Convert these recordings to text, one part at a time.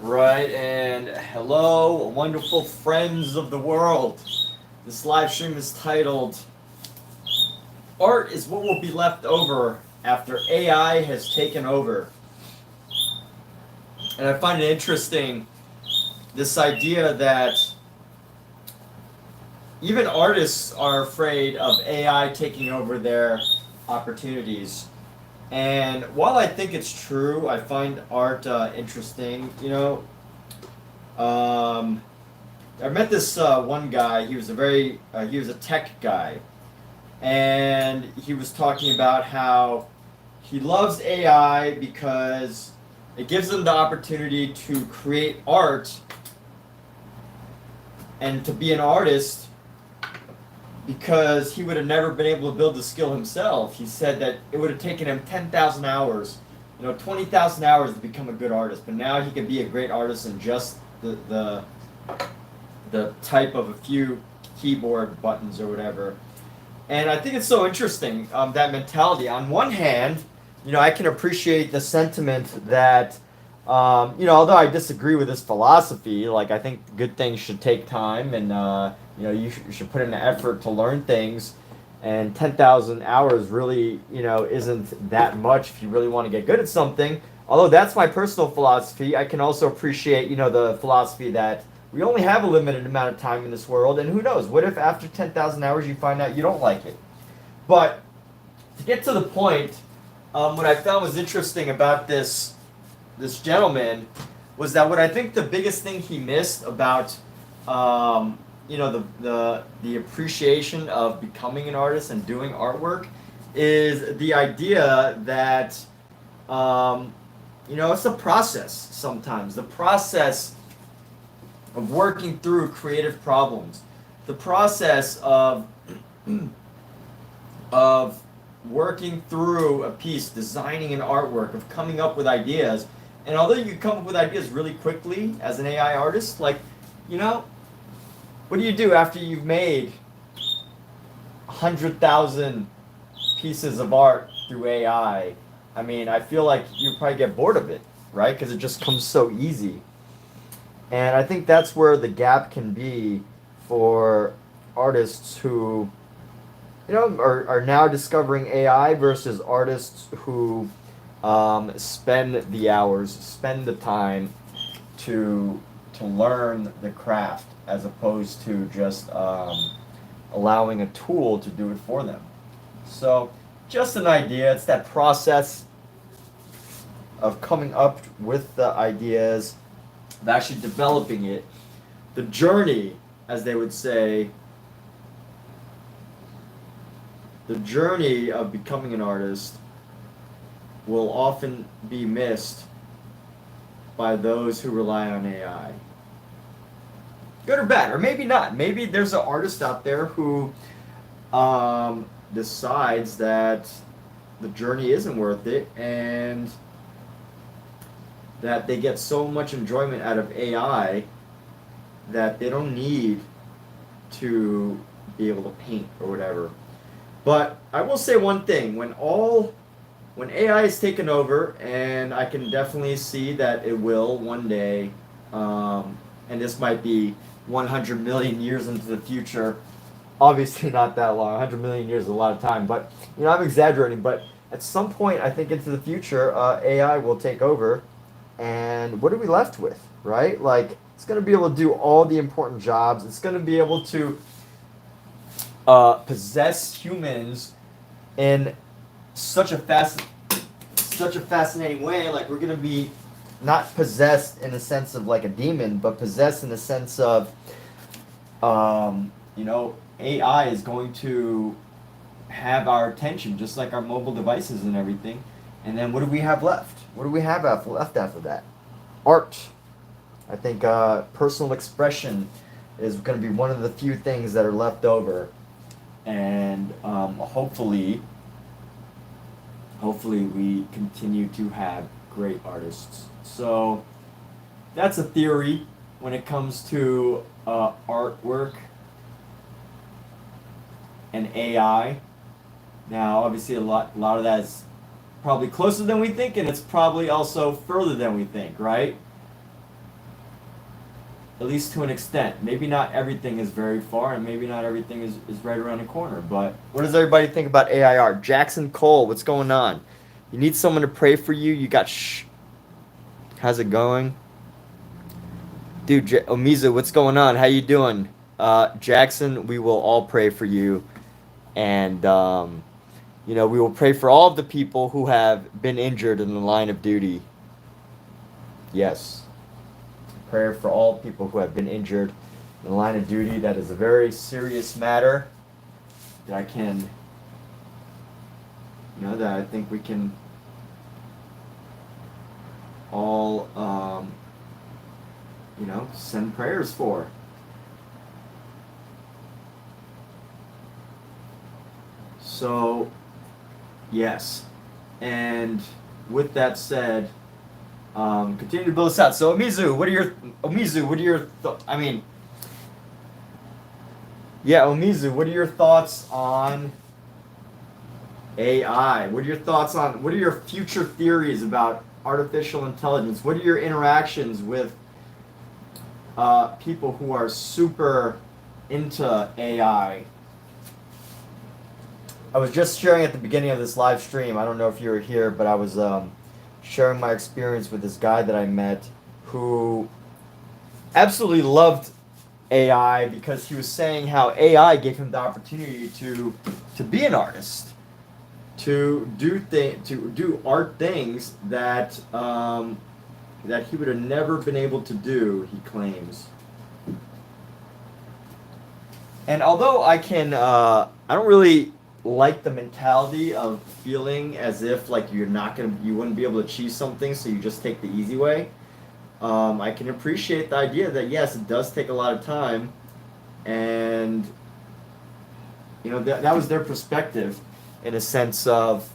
Right, and hello, wonderful friends of the world. This live stream is titled Art is What Will Be Left Over After AI Has Taken Over. And I find it interesting, this idea that even artists are afraid of AI taking over their opportunities. And while I think it's true, I find art interesting. I met this one guy. He was he was a tech guy, and he was talking about how he loves AI because it gives him the opportunity to create art and to be an artist because he would have never been able to build the skill himself. He said that it would have taken him 10,000 hours, 20,000 hours to become a good artist, but now he can be a great artist in just the type of a few keyboard buttons or whatever. And I think it's so interesting, that mentality. On one hand, I can appreciate the sentiment that, although I disagree with his philosophy, like I think good things should take time, and you should put in the effort to learn things. And 10,000 hours really, isn't that much if you really want to get good at something. Although that's my personal philosophy, I can also appreciate, the philosophy that we only have a limited amount of time in this world, and who knows? What if after 10,000 hours you find out you don't like it? But to get to the point, what I found was interesting about this gentleman was that what I think the biggest thing he missed about the appreciation of becoming an artist and doing artwork is the idea that it's a process sometimes. The process of working through creative problems, the process of working through a piece, designing an artwork, of coming up with ideas. And although you come up with ideas really quickly as an AI artist, what do you do after you've made 100,000 pieces of art through AI? I mean, I feel like you probably get bored of it, right? Because it just comes so easy. And I think that's where the gap can be for artists who, are now discovering AI versus artists who spend the hours, spend the time to learn the craft, as opposed to just allowing a tool to do it for them. So, just an idea. It's that process of coming up with the ideas, of actually developing it, the journey, as they would say, the journey of becoming an artist will often be missed by those who rely on AI. Good or bad, or maybe not. Maybe there's an artist out there who decides that the journey isn't worth it, and that they get so much enjoyment out of AI that they don't need to be able to paint or whatever. But I will say one thing: when AI is taken over, and I can definitely see that it will one day, and this might be 100 million years into the future. Obviously not that long. 100 million years is a lot of time, but I'm exaggerating. But at some point, I think into the future, AI will take over, and what are we left with, right? Like, it's going to be able to do all the important jobs. It's going to be able to possess humans in such a fascinating way. Like, we're going to be not possessed in the sense of like a demon, but possessed in the sense of, AI is going to have our attention, just like our mobile devices and everything. And then what do we have left? What do we have left after that? Art. I think personal expression is going to be one of the few things that are left over. And hopefully we continue to have great artists. So that's a theory when it comes to artwork and AI. Now, obviously, a lot of that is probably closer than we think, and it's probably also further than we think, right? at least to an extent. Maybe not everything is very far, and maybe not everything is right around the corner. But what does everybody think about AI art? Jackson Cole, what's going on? You need someone to pray for you. You got How's it going? Dude, Omizu, what's going on? How you doing? Jackson, we will all pray for you. And, you know, we will pray for all of the people who have been injured in the line of duty. Yes. Prayer for all people who have been injured in the line of duty. That is a very serious matter that I can, you know, that I think we can all, you know, send prayers for. So, yes. And with that said, continue to build this out. So, Omizu, what are your I mean, yeah, Omizu, what are your thoughts on AI? What are your future theories about artificial intelligence? What are your interactions with people who are super into AI? I was just sharing at the beginning of this live stream, I don't know if you were here, but I was sharing my experience with this guy that I met who absolutely loved AI because he was saying how AI gave him the opportunity to be an artist, to do art things that that he would have never been able to do, he claims. And although I don't really like the mentality of feeling as if like you wouldn't be able to achieve something, so you just take the easy way. I can appreciate the idea that yes, it does take a lot of time, and you know that was their perspective, in a sense of,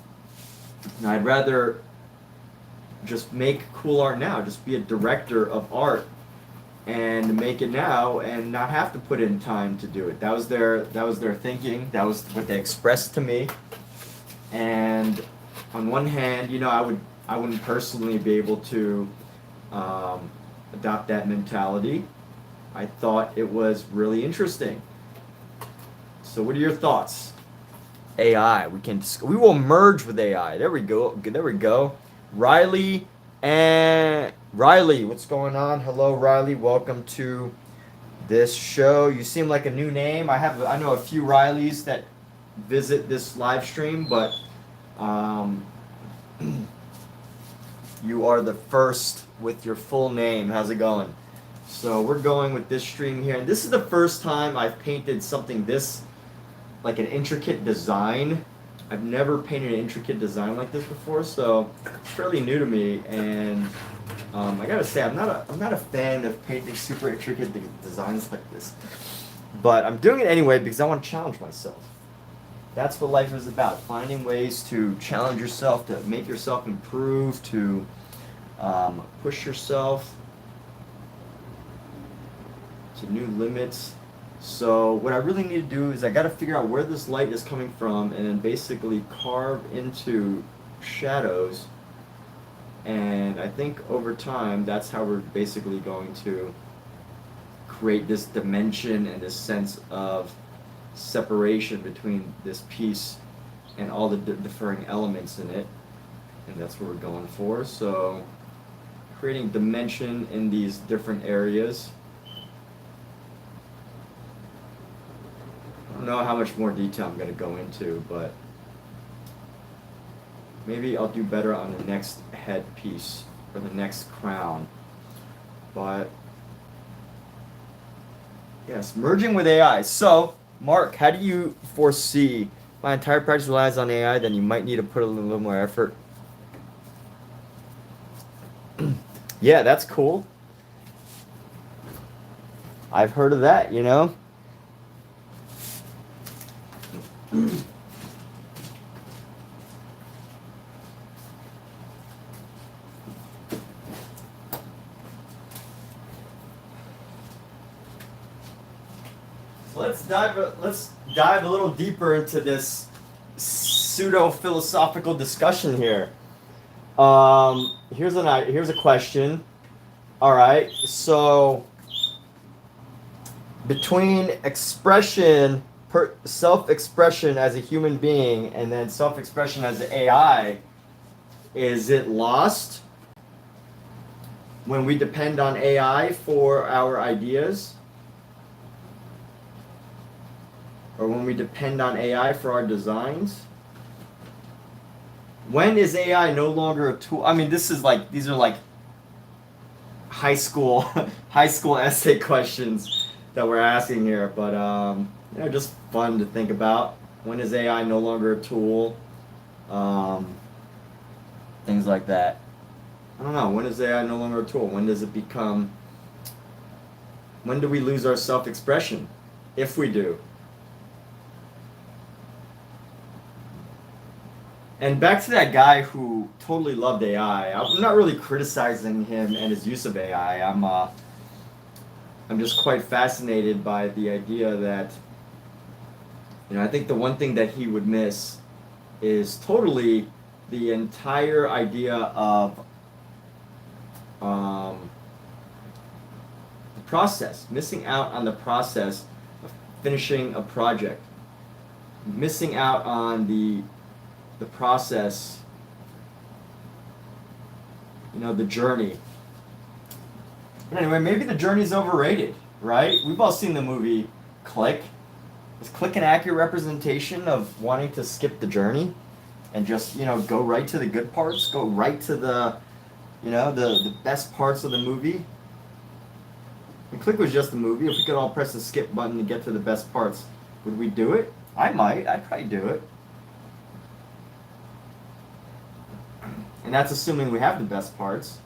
you know, I'd rather just make cool art now, just be a director of art and make it now and not have to put in time to do it. That was their thinking. That was what they expressed to me. And on one hand, you know, I wouldn't personally be able to adopt that mentality. I thought it was really interesting. So what are your thoughts? AI. We will merge with AI. There we go. Riley, what's going on? Hello, Riley. Welcome to this show. You seem like a new name. I know a few Rileys that visit this live stream, but you are the first with your full name. How's it going? So we're going with this stream here, and this is the first time I've painted something this like an intricate design. I've never painted an intricate design like this before, so it's fairly new to me. And I gotta say, I'm not a fan of painting super intricate designs like this, but I'm doing it anyway because I want to challenge myself. That's what life is about: finding ways to challenge yourself, to make yourself improve, to push yourself to new limits. So what I really need to do is I got to figure out where this light is coming from, and then basically carve into shadows. And I think over time, that's how we're basically going to create this dimension and this sense of separation between this piece and all the differing elements in it. And that's what we're going for. So creating dimension in these different areas. I don't know how much more detail I'm going to go into, but maybe I'll do better on the next headpiece or the next crown. But yes, merging with AI. So, Mark, how do you foresee my entire practice relies on AI? Then you might need to put a little more effort. Yeah, that's cool. I've heard of that, you know. So let's dive a little deeper into this pseudo-philosophical discussion here. Here's a question. All right, so between expression, self-expression as a human being, and then self-expression as an AI, is it lost when we depend on AI for our ideas? Or when we depend on AI for our designs? When is AI no longer a tool? I mean, these are like high school essay questions that we're asking here, but just fun to think about. When is AI no longer a tool? Things like that. I don't know. When is AI no longer a tool? When does it become? When do we lose our self-expression? If we do. And back to that guy who totally loved AI. I'm not really criticizing him and his use of AI. I'm just quite fascinated by the idea that, I think the one thing that he would miss is totally the entire idea of the process, missing out on the process of finishing a project, missing out on the process, the journey. But anyway, maybe the journey's overrated, right? We've all seen the movie Click. Is Click an accurate representation of wanting to skip the journey and just, go right to the good parts, go right to the, the best parts of the movie? And Click was just a movie. If we could all press the skip button to get to the best parts, would we do it? I might. I'd probably do it. And that's assuming we have the best parts.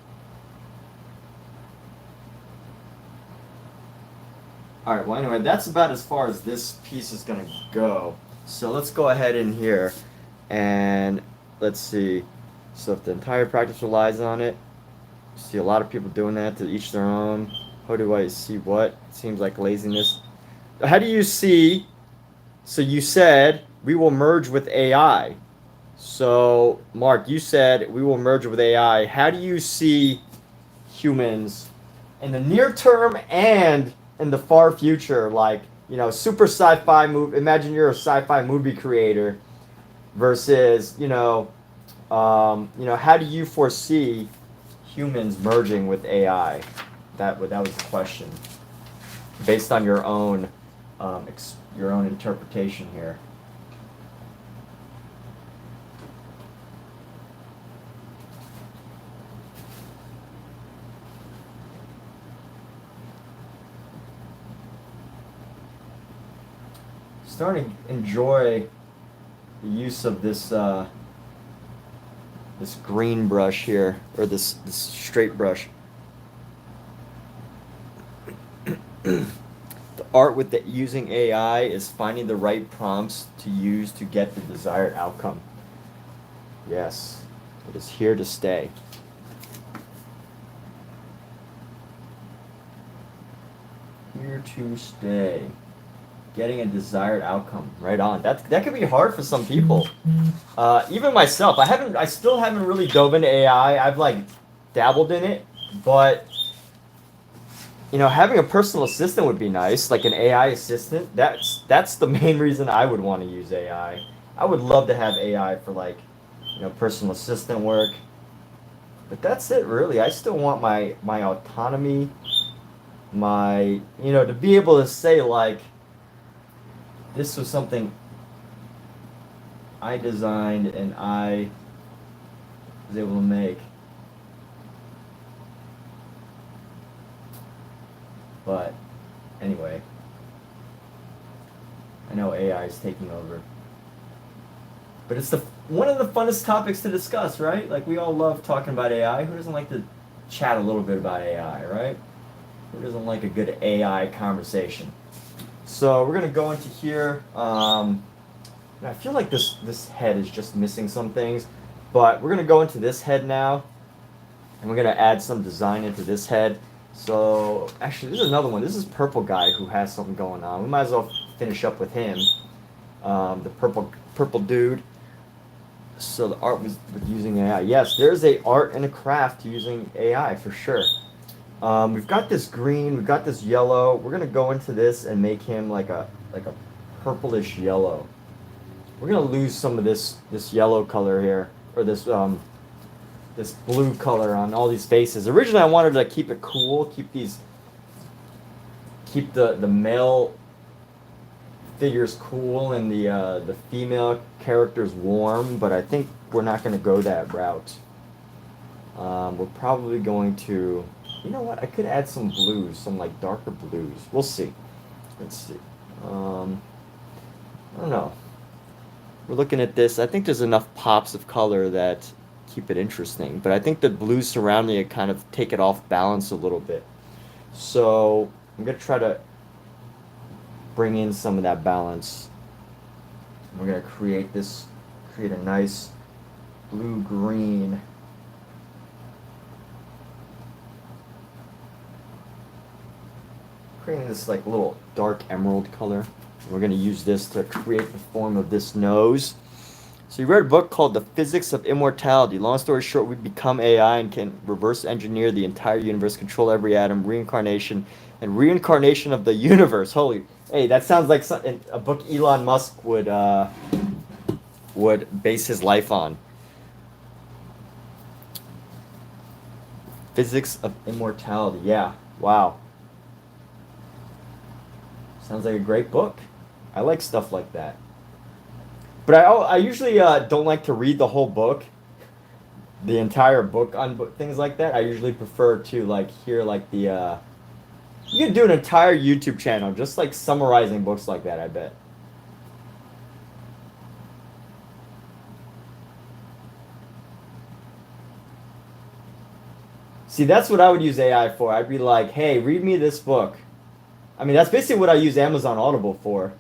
Alright, well anyway, that's about as far as this piece is going to go. So let's go ahead in here and let's see. So if the entire practice relies on it, see a lot of people doing that, to each their own. How do I see what? It seems like laziness. How do you see, so you said we will merge with AI. So, Mark, you said we will merge with AI. How do you see humans in the near term and in the far future? Like, super sci-fi movie. Imagine you're a sci-fi movie creator versus, how do you foresee humans merging with AI? That was the question, based on your own interpretation here. Starting to enjoy the use of this this green brush here, or this straight brush. The art with using AI is finding the right prompts to use to get the desired outcome. Yes, it is here to stay. Here to stay. Getting a desired outcome, right on. That could be hard for some people. Even myself, I still haven't really dove into AI. I've dabbled in it, but having a personal assistant would be nice, like an AI assistant. That's the main reason I would want to use AI. I would love to have AI for personal assistant work. But that's it really. I still want my autonomy, to be able to say this was something I designed and I was able to make. But anyway, I know AI is taking over. But it's one of the funnest topics to discuss, right? Like, we all love talking about AI. Who doesn't like to chat a little bit about AI, right? Who doesn't like a good AI conversation? So we're going to go into here. I feel like this head is just missing some things. But we're going to go into this head now. And we're going to add some design into this head. So, actually, there's another one. This is Purple Guy who has something going on. We might as well finish up with him. The purple dude. So the art was with using AI. Yes, there's a art and a craft using AI for sure. We've got this green, we've got this yellow. We're gonna go into this and make him like a purplish yellow. We're gonna lose some of this yellow color here, or this blue color on all these faces. Originally, I wanted to keep it cool, keep the male figures cool and the female characters warm, but I think we're not gonna go that route. We're probably going to, you know what? I could add some blues, some like darker blues. We'll see. Let's see. I don't know. We're looking at this. I think there's enough pops of color that keep it interesting, but I think the blues surrounding it kind of take it off balance a little bit. So I'm gonna try to bring in some of that balance. We're gonna create a nice blue-green. Creating this like little dark emerald color. We're going to use this to create the form of this nose. So you read a book called The Physics of Immortality. Long story short, we become AI and can reverse engineer the entire universe, control every atom, reincarnation of the universe. Holy, hey, that sounds like a book Elon Musk would base his life on. Physics of Immortality. Yeah, wow. Sounds like a great book. I like stuff like that. But I usually don't like to read the whole book, the entire book on things like that. I usually prefer to like hear like the. You could do an entire YouTube channel just like summarizing books like that, I bet. See, that's what I would use AI for. I'd be like, hey, read me this book. I mean, that's basically what I use Amazon Audible for.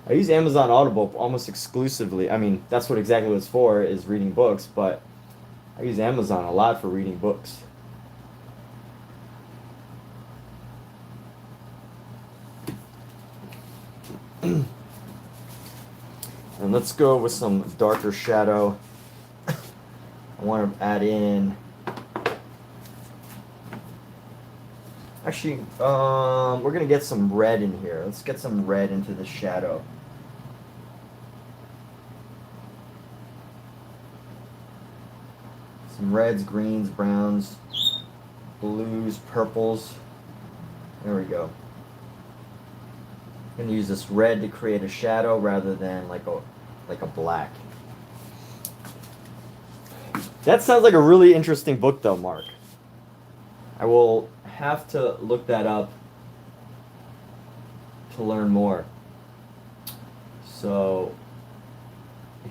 I use Amazon Audible almost exclusively. I mean, that's what exactly what it's for, is reading books, but I use Amazon a lot for reading books. And let's go with some darker shadow. I want to add in... Actually, we're going to get some red in here. Let's get some red into the shadow. Some reds, greens, browns, blues, purples. There we go. I'm going to use this red to create a shadow rather than like a black. That sounds like a really interesting book though, Mark. I will have to look that up to learn more. So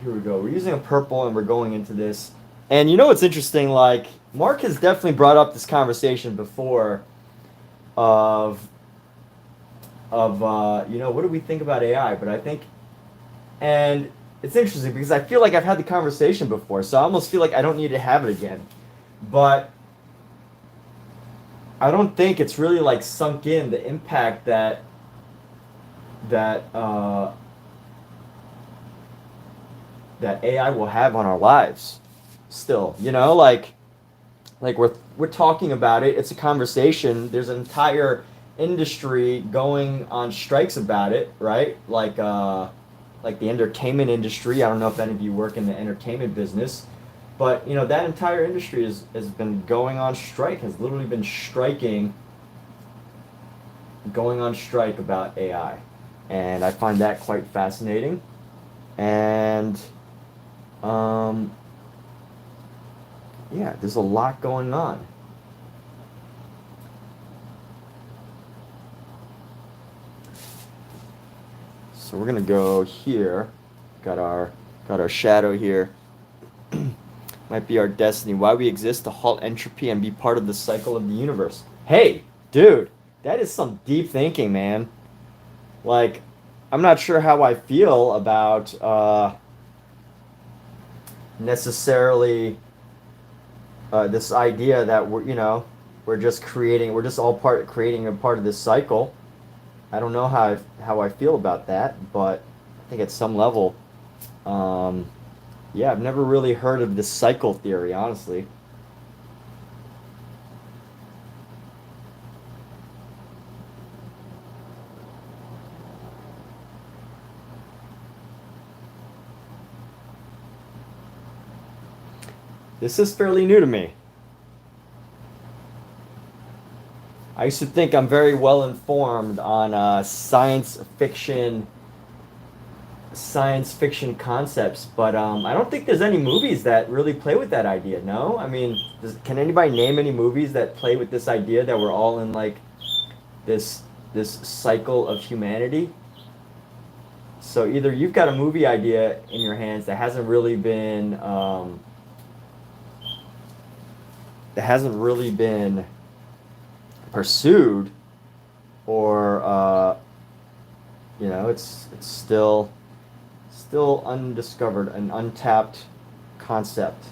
here we go. We're using a purple and we're going into this. And you know what's interesting? Like, Mark has definitely brought up this conversation before of you know, what do we think about AI? But I think, and it's interesting because I feel like I've had the conversation before, so I almost feel like I don't need to have it again. But I don't think it's really like sunk in the impact that AI will have on our lives. Still, you know, like we're talking about it. It's a conversation. There's an entire industry going on strikes about it, right? Like the entertainment industry. I don't know if any of you work in the entertainment business, but you know that entire industry has been going on strike. Has literally been going on strike about AI, and I find that quite fascinating. And yeah, there's a lot going on. So we're gonna go here. Got our shadow here. Might be our destiny. Why we exist: to halt entropy and be part of the cycle of the universe. Hey, dude, that is some deep thinking, man. Like, I'm not sure how I feel about necessarily this idea that we're just creating a part of this cycle. I don't know how I feel about that, but I think at some level, yeah, I've never really heard of this cycle theory, honestly. This is fairly new to me. I used to think I'm very well informed on science fiction concepts, but I don't think there's any movies that really play with that idea. No, I mean, can anybody name any movies that play with this idea that we're all in like this cycle of humanity? So either you've got a movie idea in your hands that hasn't really been pursued, or you know, it's still undiscovered, an untapped concept.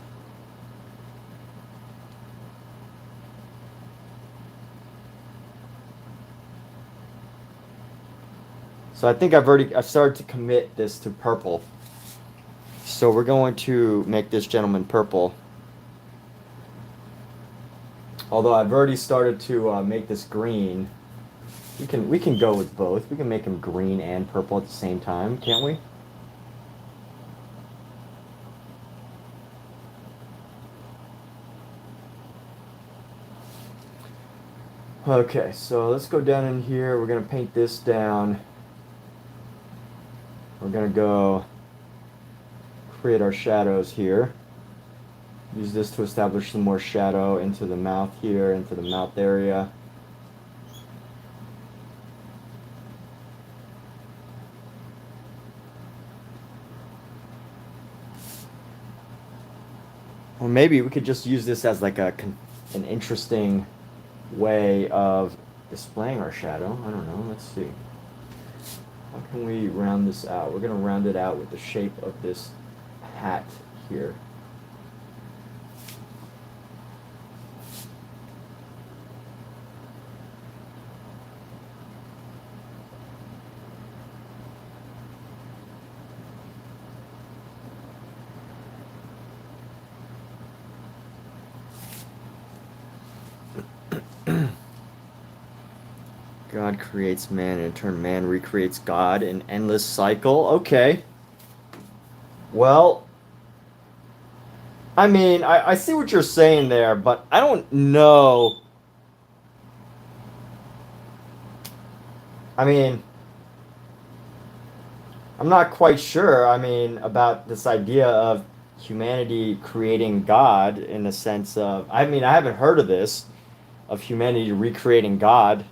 So I think I've started to commit this to purple. So we're going to make this gentleman purple. Although I've already started to make this green. We can go with both. We can make him green and purple at the same time, can't we? Okay, so let's go down in here. We're gonna paint this down. We're gonna go create our shadows here. Use this to establish some more shadow into the mouth here, into the mouth area. Or maybe we could just use this as like an interesting way of displaying our shadow. I don't know. Let's see. How can we round this out? We're going to round it out with the shape of this hat here. God creates man, and in turn man recreates God, an endless cycle. Okay. Well, I mean, I see what you're saying there, but I don't know. I mean, I'm not quite sure, I mean, about this idea of humanity creating God in the sense of, I mean, I haven't heard of this, of humanity recreating God.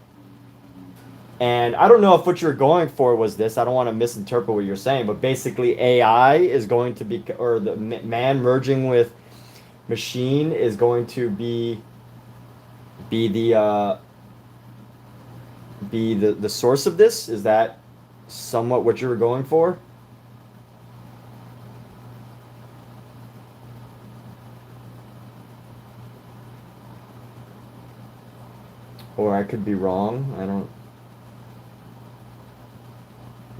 And I don't know if what you're going for was this. I don't want to misinterpret what you're saying, but basically AI is going to be, or the man merging with machine is going to be the source of this. Is that somewhat what you were going for? Or I could be wrong. I don't.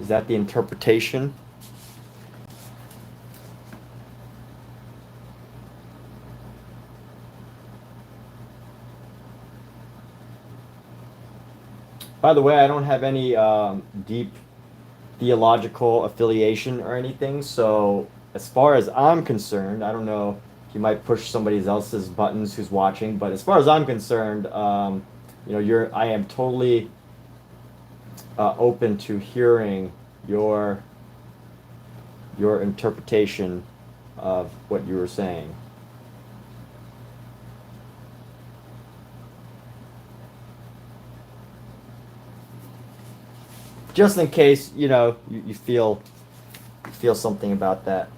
Is that the interpretation? By the way, I don't have any deep theological affiliation or anything, so as far as I'm concerned, I don't know if you might push somebody else's buttons who's watching, but as far as I'm concerned, you know, I am totally open to hearing your interpretation of what you were saying. Just in case, you know, you feel something about that.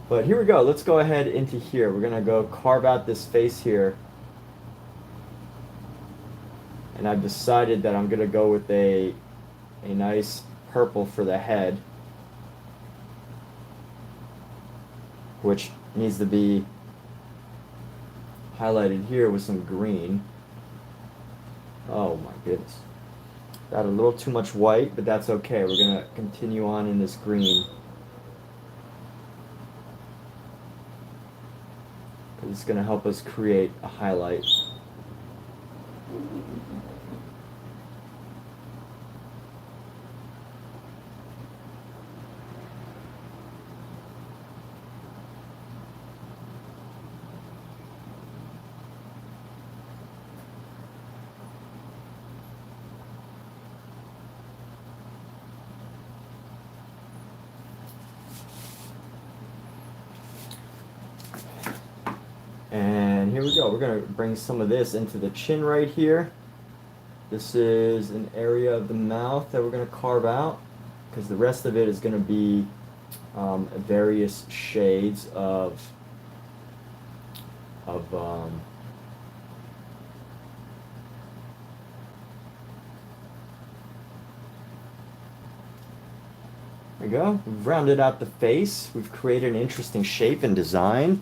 But here we go. Let's go ahead into here. We're going to go carve out this face here. And I've decided that I'm going to go with a nice purple for the head, which needs to be highlighted here with some green. Oh my goodness. Got a little too much white, but that's okay. We're going to continue on in this green. It's going to help us create a highlight. here we go. We're going to bring some of this into the chin right here. This is an area of the mouth that we're going to carve out, because the rest of it is going to be various shades of there we go. We've rounded out the face. We've created an interesting shape and design.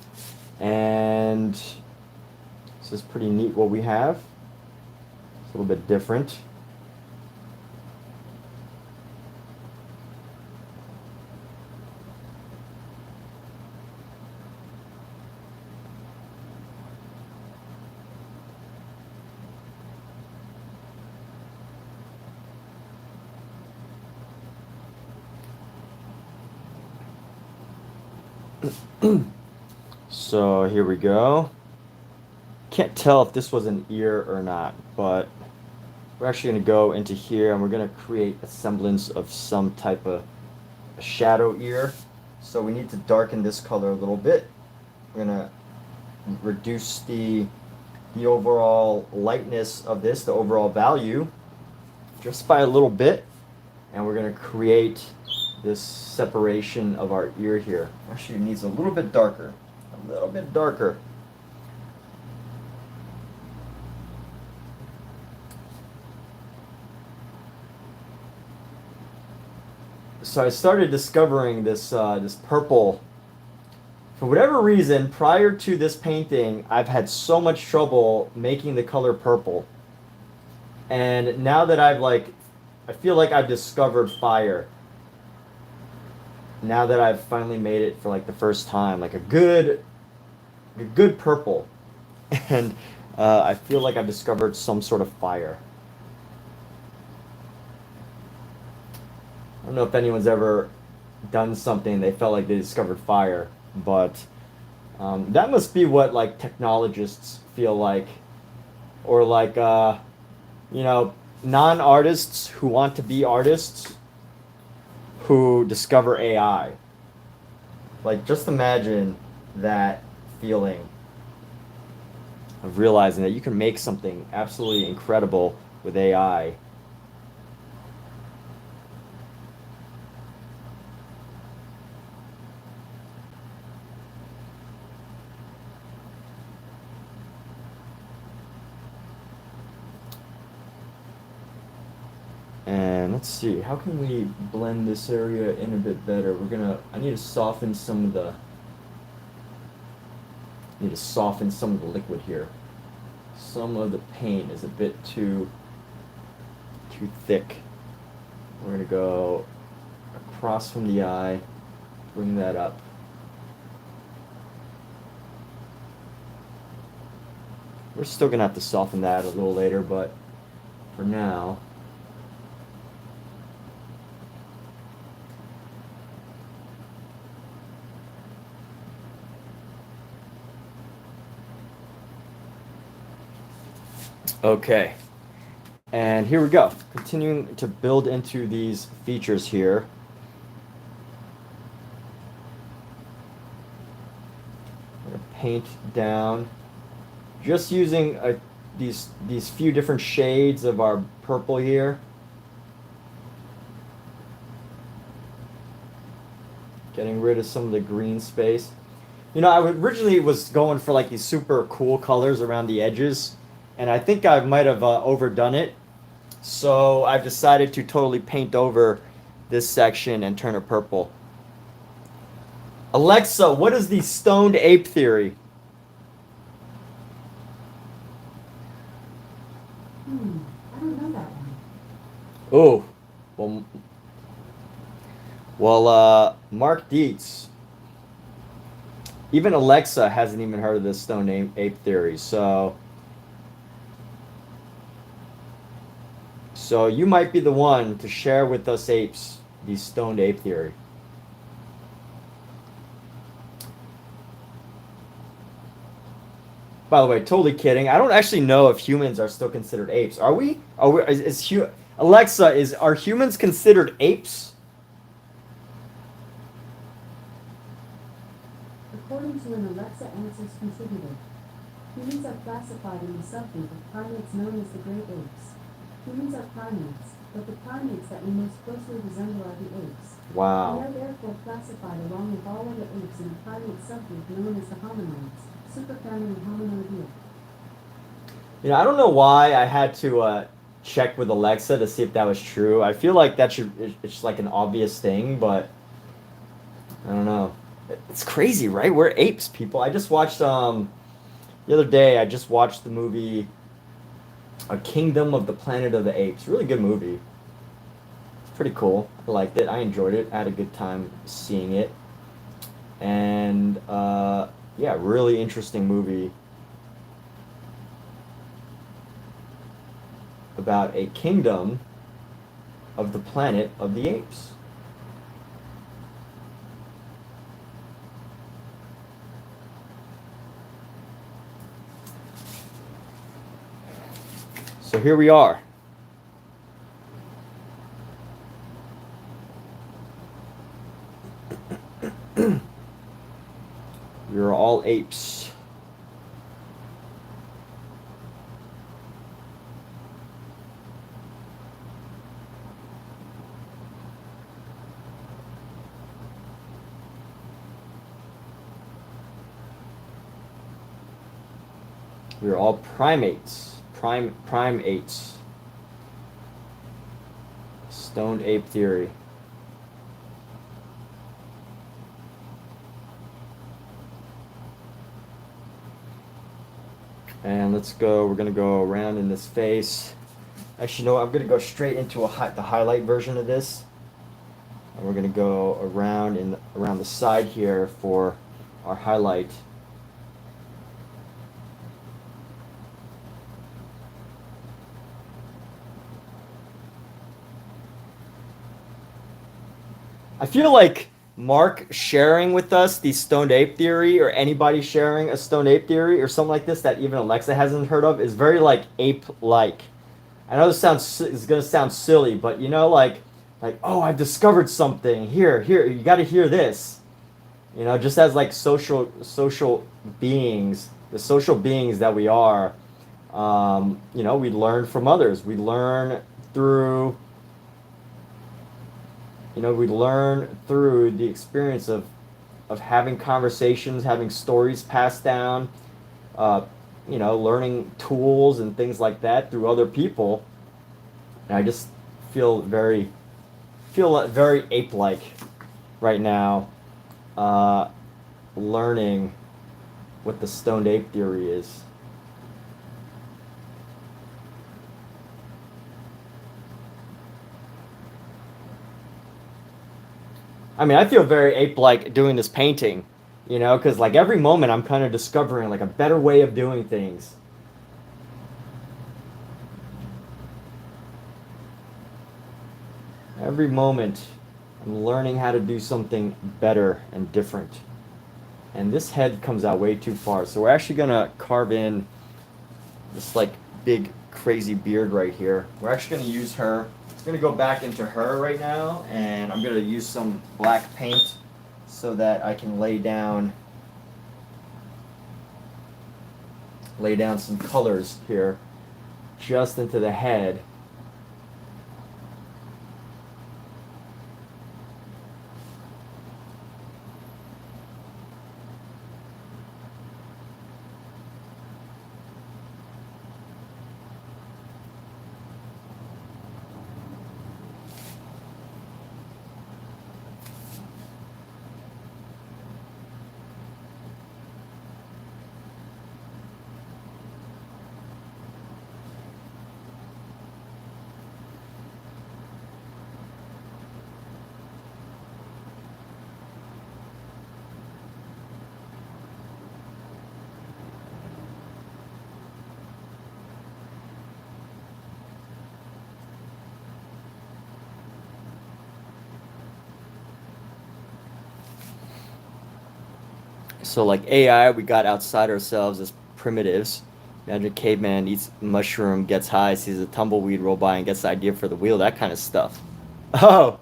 And this is pretty neat what we have. It's a little bit different. So here we go. Can't tell if this was an ear or not, but we're actually going to go into here and we're going to create a semblance of some type of a shadow ear. So we need to darken this color a little bit. We're going to reduce the overall lightness of this, the overall value, just by a little bit. And we're going to create this separation of our ear here. Actually, it needs a little bit darker. A little bit darker. So I started discovering this this purple. For whatever reason, prior to this painting, I've had so much trouble making the color purple. And now that I feel like I've discovered fire. Now that I've finally made it for like the first time, like a good purple, and I feel like I've discovered some sort of fire. I don't know if anyone's ever done something they felt like they discovered fire, but that must be what like technologists feel like, or like you know, non-artists who want to be artists who discover AI. Like, just imagine that feeling of realizing that you can make something absolutely incredible with AI. And let's see, how can we blend this area in a bit better? I need to soften some of the liquid here. Some of the paint is a bit too thick. We're gonna go across from the eye, bring that up. We're still gonna have to soften that a little later, but for now, okay, and here we go. Continuing to build into these features here. I'm gonna paint down, just using these few different shades of our purple here. Getting rid of some of the green space. You know, I originally was going for like these super cool colors around the edges, and I think I might have overdone it. So I've decided to totally paint over this section and turn it purple. Alexa, what is the stoned ape theory? I don't know that one. Oh, well, Mark Dietz. Even Alexa hasn't even heard of this stoned ape theory, so you might be the one to share with us apes the stoned ape theory. By the way, totally kidding. I don't actually know if humans are still considered apes. Are we? Alexa, are humans considered apes? According to an Alexa Answers contributor. Humans are classified in the subgroup of primates known as the great apes. Humans are primates, but the primates that we most closely resemble are the apes. Wow. We are therefore classified along with all other apes in the primate subgroup known as the hominoids, superfamily Hominoidea. You know, I don't know why I had to check with Alexa to see if that was true. I feel like it's like an obvious thing, but I don't know. It's crazy, right? We're apes, people. I just watched the other day. I just watched the movie A Kingdom of the Planet of the Apes. Really good movie. It's pretty cool. I liked it. I enjoyed it. I had a good time seeing it. And yeah, really interesting movie about a kingdom of the planet of the apes. So here we are. We're all apes. We're all primates. Primates. Stoned ape theory. And let's go, we're gonna go around in this face. Actually, no, I'm gonna go straight into the highlight version of this. And we're gonna go around the side here for our highlight. I feel like Mark sharing with us the stoned ape theory, or anybody sharing a stoned ape theory or something like this that even Alexa hasn't heard of, is very like ape-like. I know this is gonna sound silly, but you know, like oh, I've discovered something. Here, you got to hear this. You know, just as like social beings, the social beings that we are. You know, we learn from others. We learn through. You know, we learn through the experience of having conversations, having stories passed down, you know, learning tools and things like that through other people. And I just feel very ape-like right now, learning what the stoned ape theory is. I mean, I feel very ape-like doing this painting, you know, because like every moment I'm kind of discovering like a better way of doing things. Every moment I'm learning how to do something better and different. And this head comes out way too far, so we're actually gonna carve in this like big crazy beard right here. We're actually gonna use her. It's gonna go back into her right now, and I'm gonna use some black paint so that I can lay down some colors here just into the head. So like AI, we got outside ourselves as primitives. Imagine caveman eats mushroom, gets high, sees a tumbleweed roll by, and gets the idea for the wheel. That kind of stuff. Oh,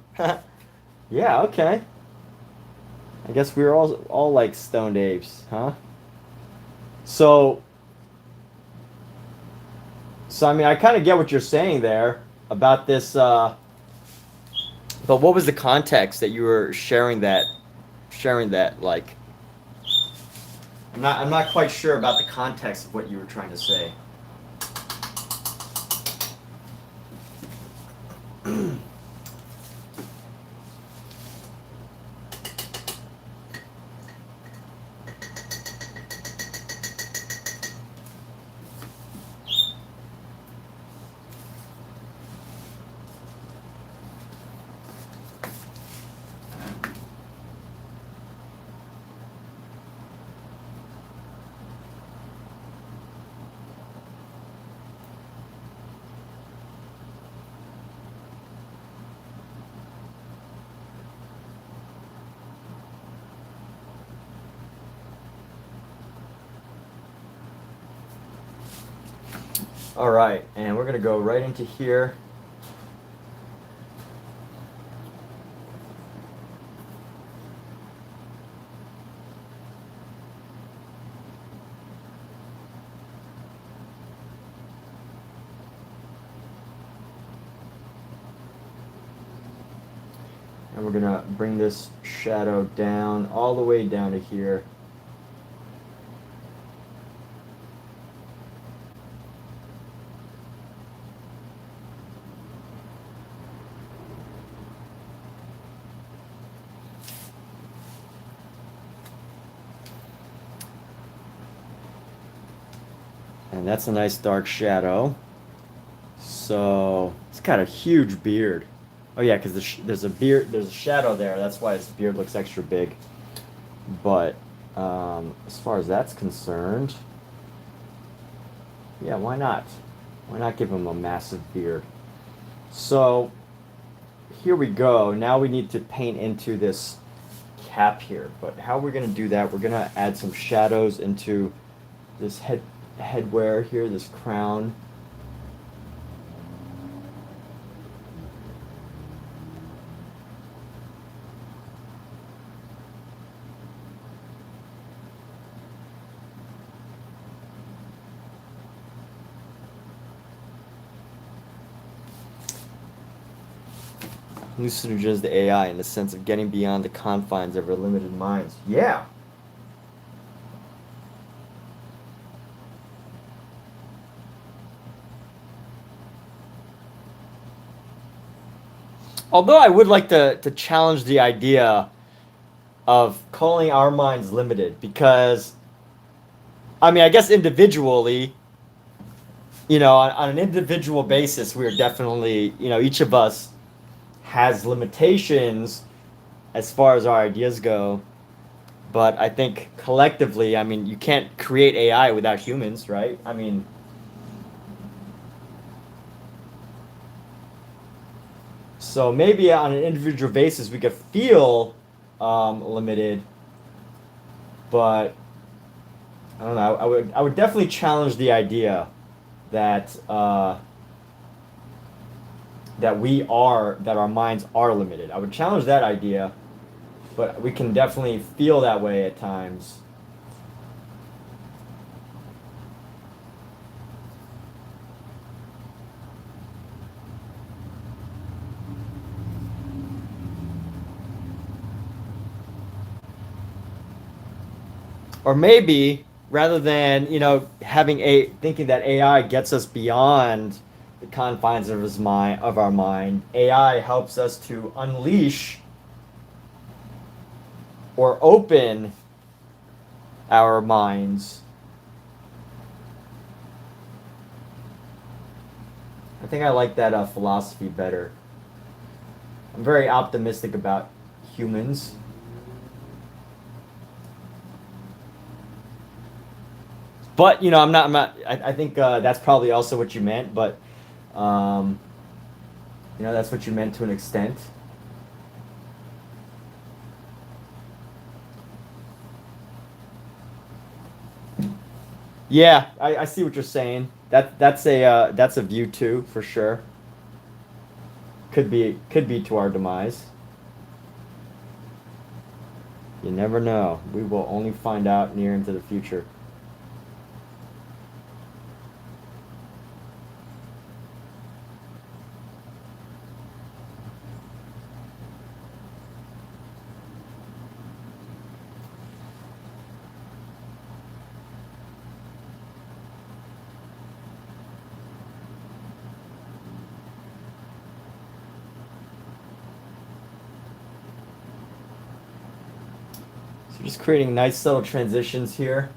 yeah, okay. I guess we were all like stoned apes, huh? So So I mean, I kind of get what you're saying there about this. But what was the context that you were sharing that? Sharing that like. I'm not quite sure about the context of what you were trying to say. All right, and we're gonna go right into here. And we're gonna bring this shadow down all the way down to here. And that's a nice dark shadow. So it's got a huge beard. Oh yeah, because there's a beard, there's a shadow there. That's why his beard looks extra big. But as far as that's concerned, yeah, why not? Why not give him a massive beard? So here we go. Now we need to paint into this cap here. But how we're gonna do that? We're gonna add some shadows into this headwear here, this crown. Hallucinogens the AI in the sense of getting beyond the confines of our limited minds. Yeah. Although I would like to challenge the idea of calling our minds limited, because I mean, I guess individually, on an individual basis, we are definitely, each of us has limitations as far as our ideas go. But I think collectively, I mean, you can't create AI without humans, right? I mean, so maybe on an individual basis, we could feel limited, but I don't know. I would definitely challenge the idea that that our minds are limited. I would challenge that idea, but we can definitely feel that way at times. Or maybe rather than, thinking that AI gets us beyond the confines of our mind, AI helps us to unleash or open our minds. I think I like that philosophy better. I'm very optimistic about humans. But I'm not. I think that's probably also what you meant. But that's what you meant to an extent. Yeah, I see what you're saying. That's a view too, for sure. Could be to our demise. You never know. We will only find out near into the future. So just creating nice subtle transitions here.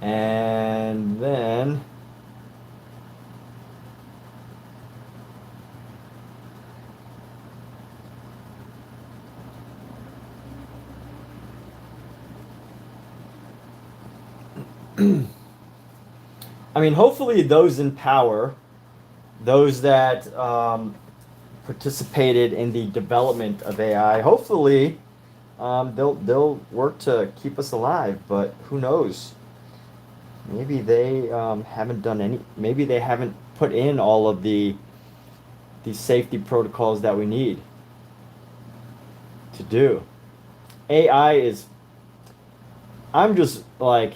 And then I mean, hopefully those in power, those that participated in the development of AI, hopefully they'll work to keep us alive. But who knows? Maybe they haven't done any. Maybe they haven't put in all of the safety protocols that we need to do. AI is. I'm just like,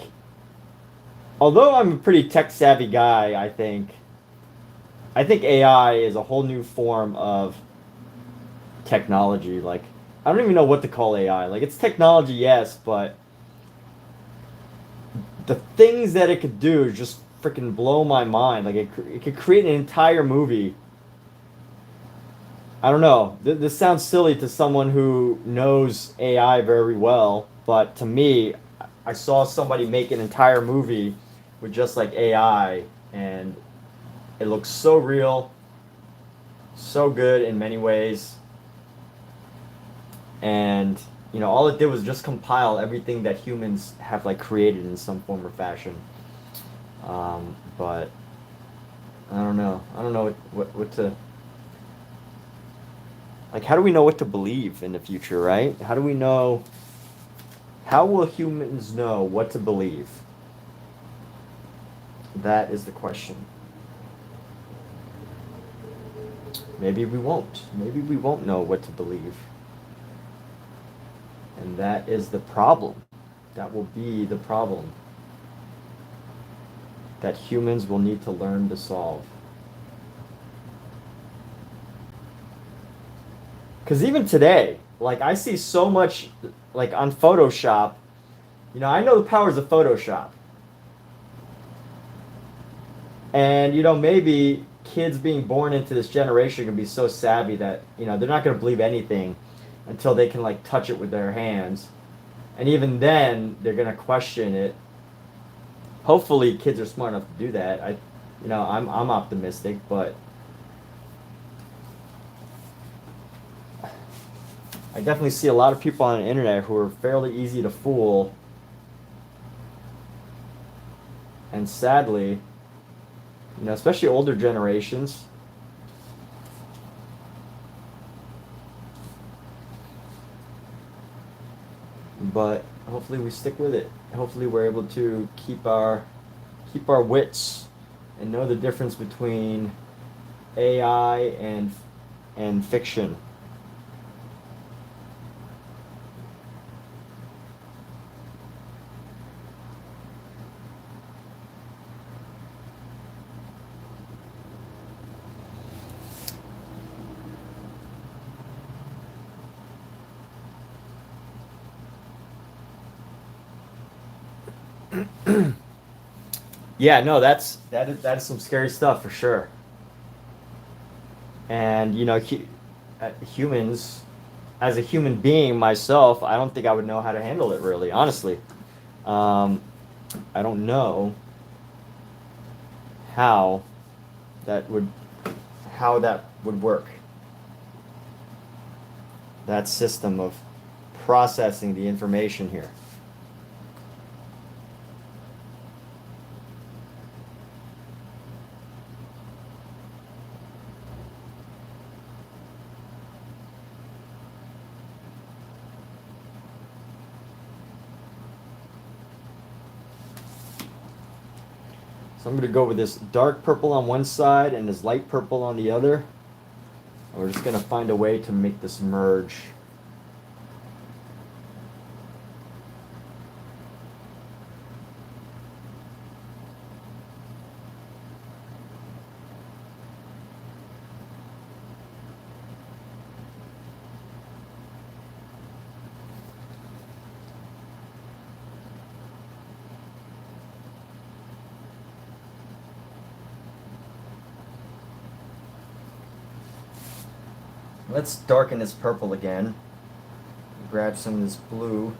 although I'm a pretty tech savvy guy, I think AI is a whole new form of technology. Like, I don't even know what to call AI. Like, it's technology, yes, but the things that it could do just freaking blow my mind. Like, it could create an entire movie. I don't know. This sounds silly to someone who knows AI very well, but to me, I saw somebody make an entire movie with just like AI, and it looks so real, so good in many ways. And all it did was just compile everything that humans have like created in some form or fashion. But I don't know. I don't know what to like. How do we know what to believe in the future, right? How do we know? How will humans know what to believe? That is the question. Maybe we won't. Maybe we won't know what to believe. And that is the problem. That will be the problem that humans will need to learn to solve. Because even today, like I see so much, like on Photoshop, I know the powers of Photoshop. And, maybe kids being born into this generation can be so savvy that, they're not going to believe anything until they can, like, touch it with their hands. And even then, they're going to question it. Hopefully, kids are smart enough to do that. I'm optimistic, but I definitely see a lot of people on the internet who are fairly easy to fool. And sadly, especially older generations, but hopefully we stick with it. Hopefully we're able to keep our wits and know the difference between AI and fiction. Yeah, no, that is some scary stuff for sure. And humans, as a human being myself, I don't think I would know how to handle it really, honestly. Um, I don't know how that would how that would work. That system of processing the information here. So I'm going to go with this dark purple on one side and this light purple on the other. And we're just going to find a way to make this merge. Let's darken this purple again. Grab some of this blue.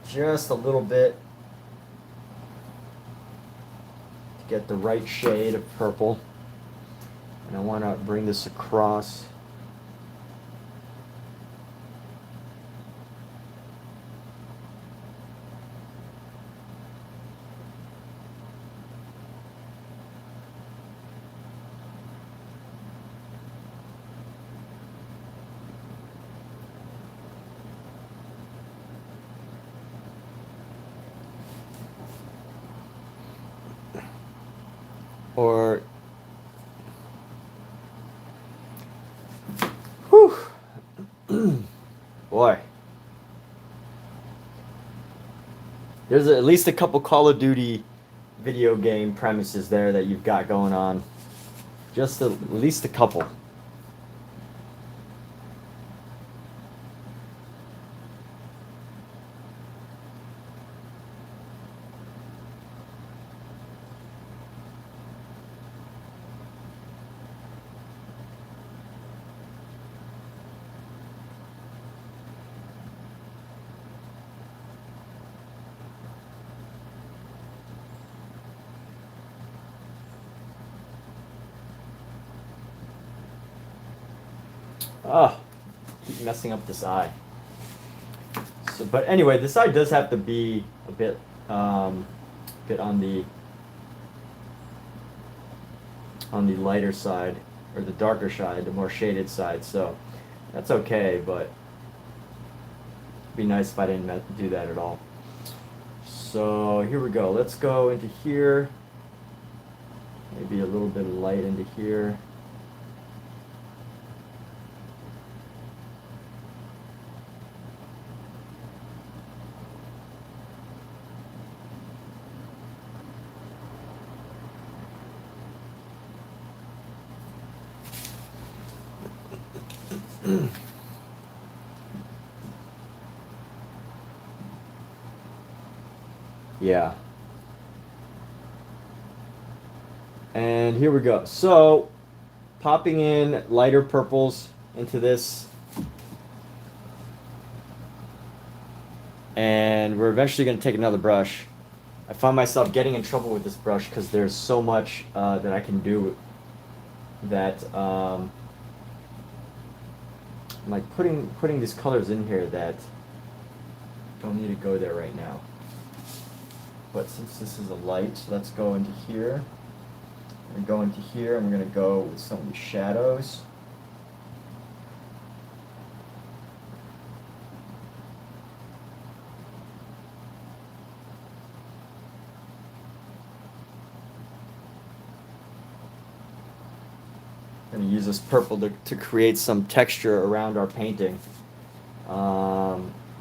Just a little bit to get the right shade of purple. And I want to bring this across. Or, whew, boy, there's at least a couple Call of Duty video game premises there that you've got going on. Just at least a couple. Oh, keep messing up this eye. So, but anyway, this eye does have to be a bit on the lighter side, or the darker side, the more shaded side. So that's okay, but it'd be nice if I didn't do that at all. So here we go. Let's go into here. Maybe a little bit of light into here. Yeah. And here we go. So, popping in lighter purples into this. And we're eventually going to take another brush. I find myself getting in trouble with this brush because there's so much that I can do that like putting these colors in here that don't need to go there right now. But since this is a light, let's go into here. We're going to go into here and we're going to go with some of the shadows. I'm going to use this purple to create some texture around our painting.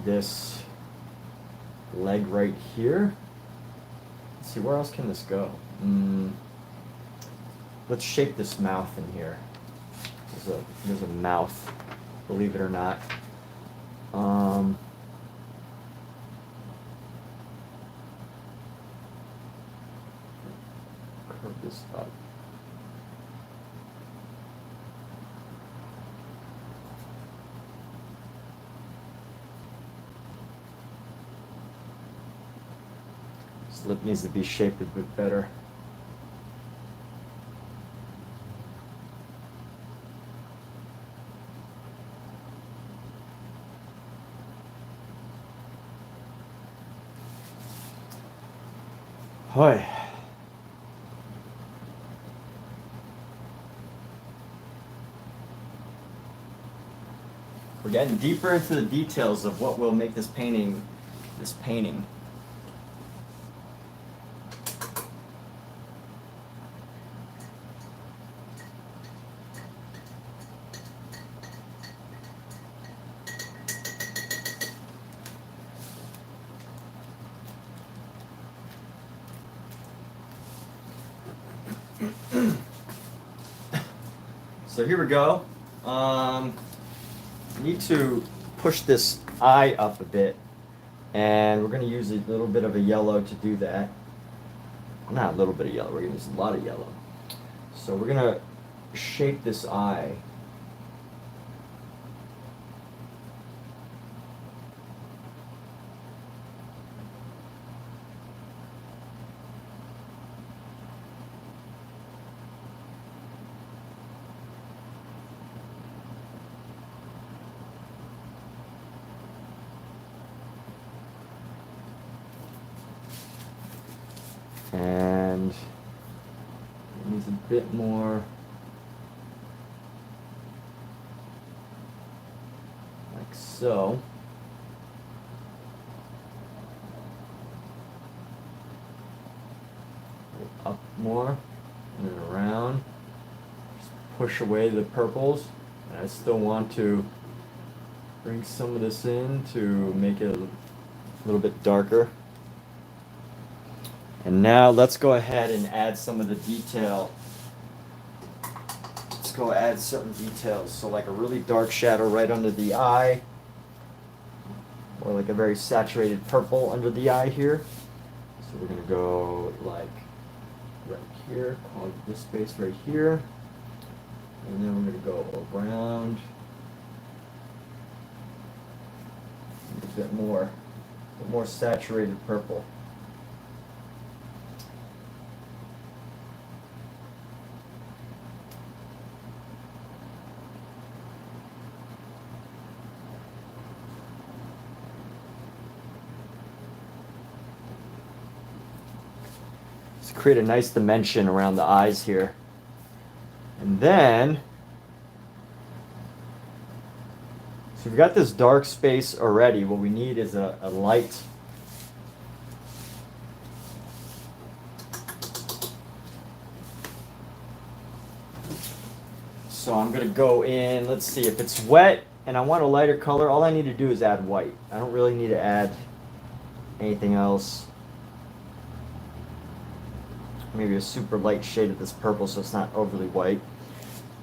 This leg right here. Let's see, where else can this go? Let's shape this mouth in here. There's a mouth, believe it or not. Curve this up. This lip needs to be shaped a bit better. Hoy. We're getting deeper into the details of what will make this painting. So here we go. Need to push this eye up a bit, and we're going to use a little bit of a yellow to do that. Not a little bit of yellow, we're going to use a lot of yellow. So we're going to shape this eye. And it needs a bit more like so. Up more and then around. Just push away the purples. And I still want to bring some of this in to make it a little bit darker. And now let's go ahead and add some of the detail. Let's go add certain details. So like a really dark shadow right under the eye. Or like a very saturated purple under the eye here. So we're gonna go like right here, call this space right here. And then we're gonna go around. A bit more saturated purple. Create a nice dimension around the eyes here. And then, so we've got this dark space already. What we need is a light. So I'm going to go in, let's see, if it's wet and I want a lighter color, all I need to do is add white. I don't really need to add anything else. Maybe a super light shade of this purple so it's not overly white.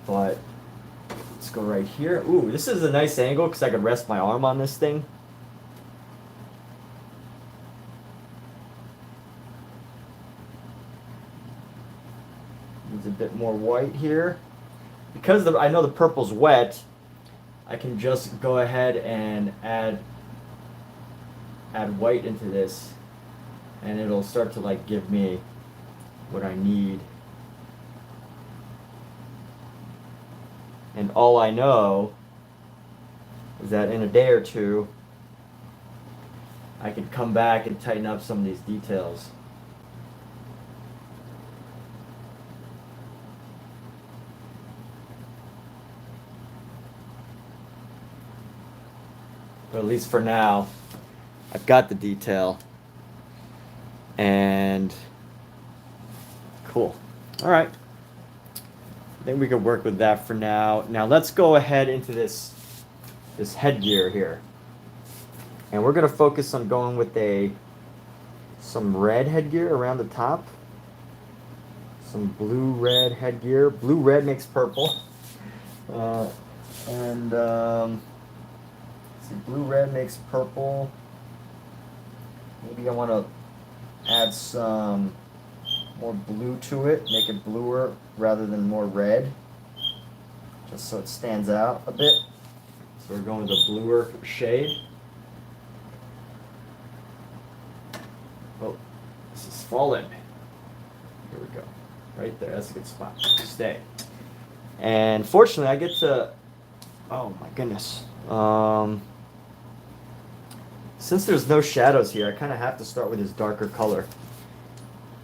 But let's go right here. Ooh, this is a nice angle because I could rest my arm on this thing. Needs a bit more white here. Because I know the purple's wet, I can just go ahead and add white into this. And it'll start to like give me what I need. And all I know is that in a day or two, I could come back and tighten up some of these details. But at least for now, I've got the detail. And cool. All right. I think we could work with that for now. Now let's go ahead into this headgear here. And we're going to focus on going with some red headgear around the top. Some blue-red headgear. Blue-red makes purple. See, blue-red makes purple. Maybe I want to add some more blue to it, make it bluer rather than more red, just so it stands out a bit. So we're going with a bluer shade. Oh, this is fallen. Here we go. Right there, that's a good spot. Stay. And fortunately, I get to, oh my goodness. Since there's no shadows here, I kind of have to start with this darker color.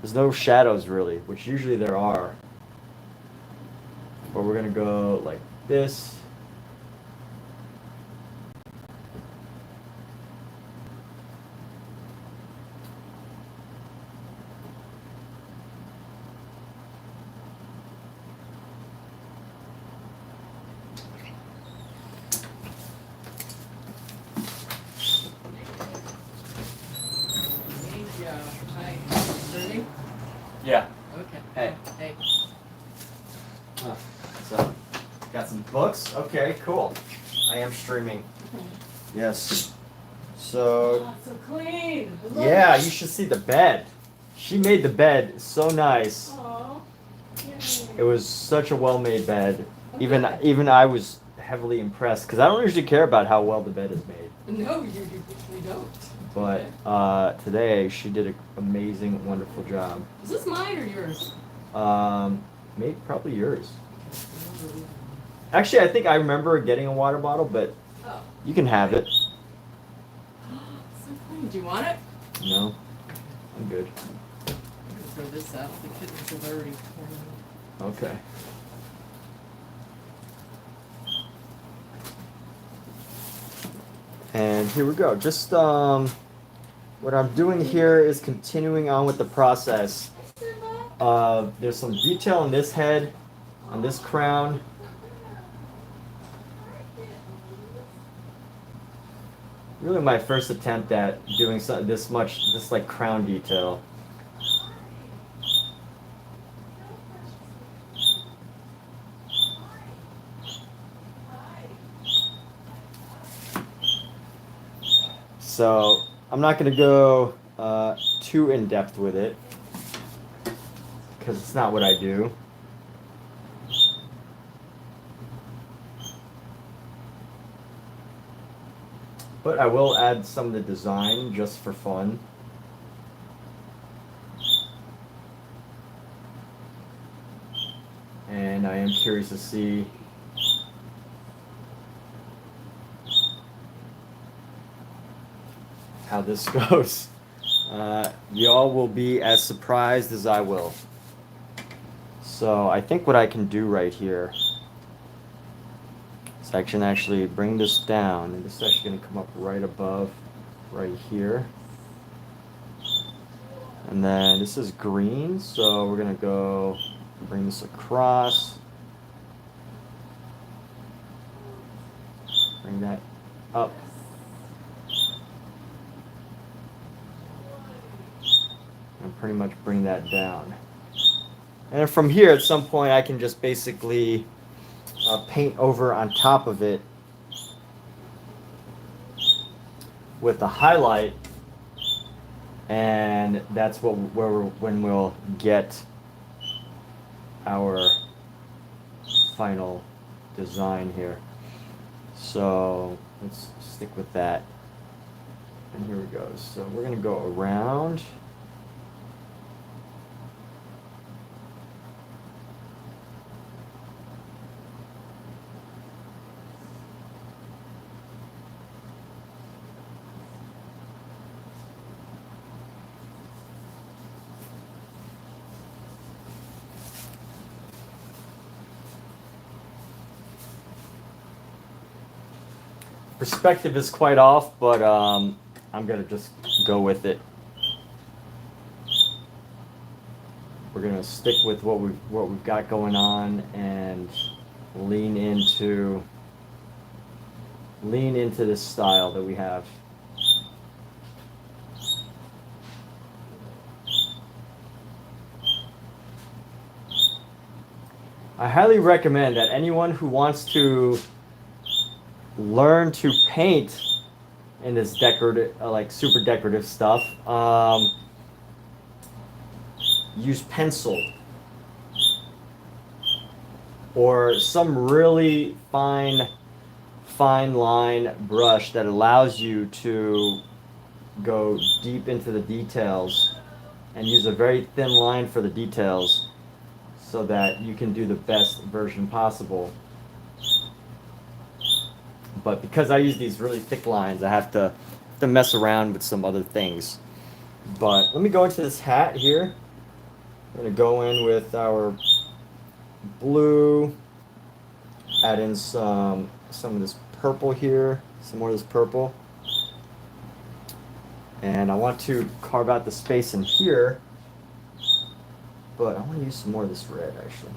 There's no shadows really, which usually there are. But we're going to go like this. Yeah. Okay. Hey. Hey. So, got some books. Okay, cool. I am streaming. Yes. So, Oh, so clean. yeah, you should see the bed. She made the bed so nice. Oh. Yay. It was such a well-made bed. Even I was heavily impressed because I don't usually care about how well the bed is made. No, you don't. But today she did an amazing, wonderful job. Is this mine or yours? Maybe probably yours. Actually, I think I remember getting a water bottle, but Oh. you can have it. So funny. Do you want it? No, I'm good. I'm gonna throw this out. The kittens have already torn it. Okay. And here we go. Just what I'm doing here is continuing on with the process. There's some detail on this head, on this crown. Really my first attempt at doing this like crown detail. So I'm not going to go too in depth with it because it's not what I do. But I will add some of the design just for fun. And I am curious to see how this goes. Y'all will be as surprised as I will. So I think what I can do right here is I can actually bring this down, and this is actually going to come up right above, right here. And then this is green, so we're going to go bring this across. Bring that up. And pretty much bring that down. And from here, at some point, I can just basically paint over on top of it with a highlight, and that's when we'll get our final design here. So let's stick with that. And here we go. So we're going to go around. Perspective is quite off, but I'm gonna just go with it. We're gonna stick with what we've got going on and lean into this style that we have. I highly recommend that anyone who wants to learn to paint in this decorative, like super decorative stuff, use pencil or some really fine line brush that allows you to go deep into the details and use a very thin line for the details so that you can do the best version possible. But because I use these really thick lines, I have to mess around with some other things. But let me go into this hat here. I'm going to go in with our blue, add in some of this purple here, some more of this purple. And I want to carve out the space in here, but I want to use some more of this red actually.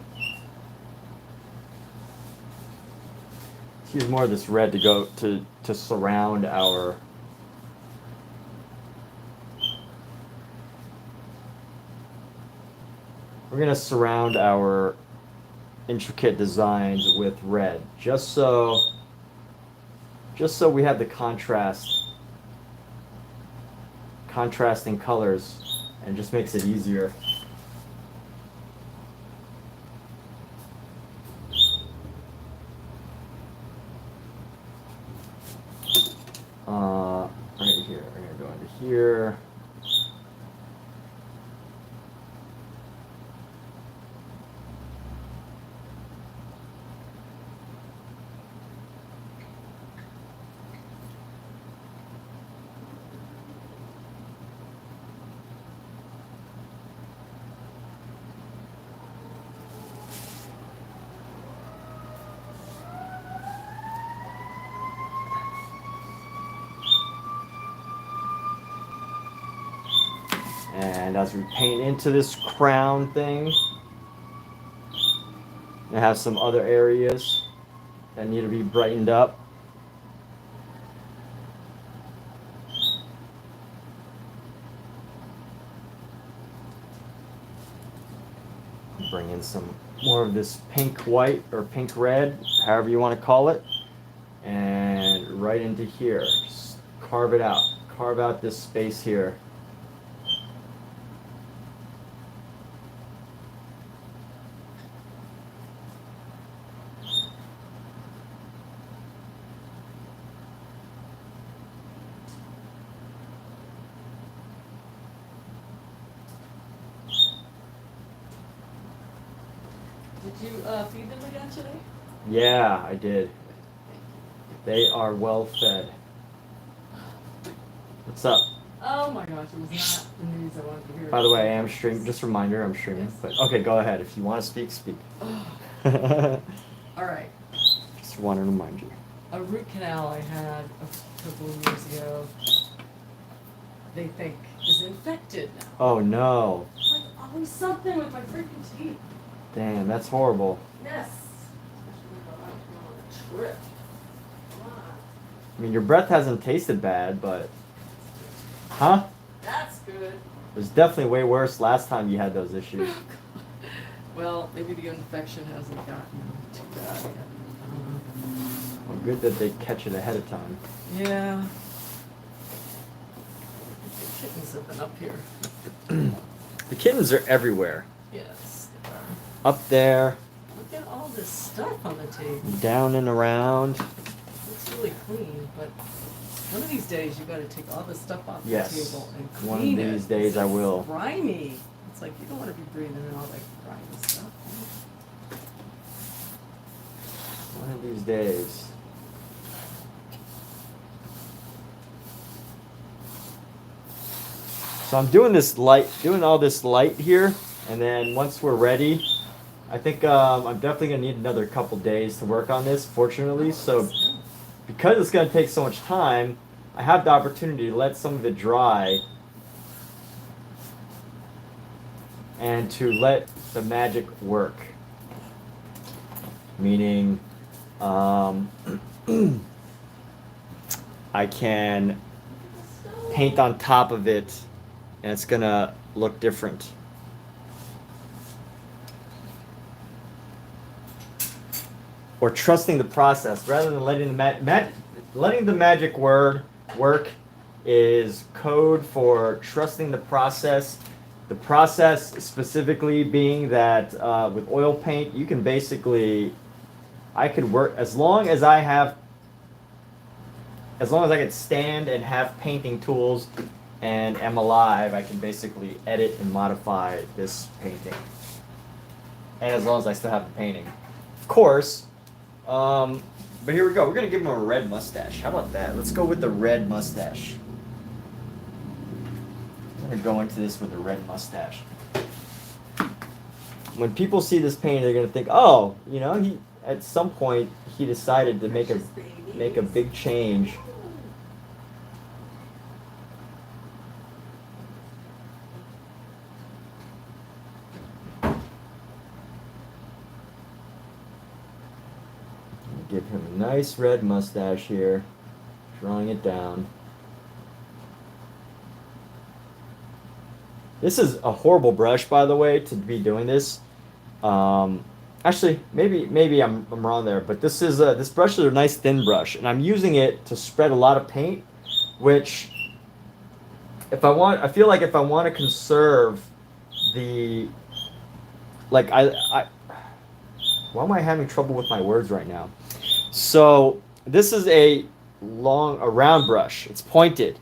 Use more of this red to go to surround our we're going to surround our intricate designs with red just so we have the contrasting colors, and just makes it easier. right here. We're gonna go into here. And as we paint into this crown thing, I have some other areas that need to be brightened up. Bring in some more of this pink white or pink red, however you want to call it, and right into here. Just carve it out. Carve out this space here. Did you feed them again today? Yeah, I did. They are well fed. What's up? Oh my gosh, it was not the news I wanted to hear. By the way, I am streaming. Just a reminder, I'm streaming. Yes. But okay, go ahead. If you want to speak, speak. All right. Just wanted to remind you. A root canal I had a couple of years ago, they think is infected now. Oh no. Like always something with my freaking teeth. Damn, that's horrible. Yes. Especially when I'm on a trip. Come on. I mean, your breath hasn't tasted bad, but... Huh? That's good. It was definitely way worse last time you had those issues. Well, maybe the infection hasn't gotten too bad yet. Well, good that they catch it ahead of time. Yeah. The kittens have been up here. The kittens are everywhere. Yes, they are. Up there, Look at all this stuff on the table. down and around. Looks really clean, but one of these days you got to take all this stuff off Yes. the table and clean One of it. these days I will. It's grimy. It's like you don't want to be breathing in all that grimy stuff. One of these days. So I'm doing all this light here, and then once we're ready, I think I'm definitely gonna need another couple days to work on this, fortunately. So because it's gonna take so much time, I have the opportunity to let some of it dry and to let the magic work. Meaning, I can paint on top of it and it's gonna look different. Or trusting the process rather than letting the magic word work is code for trusting the process. The process specifically being that with oil paint, you can basically, I could work as long as I can stand and have painting tools and am alive, I can basically edit and modify this painting. And as long as I still have the painting. Of course, but here we go. We're gonna give him a red mustache. How about that? Let's go with the red mustache. I'm gonna go into this with a red mustache. When people see this painting, they're gonna think, oh, you know, he at some point he decided to make a big change. Give him a nice red mustache here, drawing it down. This is a horrible brush, by the way, to be doing this. Actually, maybe I'm wrong there, but this brush is a nice thin brush, and I'm using it to spread a lot of paint. Which, I feel like if I want to conserve the, like why am I having trouble with my words right now? So this is a round brush. It's pointed.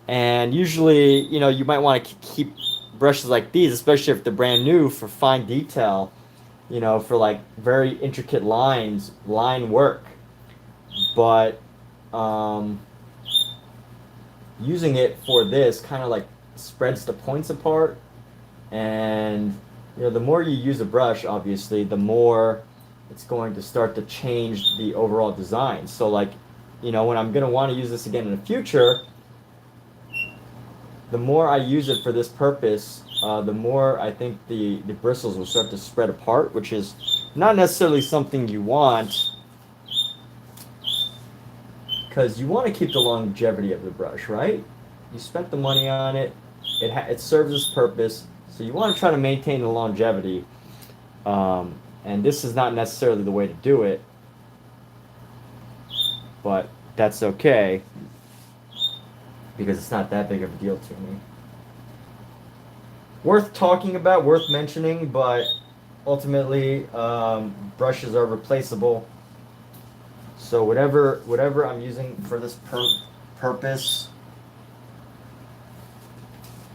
And usually, you know, you might want to keep brushes like these, especially if they're brand new, for fine detail, you know, for like very intricate line work. But using it for this kind of like spreads the points apart. And, you know, the more you use a brush, obviously, the more it's going to start to change the overall design. So like, you know, when I'm going to want to use this again in the future, the more I use it for this purpose, the more I think the bristles will start to spread apart, which is not necessarily something you want, because you want to keep the longevity of the brush, right? You spent the money on it, it serves its purpose, so you want to try to maintain the longevity. And this is not necessarily the way to do it, but that's okay, because it's not that big of a deal to me. Worth talking about, worth mentioning, but ultimately brushes are replaceable. So whatever I'm using for this purpose,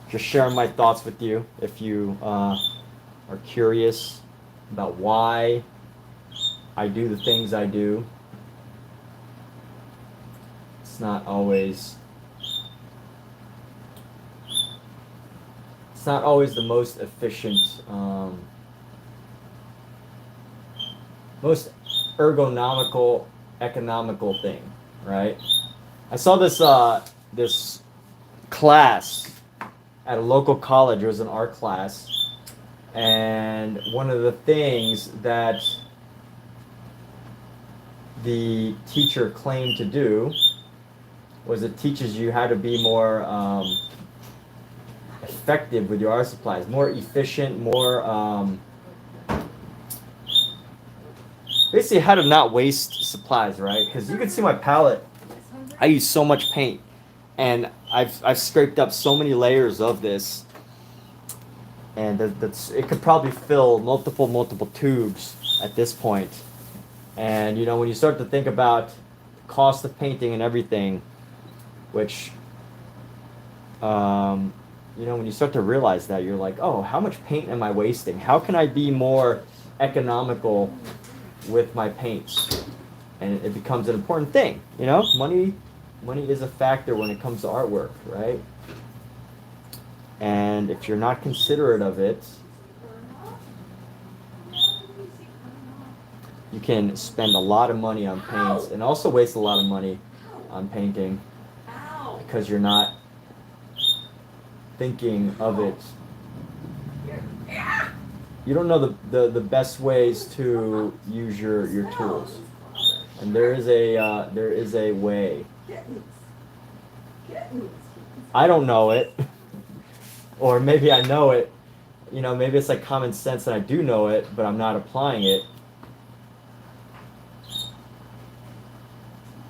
just sharing my thoughts with you. If you are curious about why I do the things I do, it's not always the most efficient, most ergonomical, economical thing, right? I saw this class at a local college. It was an art class, and one of the things that the teacher claimed to do was it teaches you how to be more effective with your art supplies, more efficient, more basically how to not waste supplies, right? Because you can see my palette, I use so much paint, and I've scraped up so many layers of this, and it could probably fill multiple tubes at this point. And you know, when you start to think about the cost of painting and everything, which you know, when you start to realize that, you're like, oh, how much paint am I wasting? How can I be more economical with my paints? And it becomes an important thing. You know, money is a factor when it comes to artwork, right? And if you're not considerate of it, you can spend a lot of money on paints and also waste a lot of money on painting because you're not thinking of it. You don't know the best ways to use your tools, and there is a way. I don't know it, or maybe I know it. You know, maybe it's like common sense and I do know it, but I'm not applying it.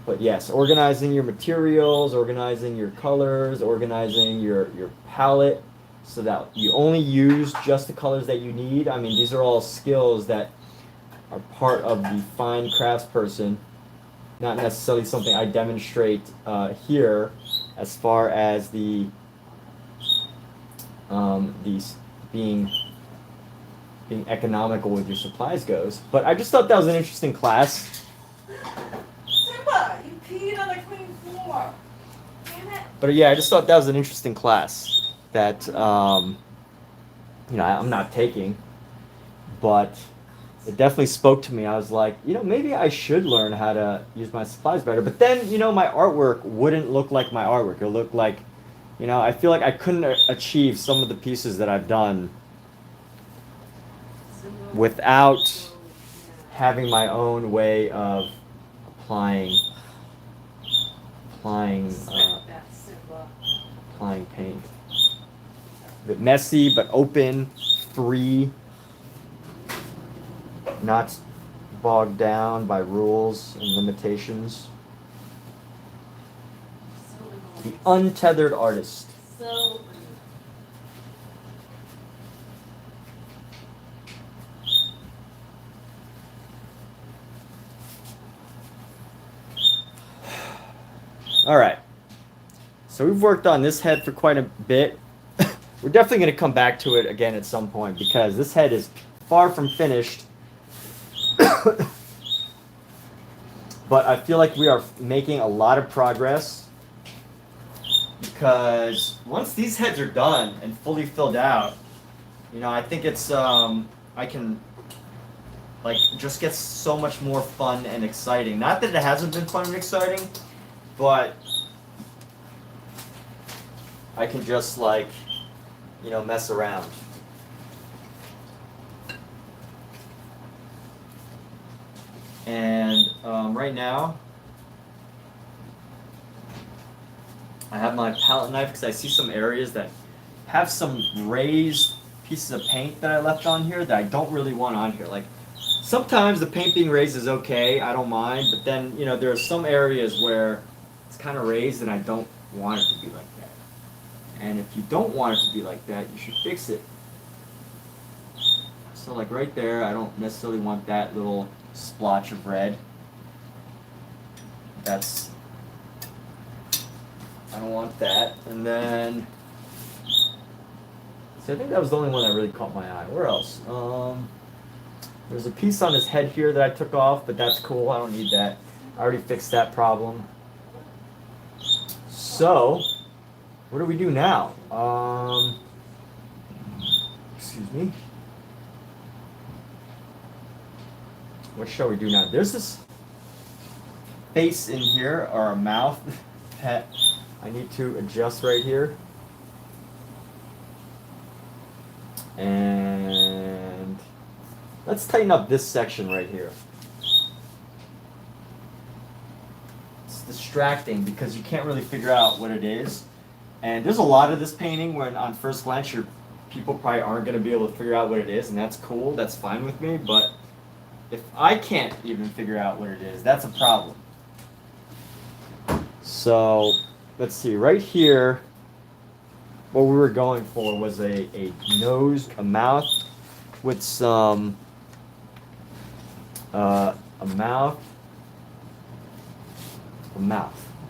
But yes, organizing your materials, organizing your colors, organizing your palette so that you only use just the colors that you need. I mean, these are all skills that are part of the fine craftsperson, not necessarily something I demonstrate here as far as these being economical with your supplies goes. But I just thought that was an interesting class. You peed on the clean floor. Damn it. But yeah, I just thought that was an interesting class that, you know, I'm not taking, but it definitely spoke to me. I was like, you know, maybe I should learn how to use my supplies better. But then, you know, my artwork wouldn't look like my artwork. It'll look like, you know, I feel like I couldn't achieve some of the pieces that I've done without having my own way of applying paint. A bit messy, but open, free, not bogged down by rules and limitations. The untethered artist. So All right. So we've worked on this head for quite a bit. We're definitely going to come back to it again at some point because this head is far from finished. But I feel like we are making a lot of progress because once these heads are done and fully filled out, you know, I think it's I can like just get so much more fun and exciting. Not that it hasn't been fun and exciting, but I can just like, you know, mess around. And right now, I have my palette knife because I see some areas that have some raised pieces of paint that I left on here that I don't really want on here. Like sometimes the paint being raised is okay, I don't mind, but then, you know, there are some areas where it's kind of raised and I don't want it to be like that. And if you don't want it to be like that, you should fix it. So like right there, I don't necessarily want that little splotch of red. That's, I don't want that. And then, so I think that was the only one that really caught my eye. Where else? There's a piece on his head here that I took off, but that's cool. I don't need that. I already fixed that problem. So, what do we do now? Excuse me. What shall we do now? There's this face in here, or a mouth, that I need to adjust right here. And let's tighten up this section right here. It's distracting because you can't really figure out what it is. And there's a lot of this painting when on first glance people probably aren't going to be able to figure out what it is, and that's cool, that's fine with me, but if I can't even figure out what it is, that's a problem. So, let's see, right here, what we were going for was a nose, a mouth with some, a mouth.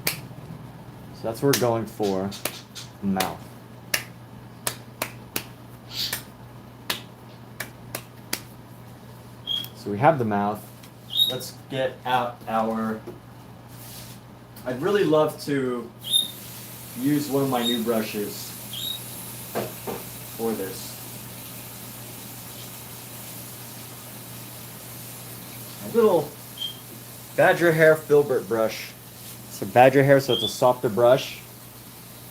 So that's what we're going for, a mouth. So we have the mouth. Let's get out our, I'd really love to use one of my new brushes for this. A little badger hair filbert brush. It's a badger hair, so it's a softer brush.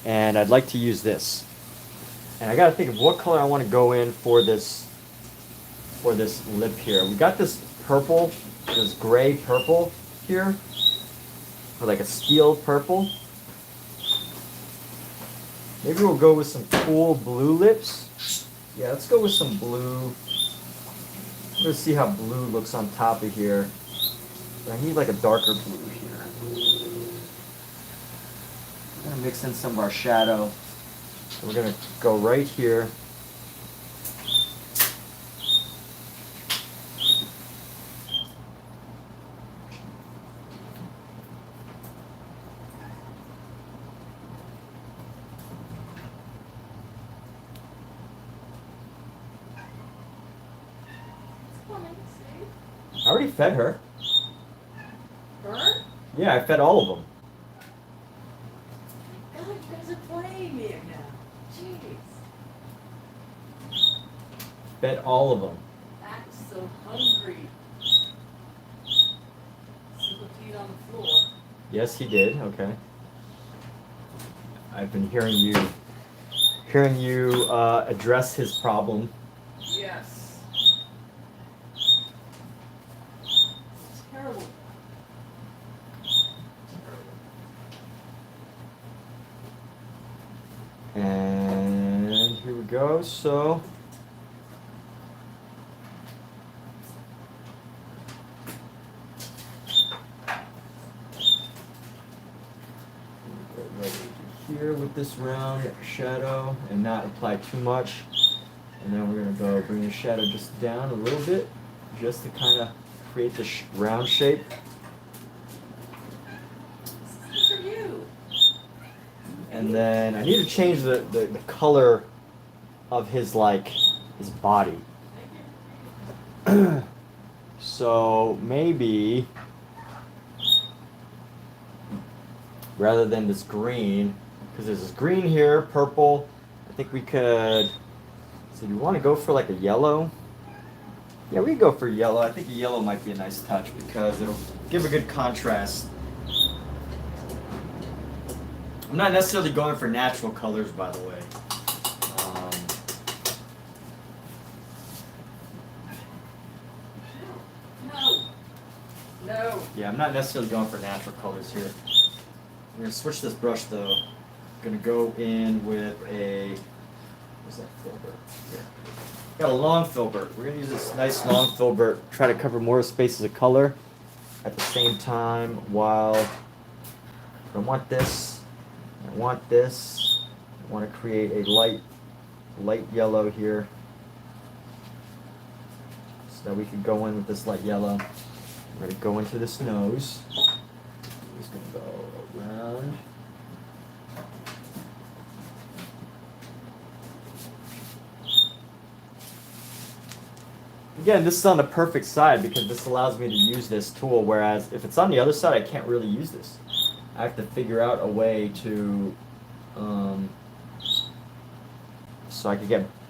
And I'd like to use this. And I gotta think of what color I want to go in for this lip here. We got this purple, this gray purple here, or like a steel purple. Maybe we'll go with some cool blue lips. Yeah, let's go with some blue. Let's see how blue looks on top of here. But I need like a darker blue here. I'm gonna mix in some of our shadow. So we're gonna go right here. I already fed her. Her? Yeah, I fed all of them. God, you guys are playing me now. Jeez. Fed all of them. I'm so hungry. Simple feet on the floor. Yes, he did. Okay. I've been hearing you address his problem. Yes. Terrible. And here we go. So right here with this round shadow and not apply too much. And then we're going to go bring the shadow just down a little bit just to kind of create the round shape. This is for you. And then I need to change the color of his his body. So maybe rather than this green, because there's this green here, purple, I think we could. So do you want to go for like a yellow? Yeah, we can go for yellow. I think a yellow might be a nice touch because it'll give a good contrast. I'm not necessarily going for natural colors, by the way. No. Yeah, I'm not necessarily going for natural colors here. I'm going to switch this brush though. I'm going to go in with what's that filbert? Here. Got a long filbert. We're going to use this nice long filbert, try to cover more spaces of color at the same time while I want this, I want this, I want to create a light yellow here so that we can go in with this light yellow. We're going to go into this nose. Just going to go around. Again, this is on the perfect side because this allows me to use this tool, whereas if it's on the other side, I can't really use this. I have to figure out a way to, so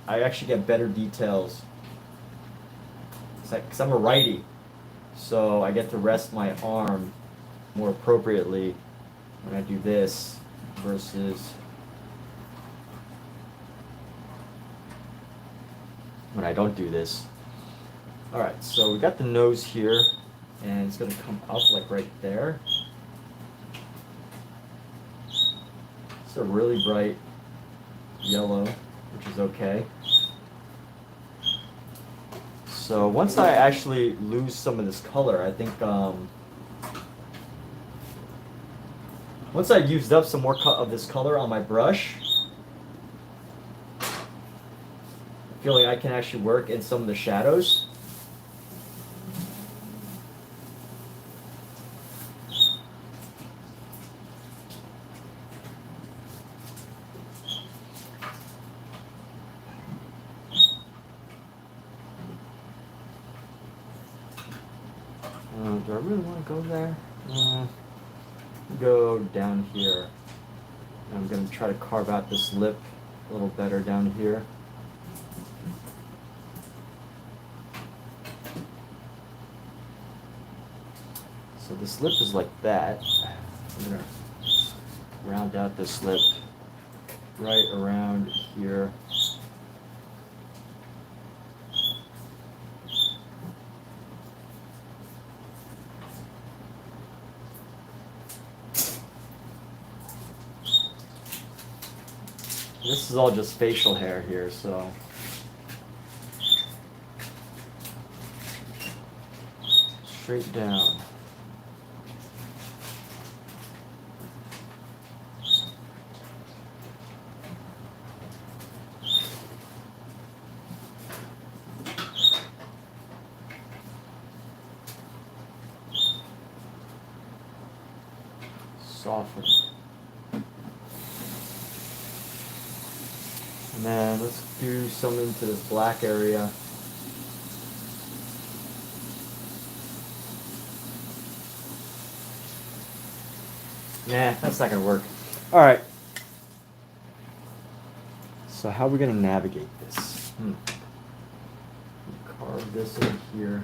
I actually get better details. Because I'm a righty, so I get to rest my arm more appropriately when I do this versus when I don't do this. Alright, so we got the nose here, and it's going to come up like right there. It's a really bright yellow, which is okay. So once I actually lose some of this color, I think once I've used up some more of this color on my brush, I feel like I can actually work in some of the shadows. Do I really want to go there? Go down here. I'm going to try to carve out this lip a little better down here. So this lip is like that. I'm going to round out this lip right around here. This is all just facial hair here, so straight down. Soften. And then let's do some into this black area. Nah, that's not gonna work. Alright. So how are we gonna navigate this? Carve this in here.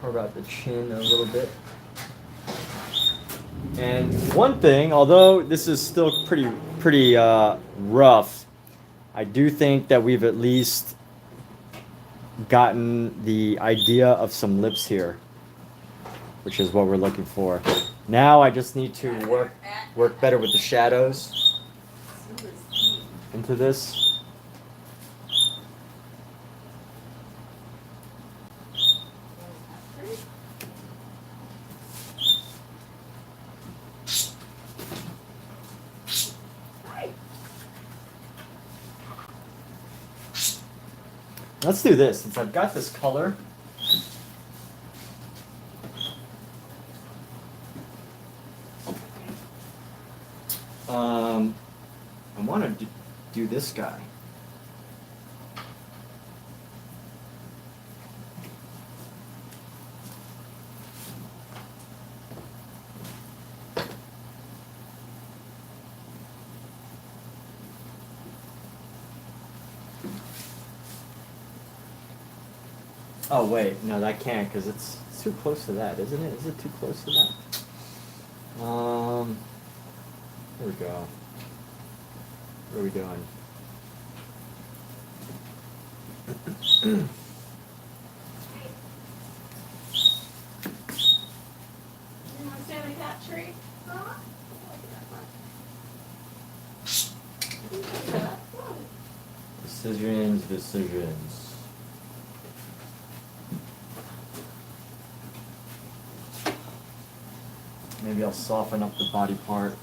Carve out the chin a little bit. And one thing, although this is still pretty rough, I do think that we've at least gotten the idea of some lips here, which is what we're looking for. Now I just need to work better with the shadows into this. Let's do this, since I've got this color. I want to do this guy. Oh wait, no, that can't because it's too close to that, isn't it? Is it too close to that? Here we go. What are we doing? You want to stand like that tree? Decisions. Maybe I'll soften up the body part.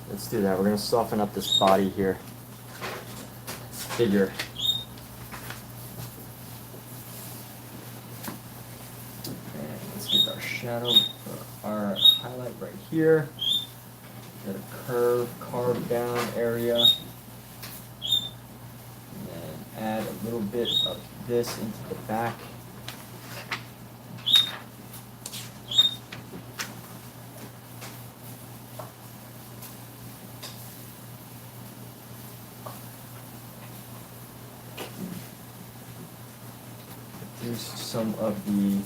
Let's do that. We're going to soften up this body here. Figure. And let's get our shadow, our highlight right here. Got a carved down area. And then add a little bit of this into the back. Here's some of the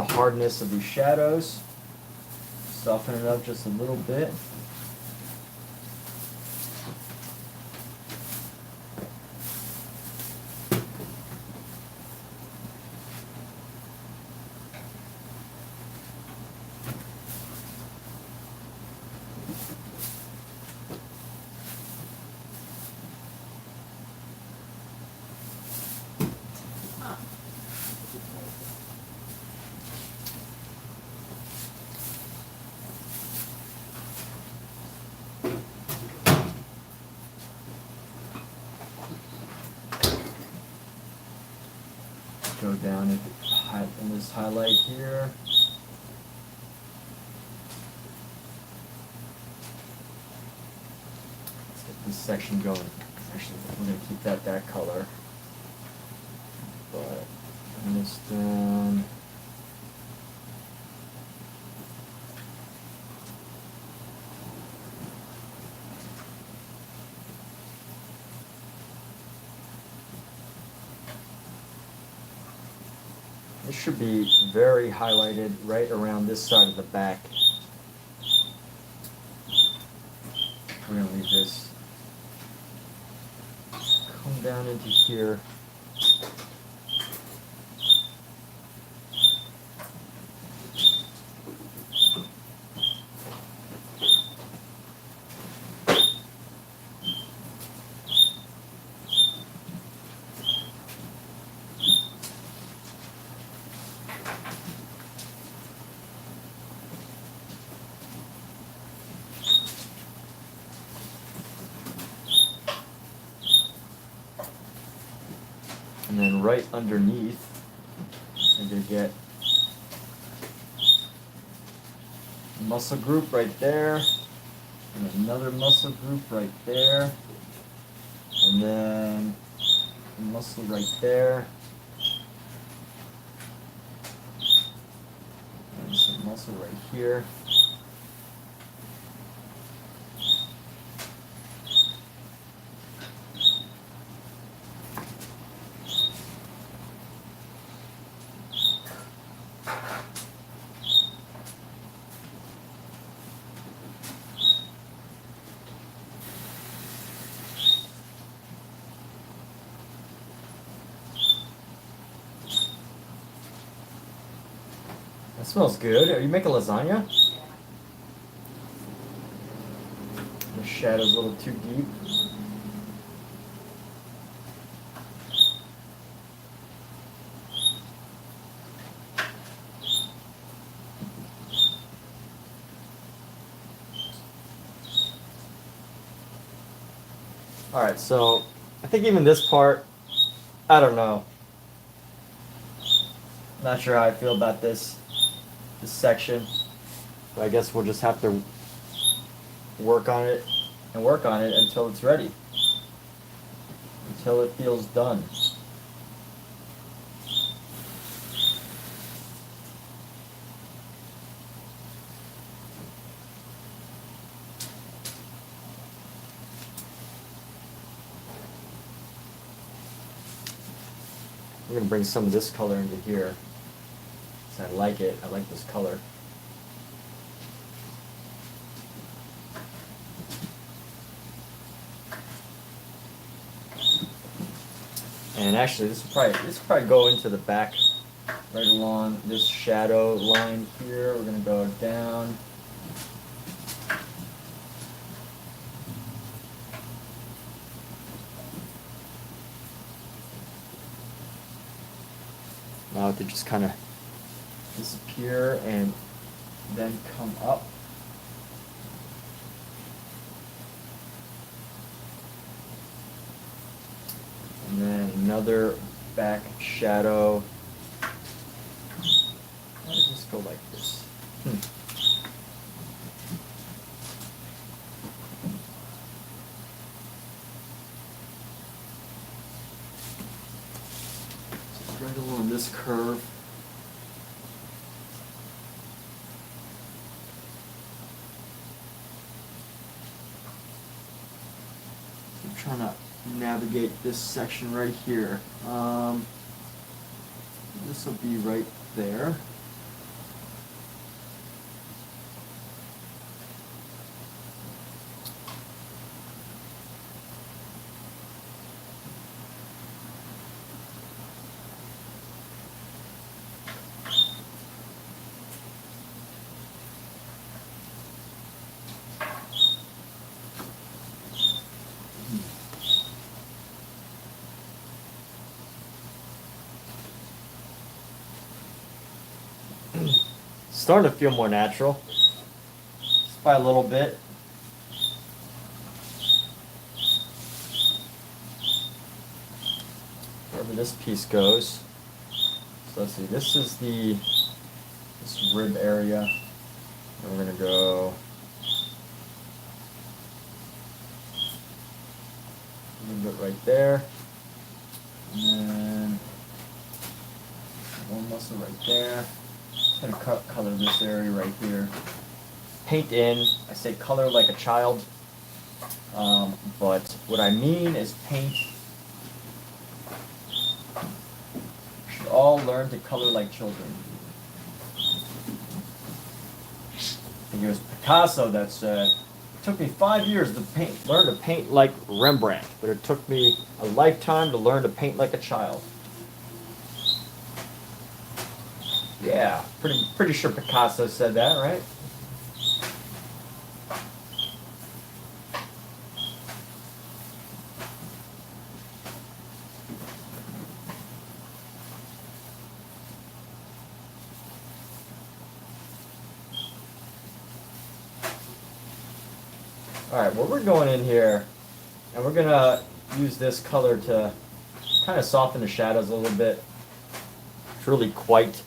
hardness of these shadows. Soften it up just a little bit. Go down in this highlight here. Let's get this section going. Actually, we're going to keep that color. But bring this down. This should be very highlighted right around this side of the back. We're going to leave this come down into here. And then right underneath, I'm going to get a muscle group right there, and another muscle group right there, and then a muscle right there, and some muscle right here. That smells good. Are you making lasagna? The shadow's a little too deep. Alright, so I think even this part, I don't know. Not sure how I feel about this section. But I guess we'll just have to work on it until it's ready. Until it feels done. I'm gonna bring some of this color into here. 'Cause I like it. I like this color. And actually, this will probably go into the back, right along this shadow line here. We're gonna go down. Now to just kind of disappear and then come up. And then another back shadow. Why does this go like this? Just right along this curve. I'm trying to navigate this section right here. This will be right there. Starting to feel more natural, just by a little bit. Wherever this piece goes. So let's see, this is this rib area. And we're gonna go a little bit right there. And then one muscle right there. I'm gonna color this area right here. Paint in. I say color like a child, but what I mean is paint. We should all learn to color like children. I think it was Picasso that said, "It took me 5 years to learn to paint like Rembrandt, but it took me a lifetime to learn to paint like a child." Yeah, pretty sure Picasso said that, right? Alright, well we're going in here and we're gonna use this color to kind of soften the shadows a little bit. It's really quite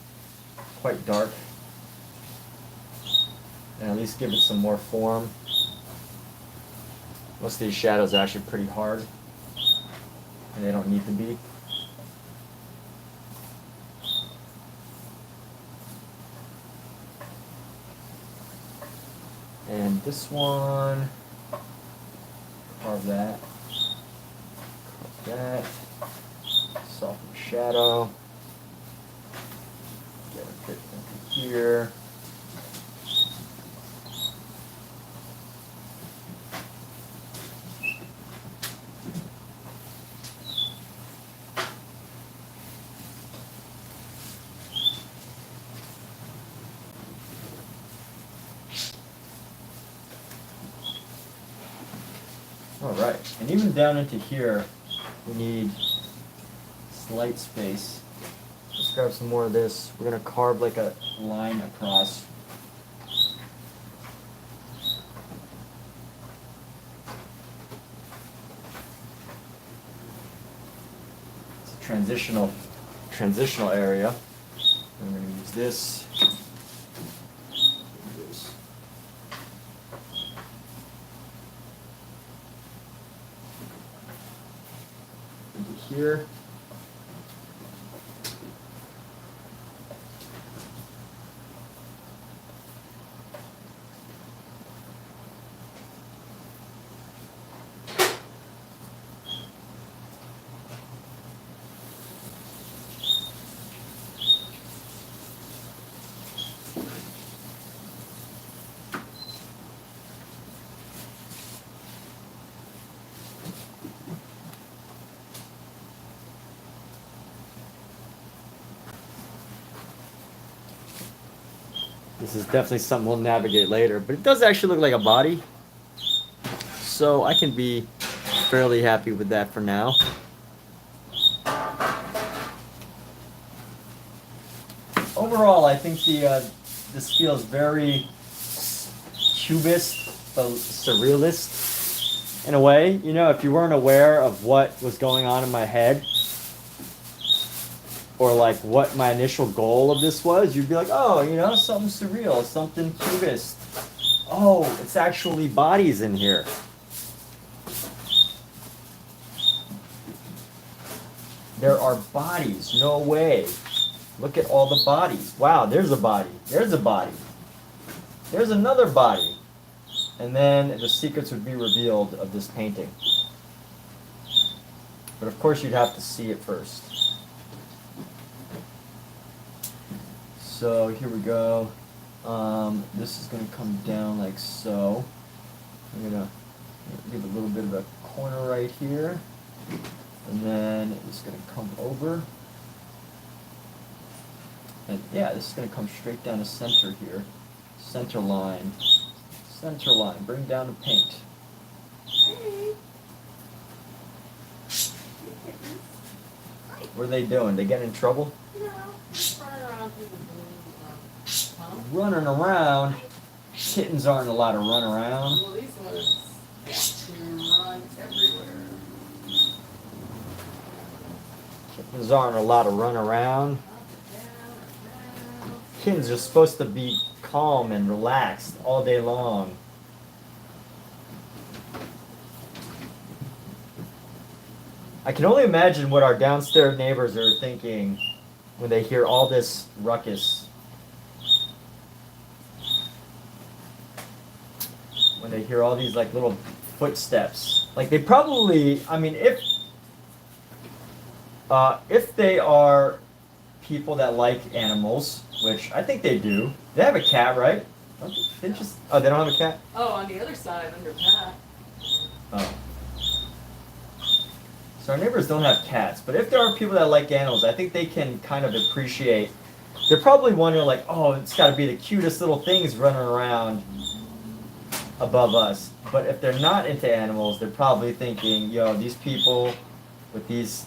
dark, and at least give it some more form. Most of these shadows are actually pretty hard, and they don't need to be. And this one, carve that, soften the shadow. Get a bit into here. Alright, and even down into here, we need slight space. Let's grab some more of this. We're going to carve like a line across. It's a transitional area. I'm going to use this. Into here. This is definitely something we'll navigate later, but it does actually look like a body. So I can be fairly happy with that for now. Overall, I think this feels very cubist, but surrealist in a way. You know, if you weren't aware of what was going on in my head, or like what my initial goal of this was, you'd be like, oh, you know, something surreal, something cubist. Oh, it's actually bodies in here. There are bodies, no way. Look at all the bodies. Wow, there's a body, there's a body. There's another body. And then the secrets would be revealed of this painting. But of course you'd have to see it first. So here we go. This is going to come down like so. I'm going to give a little bit of a corner right here. And then it's going to come over. And yeah, this is going to come straight down the center here. Center line. Center line. Bring down the paint. What are they doing? They get in trouble? No, just running around through the blue. Running around. Kittens aren't allowed to run around. Well, these ones want to run everywhere. Kittens aren't allowed to run around. Up and down and down. Kittens are supposed to be calm and relaxed all day long. I can only imagine what our downstairs neighbors are thinking when they hear all this ruckus. When they hear all these like little footsteps. Like they probably, I mean, if they are people that like animals, which I think they do. They have a cat, right? They just, oh, they don't have a cat? Oh, on the other side, under Pat. Oh. So our neighbors don't have cats, but if there are people that like animals, I think they can kind of appreciate. They're probably wondering like, oh, it's got to be the cutest little things running around above us. But if they're not into animals, they're probably thinking, yo, these people with these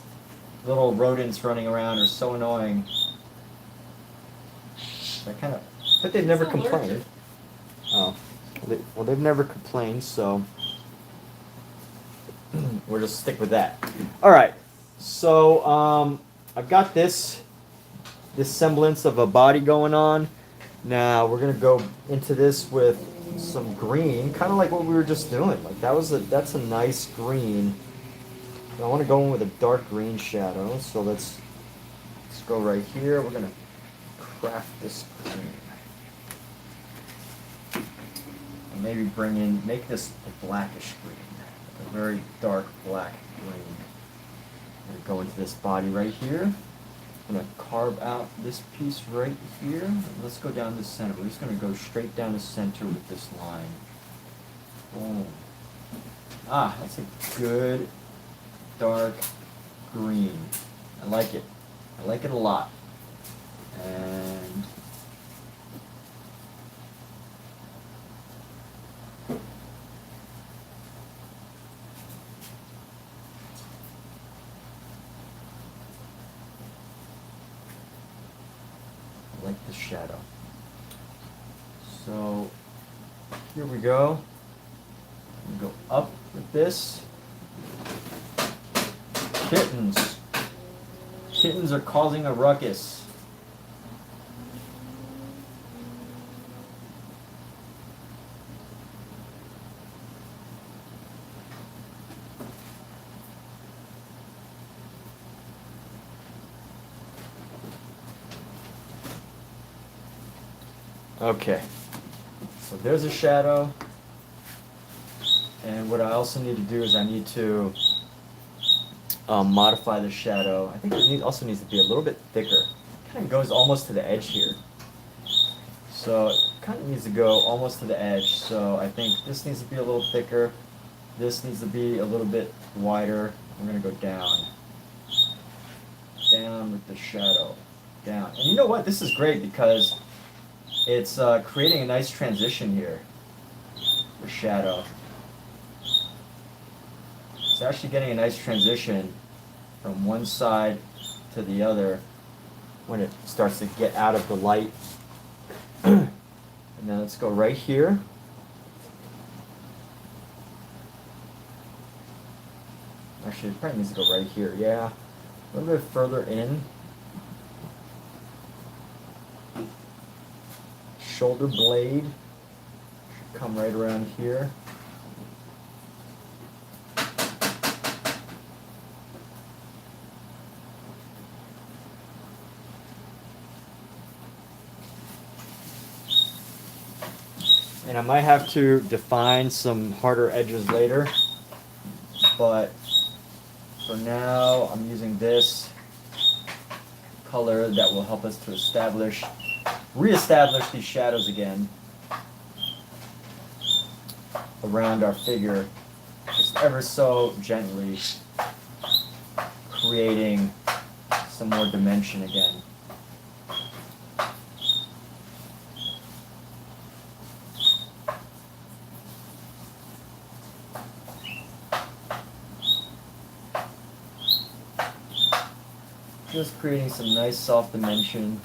little rodents running around are so annoying. I kind of, but they've never It's allergic. complained. Oh, well, they've never complained, so we'll just stick with that. All right, so I've got this semblance of a body going on. Now we're gonna go into this with some green, kind of like what we were just doing. Like that's a nice green. And I want to go in with a dark green shadow. So let's go right here. We're gonna craft this green. And maybe make this a blackish green, a very dark black green. I'm gonna go into this body right here. I'm gonna carve out this piece right here. Let's go down the center. We're just gonna go straight down the center with this line. Boom. Ah, that's a good dark green. I like it. I like it a lot. And like the shadow. So here we go. We go up with this. Kittens. Kittens are causing a ruckus. Okay, so there's a shadow, and what I also need to do is I need to modify the shadow. I think it also needs to be a little bit thicker. Kind of goes almost to the edge here. So it kind of needs to go almost to the edge. So I think this needs to be a little thicker. This needs to be a little bit wider. I'm going to go down. Down with the shadow. Down. And you know what? This is great because it's creating a nice transition here. The shadow. It's actually getting a nice transition from one side to the other when it starts to get out of the light. And then let's go right here. Actually, it probably needs to go right here. Yeah, a little bit further in. Shoulder blade should come right around here. And I might have to define some harder edges later, but for now I'm using this color that will help us to reestablish these shadows again around our figure, just ever so gently creating some more dimension again. Just creating some nice soft dimension.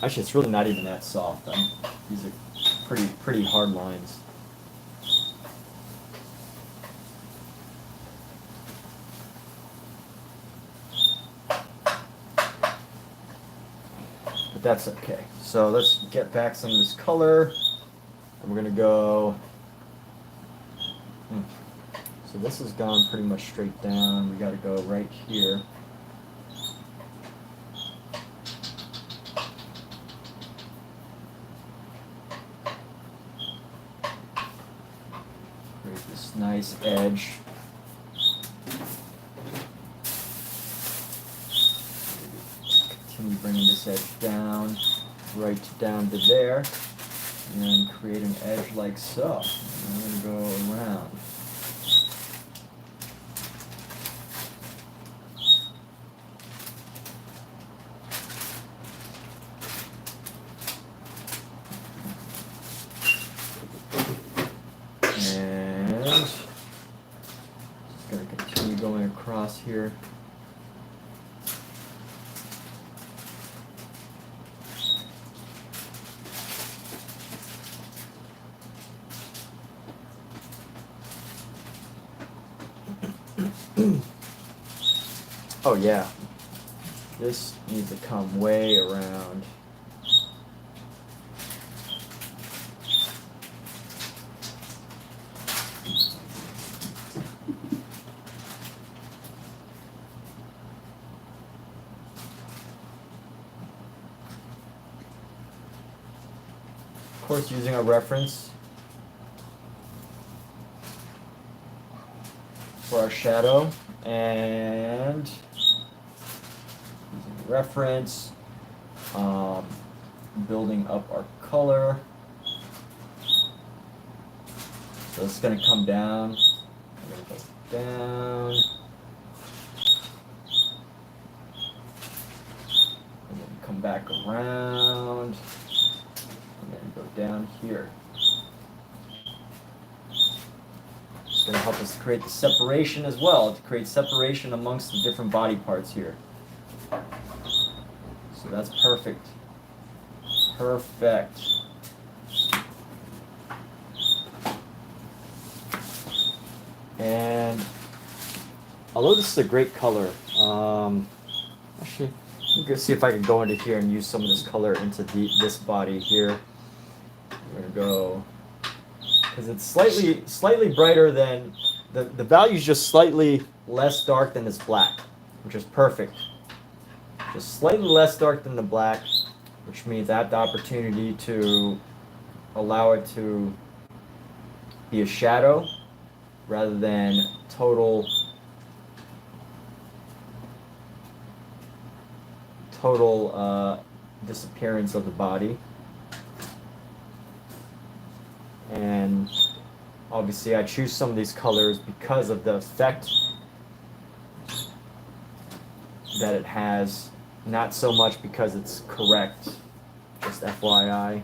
Actually, it's really not even that soft. These are pretty hard lines. But that's okay. So let's get back some of this color. And we're going to go... So this has gone pretty much straight down. We got to go right here. Create this nice edge. Continue bringing this edge down, right down to there, and create an edge like so. And I'm going to go around. And just going to continue going across here. Oh yeah, this needs to come way around. Of course, using a reference for our shadow, and using a reference, building up our color. So it's going to come down. I'm going to go down. And then come back around. And then go down here. It's going to help us create the separation as well, to create separation amongst the different body parts here. So that's perfect. Perfect. And although this is a great color, actually, I'm gonna see if I can go into here and use some of this color into this body here. I'm gonna go, because it's slightly brighter than the value's just slightly less dark than this black, which is perfect. Just slightly less dark than the black, which means I have the opportunity to allow it to be a shadow rather than total disappearance of the body. And obviously I choose some of these colors because of the effect that it has, not so much because it's correct, just FYI.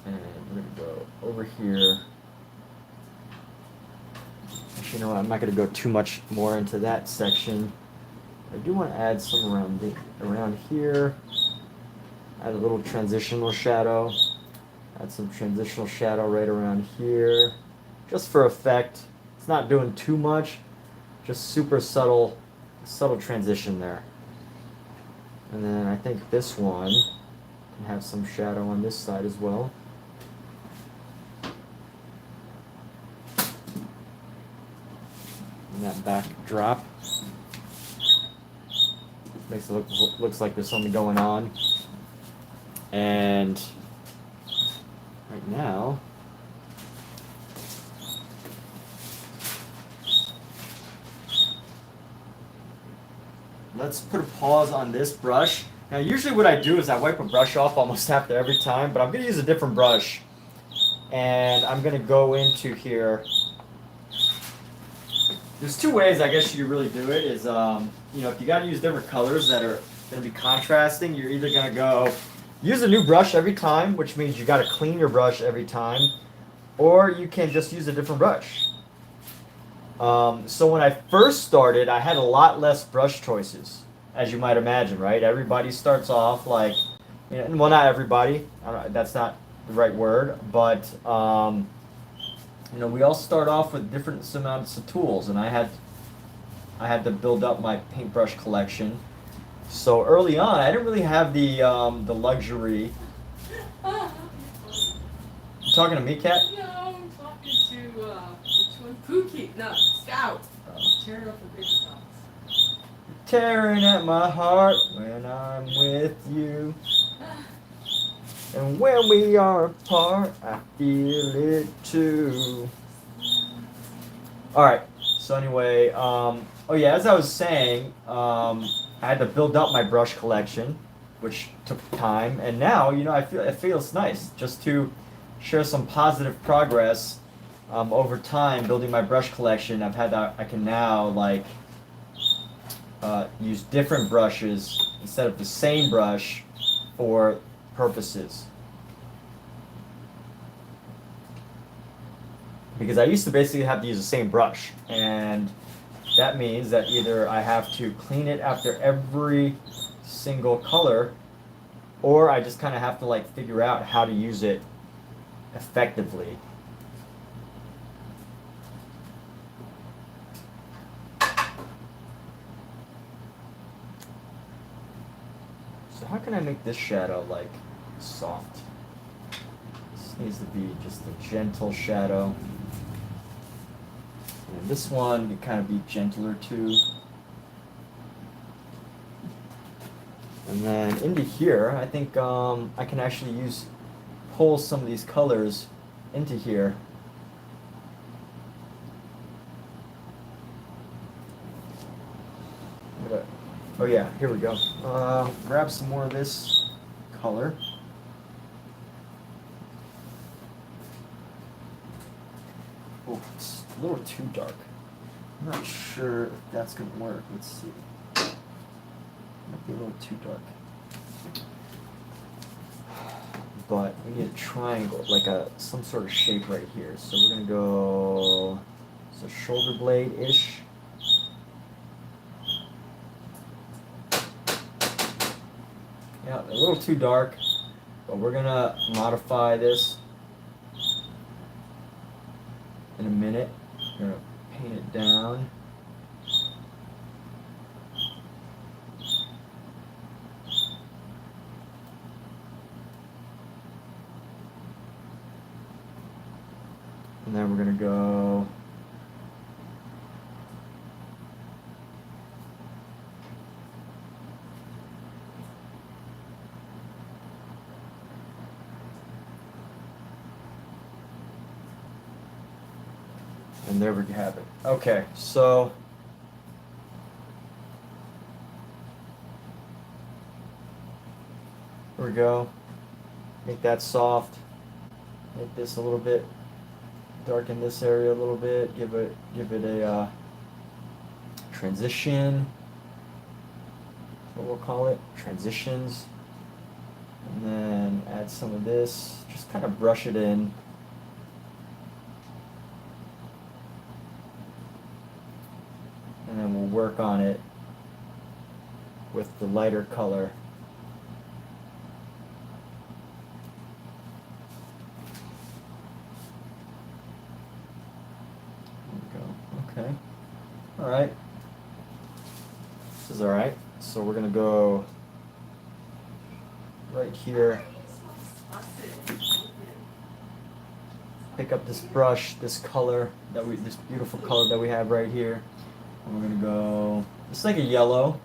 And we're going to go over here. Actually, you know what, I'm not going to go too much more into that section. I do want to add some around here. Add a little transitional shadow. Add some transitional shadow right around here, just for effect. It's not doing too much, just super subtle transition there. And then I think this one can have some shadow on this side as well. And that backdrop makes it looks like there's something going on. And right now, let's put a pause on this brush. Now usually what I do is I wipe a brush off almost after every time, but I'm going to use a different brush. And I'm going to go into here. There's two ways I guess you really do it is, you know, if you got to use different colors that are going to be contrasting, you're either going to go use a new brush every time, which means you got to clean your brush every time, or you can just use a different brush. So when I first started, I had a lot less brush choices, as you might imagine, right? Everybody starts off like, you know, well, not everybody, that's not the right word, but you know, we all start off with different amounts of tools, and I had to build up my paintbrush collection. So early on, I didn't really have the luxury. You talking to me, Kat? No, I'm talking to, which one? Pookie. No, Scout. Tearing up the big dogs. Tearing at my heart when I'm with you. And when we are apart, I feel it too. Alright, so anyway, oh yeah, as I was saying, I had to build up my brush collection, which took time, and now, you know, it feels nice just to share some positive progress over time building my brush collection. I can now like use different brushes instead of the same brush for purposes. Because I used to basically have to use the same brush, and that means that either I have to clean it after every single color, or I just kind of have to like figure out how to use it effectively. So how can I make this shadow like soft? This needs to be just a gentle shadow. And this one can kind of be gentler too. And then into here, I think I can actually pull some of these colors into here. Oh yeah, here we go. Grab some more of this color. Oh, it's a little too dark. I'm not sure if that's gonna work. Let's see. Might be a little too dark. but we need a triangle, like some sort of shape right here. So we're gonna go, so shoulder blade-ish. Yeah, a little too dark, but we're gonna modify this in a minute. We're gonna paint it down. And then we're gonna go and there we have it. Okay, so here we go. Make that soft. Make this a little bit, darken this area a little bit. Give it a transition. That's what we'll call it, transitions. And then add some of this. Just kind of brush it in. And then we'll work on it with the lighter color. There we go. Okay. All right. This is all right. So we're gonna go right here. Pick up this brush, this color this beautiful color that we have right here. And we're gonna go, it's like a yellow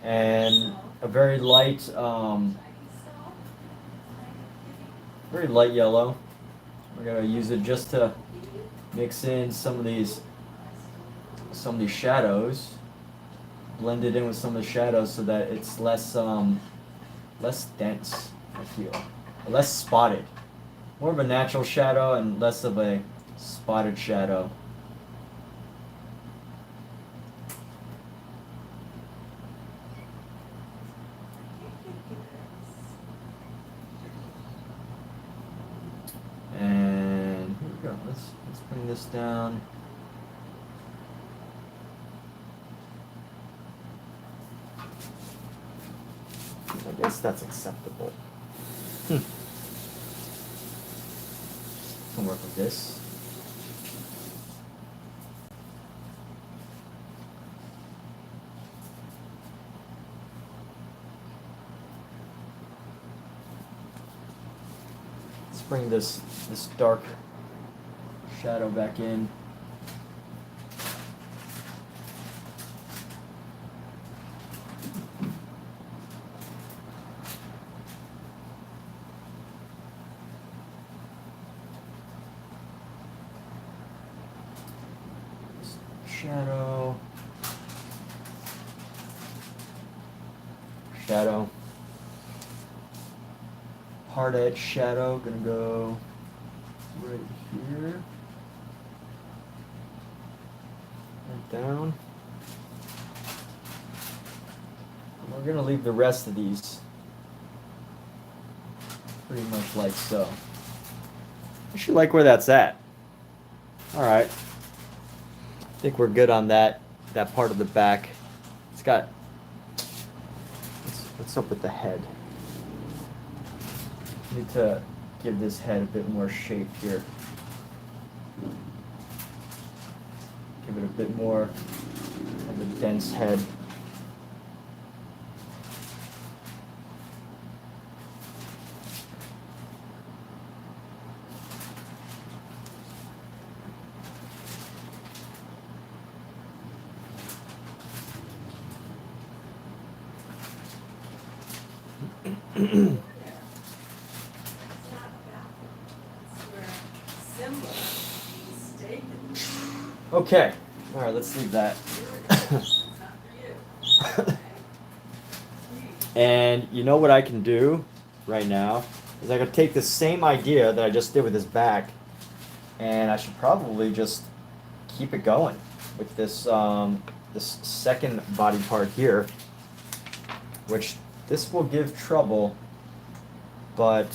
and a very light yellow. We're gonna use it just to mix in some of these shadows, blend it in with some of the shadows so that it's less dense, I feel, less spotted, more of a natural shadow and less of a spotted shadow. And here we go. Let's bring this down. I guess that's acceptable. Can work with this. Let's bring this dark shadow back in. Shadow. Hard edge shadow, gonna go right here. Right down. And we're gonna leave the rest of these pretty much like so. I should like where that's at. Alright. I think we're good on that part of the back. It's got, what's up with the head? Need to give this head a bit more shape here. Give it a bit more of a dense head. Okay, all right, let's leave that. And you know what I can do right now is I could take the same idea that I just did with this back, and I should probably just keep it going with this this second body part here, which this will give trouble, but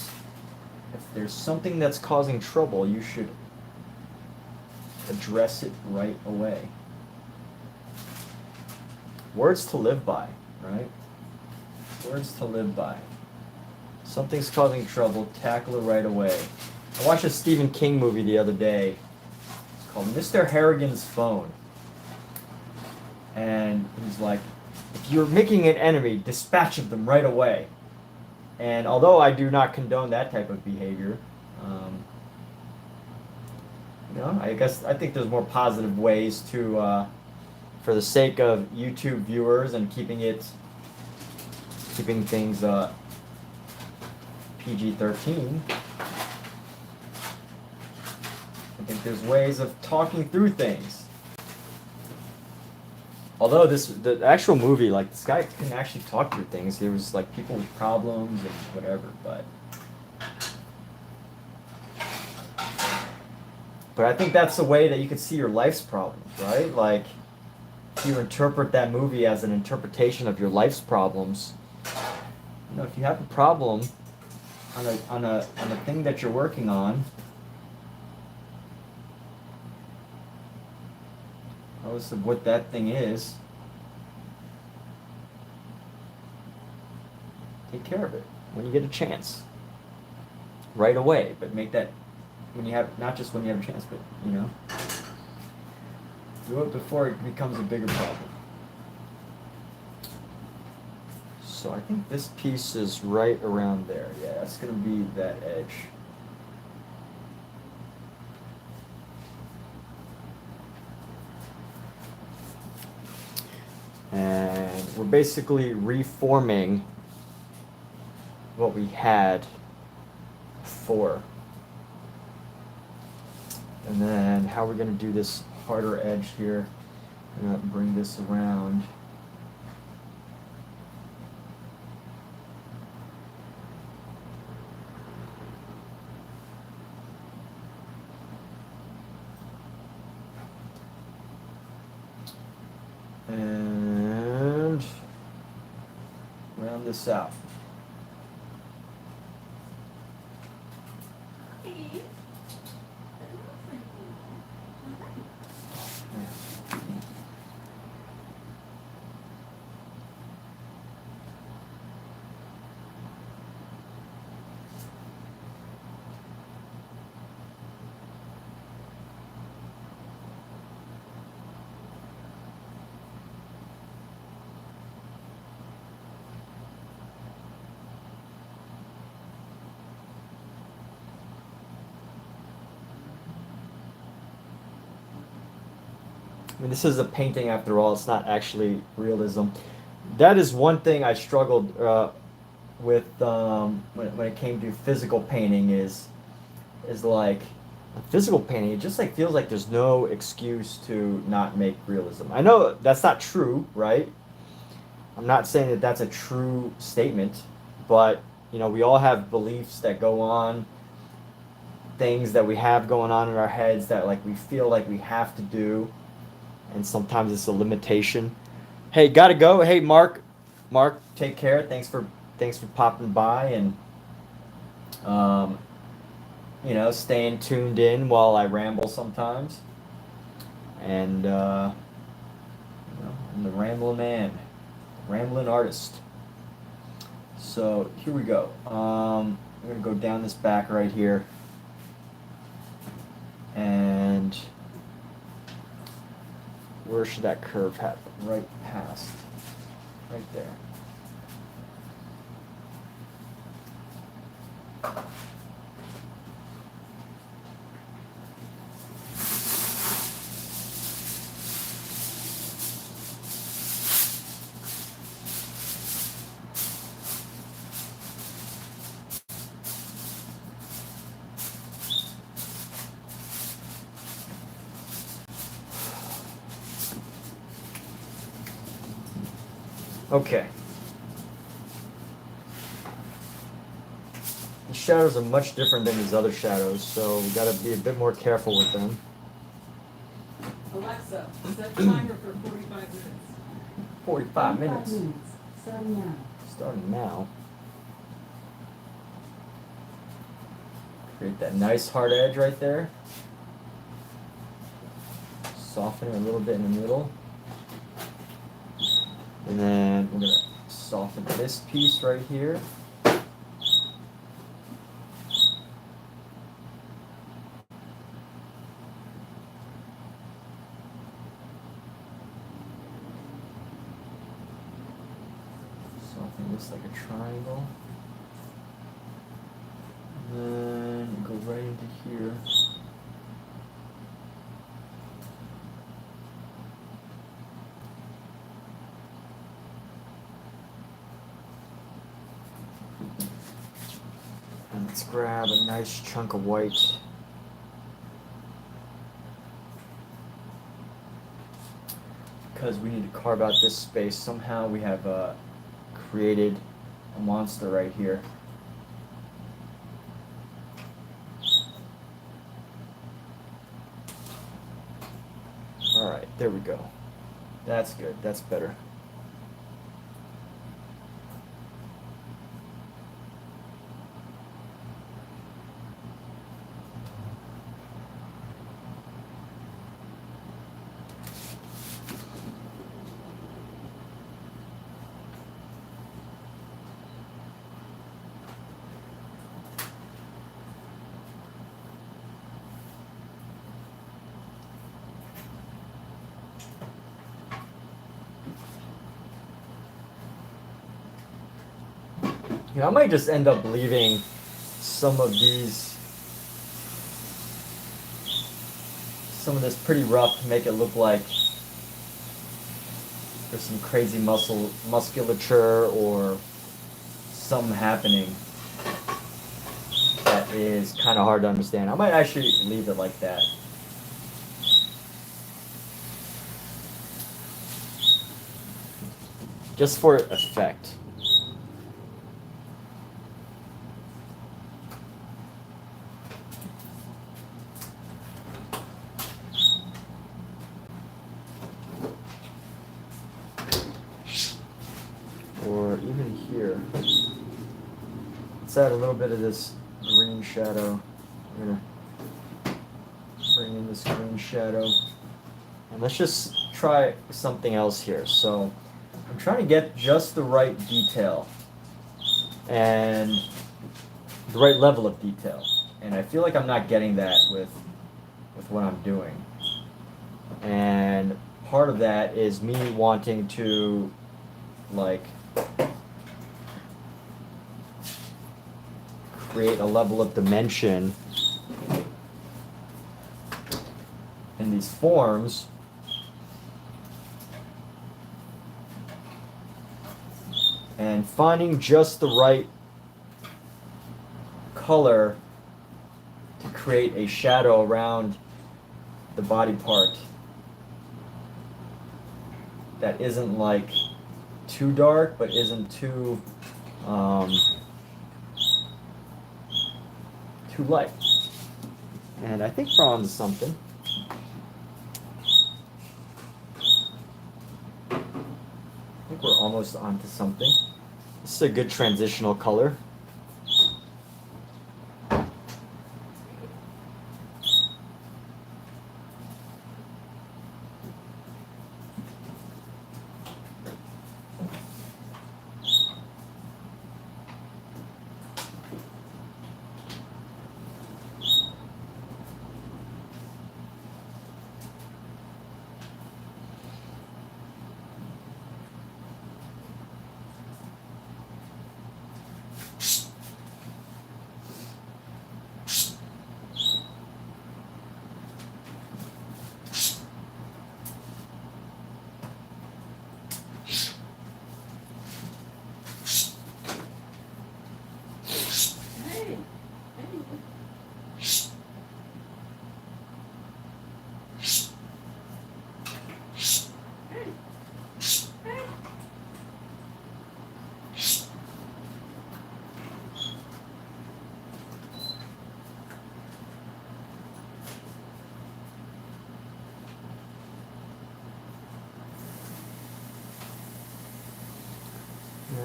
if there's something that's causing trouble, you should address it right away. Words to live by, right? Words to live by. Something's causing trouble, tackle it right away. I watched a Stephen King movie the other day. It's called Mr. Harrigan's Phone. And he's like, if you're making an enemy, dispatch of them right away. And although I do not condone that type of behavior, I think there's more positive ways to, for the sake of YouTube viewers and keeping things PG-13. I think there's ways of talking through things. Although the actual movie, like, this guy couldn't actually talk through things. There was like people with problems and whatever, but I think that's the way that you could see your life's problems, right? Like, if you interpret that movie as an interpretation of your life's problems, if you have a problem on a thing that you're working on, regardless of what that thing is, take care of it when you get a chance, right away. But make that when you have, not just when you have a chance, but do it before it becomes a bigger problem. So I think this piece is right around there. Yeah, that's gonna be that edge. And we're basically reforming what we had before. And then how we're going to do this harder edge here. I'm going to bring this around. And round this out. I mean, this is a painting after all. It's not actually realism. That is one thing I struggled with when it came to physical painting. Is like a physical painting. It just like feels like there's no excuse to not make realism. I know that's not true, right? I'm not saying that that's a true statement, but we all have beliefs that go on, things that we have going on in our heads that like we feel like we have to do. And sometimes it's a limitation. Hey, gotta go. Hey, Mark, take care. Thanks for popping by and staying tuned in while I ramble sometimes. And I'm the rambling man, rambling artist. So here we go. I'm gonna go down this back right here, and where should that curve happen? Right past. Right there. Okay. These shadows are much different than these other shadows, so we gotta be a bit more careful with them. Alexa, set timer for 45 minutes. 45 minutes. Starting now. Starting now. Create that nice hard edge right there. Soften it a little bit in the middle. And then we're going to soften this piece right here. Soften this like a triangle. And then go right into here. And let's grab a nice chunk of white. Because we need to carve out this space. Somehow we have created a monster right here. Alright, there we go. That's good, that's better. You know, I might just end up leaving some of this pretty rough to make it look like there's some crazy musculature or something happening that is kind of hard to understand. I might actually leave it like that. Just for effect. Or even here. Let's add a little bit of this green shadow. I'm gonna bring in this green shadow. And let's just try something else here. So I'm trying to get just the right detail and the right level of detail. And I feel like I'm not getting that with what I'm doing. And part of that is me wanting to like create a level of dimension in these forms and finding just the right color to create a shadow around the body part that isn't like too dark but isn't too too light. And I think we're on to something. I think we're almost onto something. This is a good transitional color.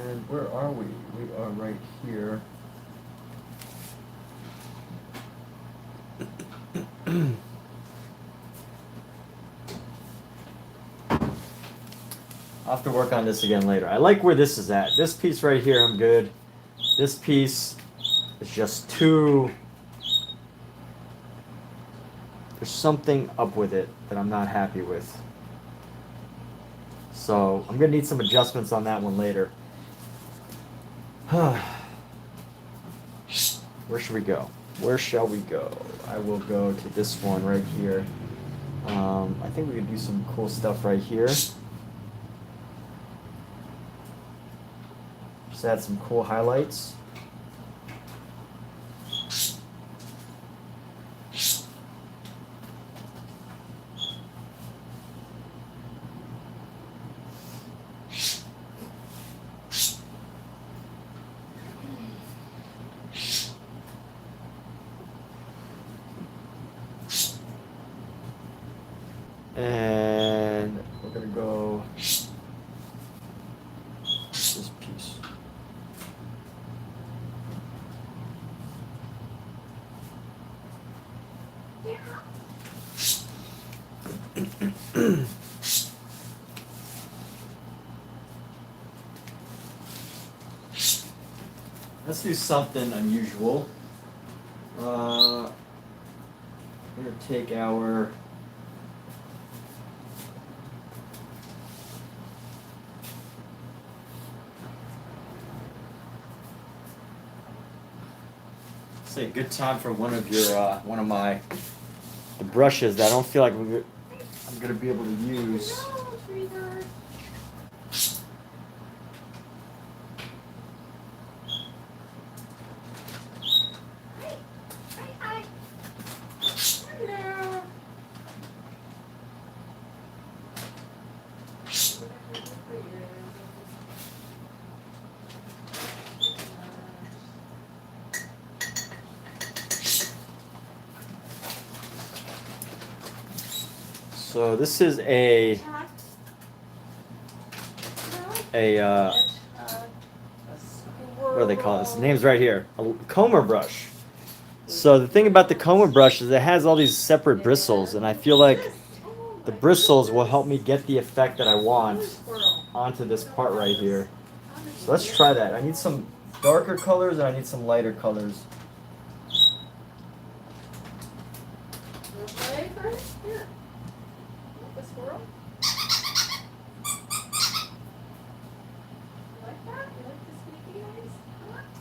And where are we? We are right here. I'll have to work on this again later. I like where this is at. This piece right here, I'm good. This piece is just too... There's something up with it that I'm not happy with. So I'm gonna need some adjustments on that one later. Where should we go? Where shall we go? I will go to this one right here. I think we could do some cool stuff right here. Just add some cool highlights. And we're gonna go this piece. Let's do something unusual. We're gonna take our say a good time for one of your one of my the brushes that I don't feel like I'm gonna be able to use. No, Trigger. Hi. Hello. So this is a what do they call this? The name's right here. A comber brush. So the thing about the comber brush is it has all these separate bristles, and I feel like the bristles will help me get the effect that I want onto this part right here. So let's try that. I need some darker colors and I need some lighter colors. Wanna play first? Here. Want the squirrel? You like that? You like the squeaky noise?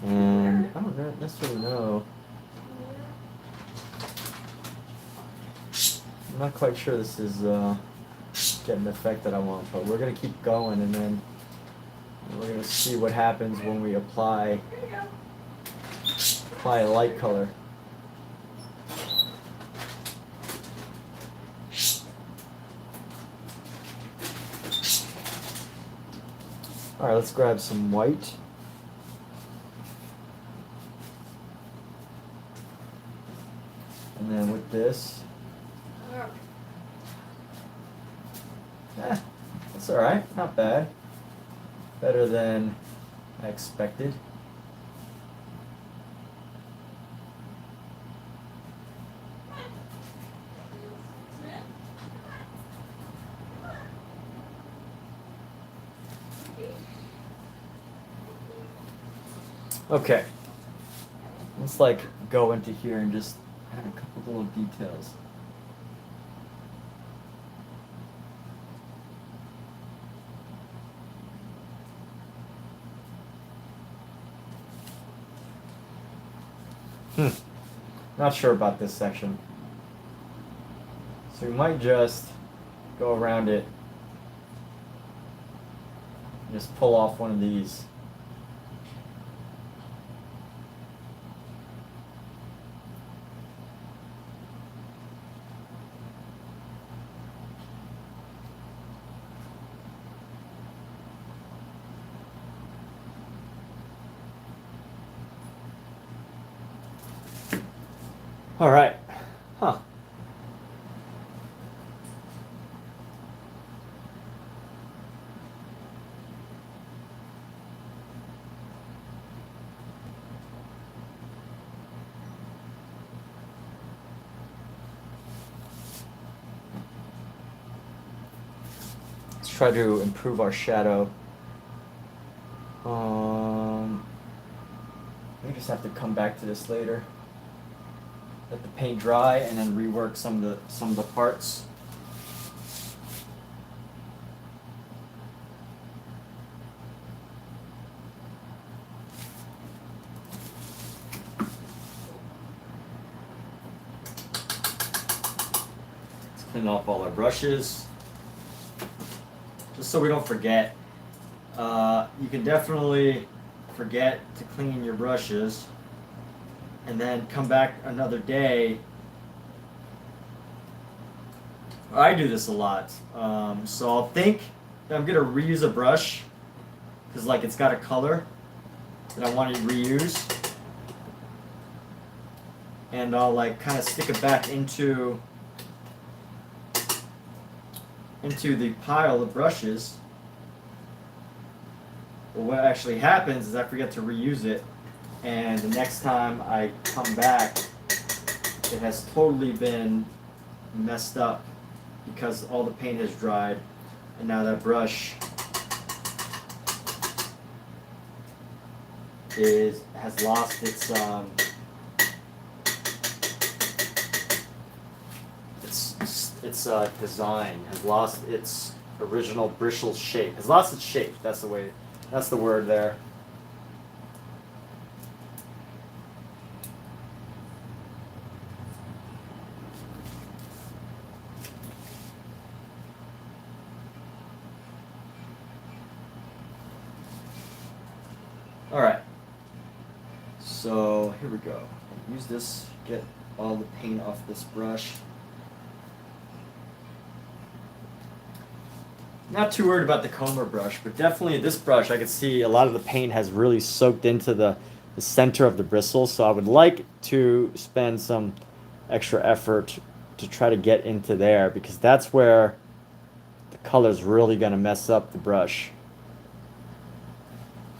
And I don't necessarily know. I'm not quite sure this is getting the effect that I want, but we're gonna keep going, and then we're gonna see what happens when we apply Here you go. a light color. All right, let's grab some white. And then with this, that's all right, not bad. Better than I expected. Okay, let's like go into here and just add a couple little details. Not sure about this section. So we might just go around it. Just pull off one of these. All right. Huh. try to improve our shadow. We just have to come back to this later. Let the paint dry and then rework some of the parts. Let's clean off all our brushes, just so we don't forget. You can definitely forget to clean your brushes and then come back another day. I do this a lot. So I'll think that I'm gonna reuse a brush because like it's got a color that I want to reuse, and I'll like kind of stick it back into the pile of brushes. But what actually happens is I forget to reuse it, and the next time I come back, it has totally been messed up because all the paint has dried, and now that brush has lost its design, has lost its original bristle shape, has lost its shape. That's the word there. All right. So here we go. Use this, get all the paint off this brush. Not too worried about the comber brush, but definitely this brush, I can see a lot of the paint has really soaked into the center of the bristles, so I would like to spend some extra effort to try to get into there, because that's where the color's really going to mess up the brush.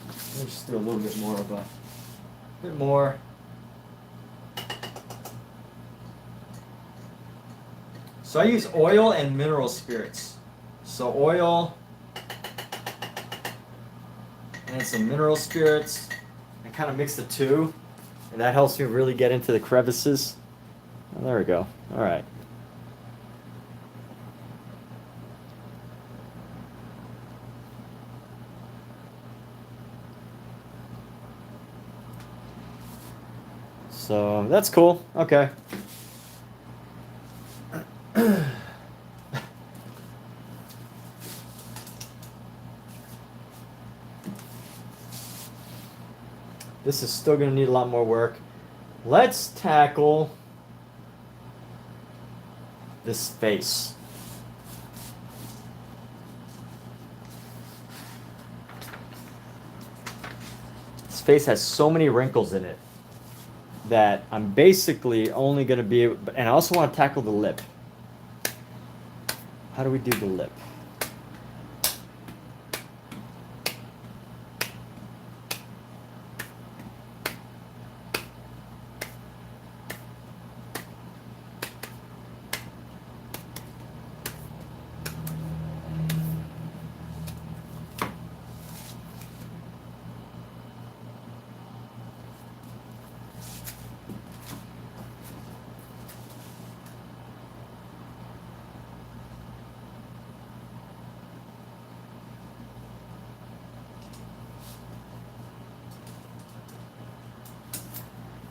Let me just do a little bit more of a bit more. So I use oil and mineral spirits. So oil and some mineral spirits, and kind of mix the two, and that helps me really get into the crevices. Oh, there we go. All right. So that's cool. Okay. This is still going to need a lot more work. Let's tackle this face. This face has so many wrinkles in it that I'm basically only going to be able, and I also want to tackle the lip. How do we do the lip?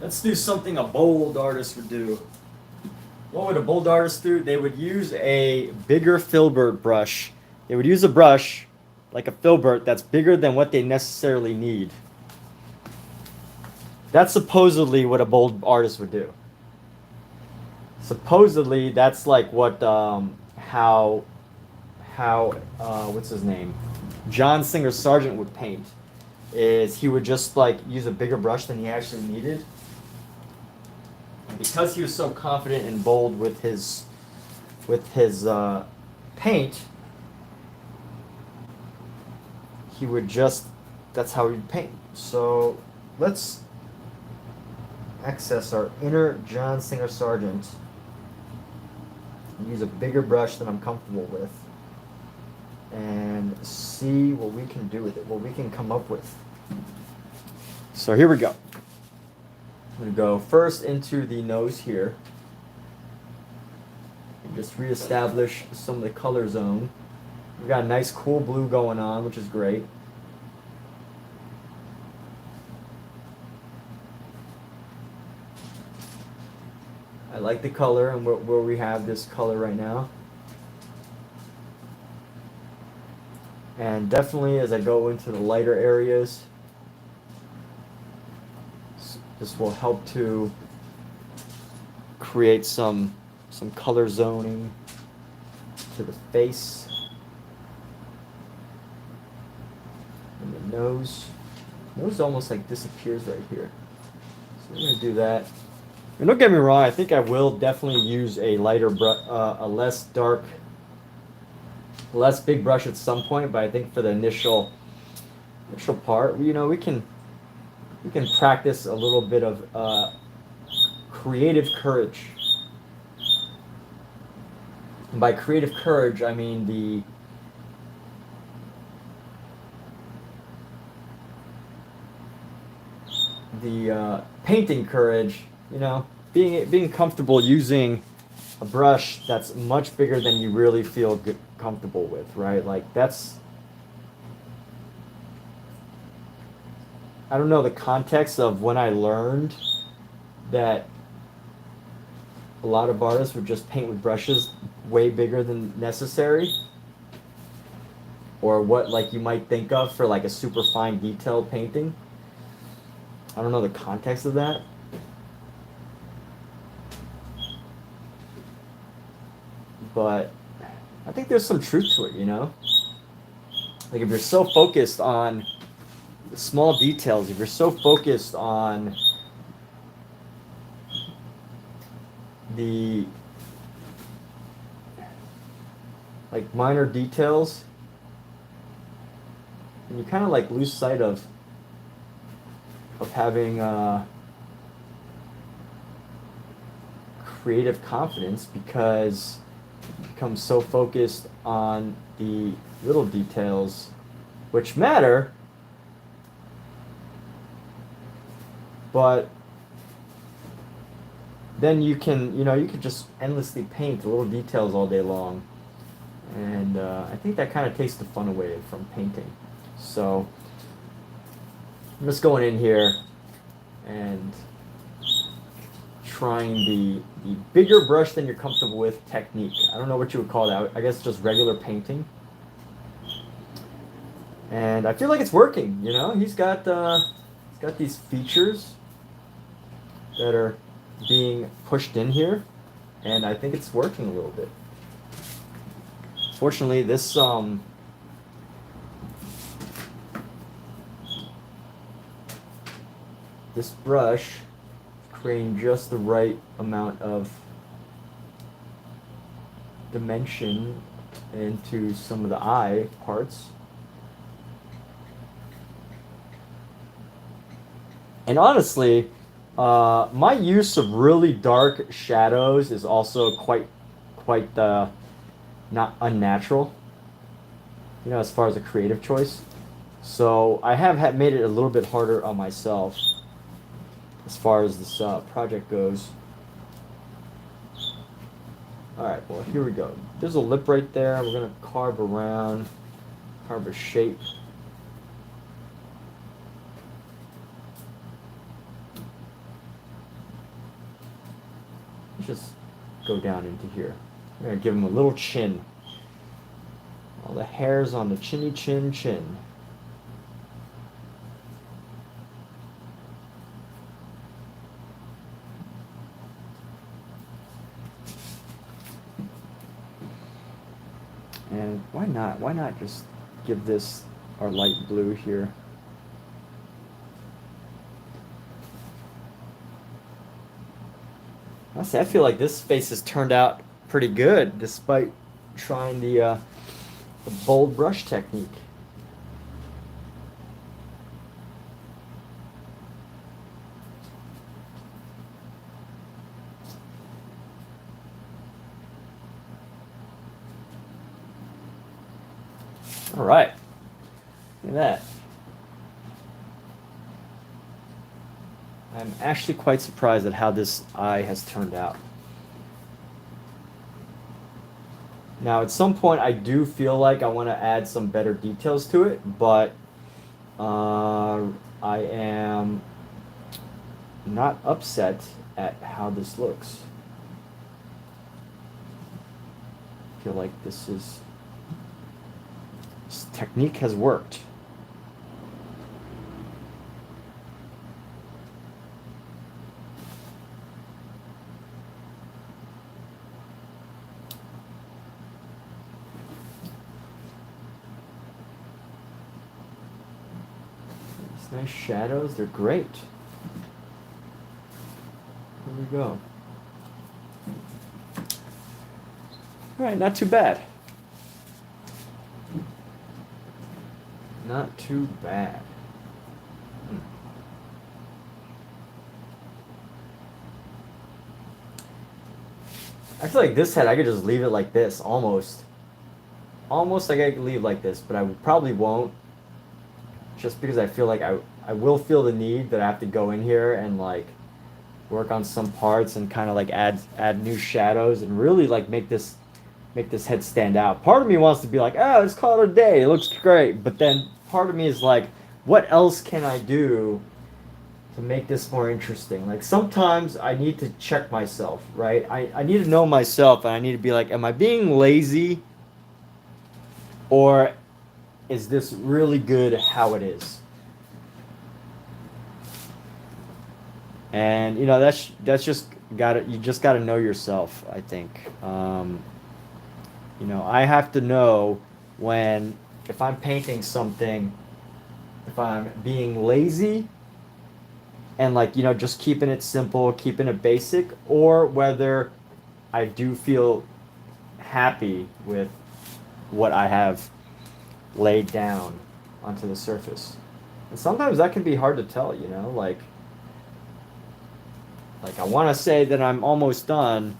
Let's do something a bold artist would do. What would a bold artist do? They would use a bigger filbert brush. They would use a brush like a filbert that's bigger than what they necessarily need. That's supposedly what a bold artist would do. Supposedly, that's like what how what's his name? John Singer Sargent would paint. Is he would just like use a bigger brush than he actually needed. And because he was so confident and bold with his paint, he would just, that's how he'd paint. So let's access our inner John Singer Sargent and use a bigger brush than I'm comfortable with. and see what we can do with it, what we can come up with. So here we go. I'm going to go first into the nose here and just reestablish some of the color zone. We've got a nice cool blue going on, which is great. I like the color and where we have this color right now. And definitely as I go into the lighter areas, this will help to create some color zoning to the face and the nose. Nose almost like disappears right here. So we're going to do that. And don't get me wrong, I think I will definitely use a lighter a less dark, less big brush at some point, but I think for the initial part, you know, we can practice a little bit of creative courage. And by creative courage, I mean the painting courage, you know, being comfortable using a brush that's much bigger than you really feel comfortable with, right? Like that's, I don't know the context of when I learned that a lot of artists would just paint with brushes way bigger than necessary, or what like you might think of for like a super fine detailed painting. I don't know the context of that. But I think there's some truth to it, you know? Like if you're so focused on the small details, if you're so focused on the like minor details, and you kind of like lose sight of having creative confidence because you become so focused on the little details which matter, but then you can, you know, you could just endlessly paint the little details all day long, and I think that kind of takes the fun away from painting. So I'm just going in here and trying the bigger brush than you're comfortable with technique. I don't know what you would call that. I guess just regular painting. And I feel like it's working, you know? He's got these features that are being pushed in here, and I think it's working a little bit. Fortunately, this brush is creating just the right amount of dimension into some of the eye parts. And honestly, my use of really dark shadows is also quite not unnatural, you know, as far as a creative choice. So I have made it a little bit harder on myself as far as this project goes. Alright, well, here we go. There's a lip right there. We're going to carve around, carve a shape. Let's just go down into here. We're going to give him a little chin. All the hairs on the chinny chin chin. And why not? Why not just give this our light blue here? Honestly, I feel like this face has turned out pretty good despite trying the bold brush technique. All right. Look at that. I'm actually quite surprised at how this eye has turned out. Now, at some point, I do feel like I want to add some better details to it, but I am not upset at how this looks. I feel like this technique has worked. These nice shadows, they're great. Here we go. All right, not too bad. Not too bad. I feel like this head, I could just leave it like this, almost. Almost like I could leave like this, but I probably won't. Just because I feel like I will feel the need that I have to go in here and like work on some parts and kind of like add new shadows and really like make this head stand out. Part of me wants to be like, oh, let's call it a day. It looks great. But then part of me is like, what else can I do to make this more interesting? Like sometimes I need to check myself, right? I need to know myself and I need to be like, am I being lazy? Or is this really good how it is? And you know, that's just you just gotta know yourself, I think. You know, I have to know when, if I'm painting something, if I'm being lazy and like, you know, just keeping it simple, keeping it basic, or whether I do feel happy with what I have laid down onto the surface. And sometimes that can be hard to tell, you know, like I want to say that I'm almost done,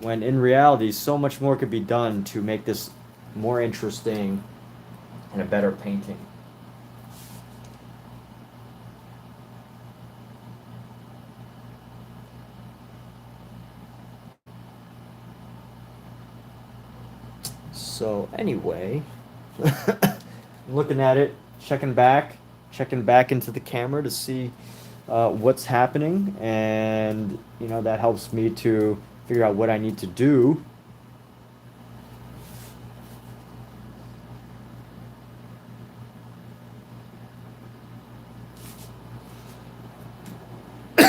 when in reality so much more could be done to make this more interesting and a better painting. So anyway, I'm looking at it, checking back into the camera to see what's happening, and you know, that helps me to figure out what I need to do.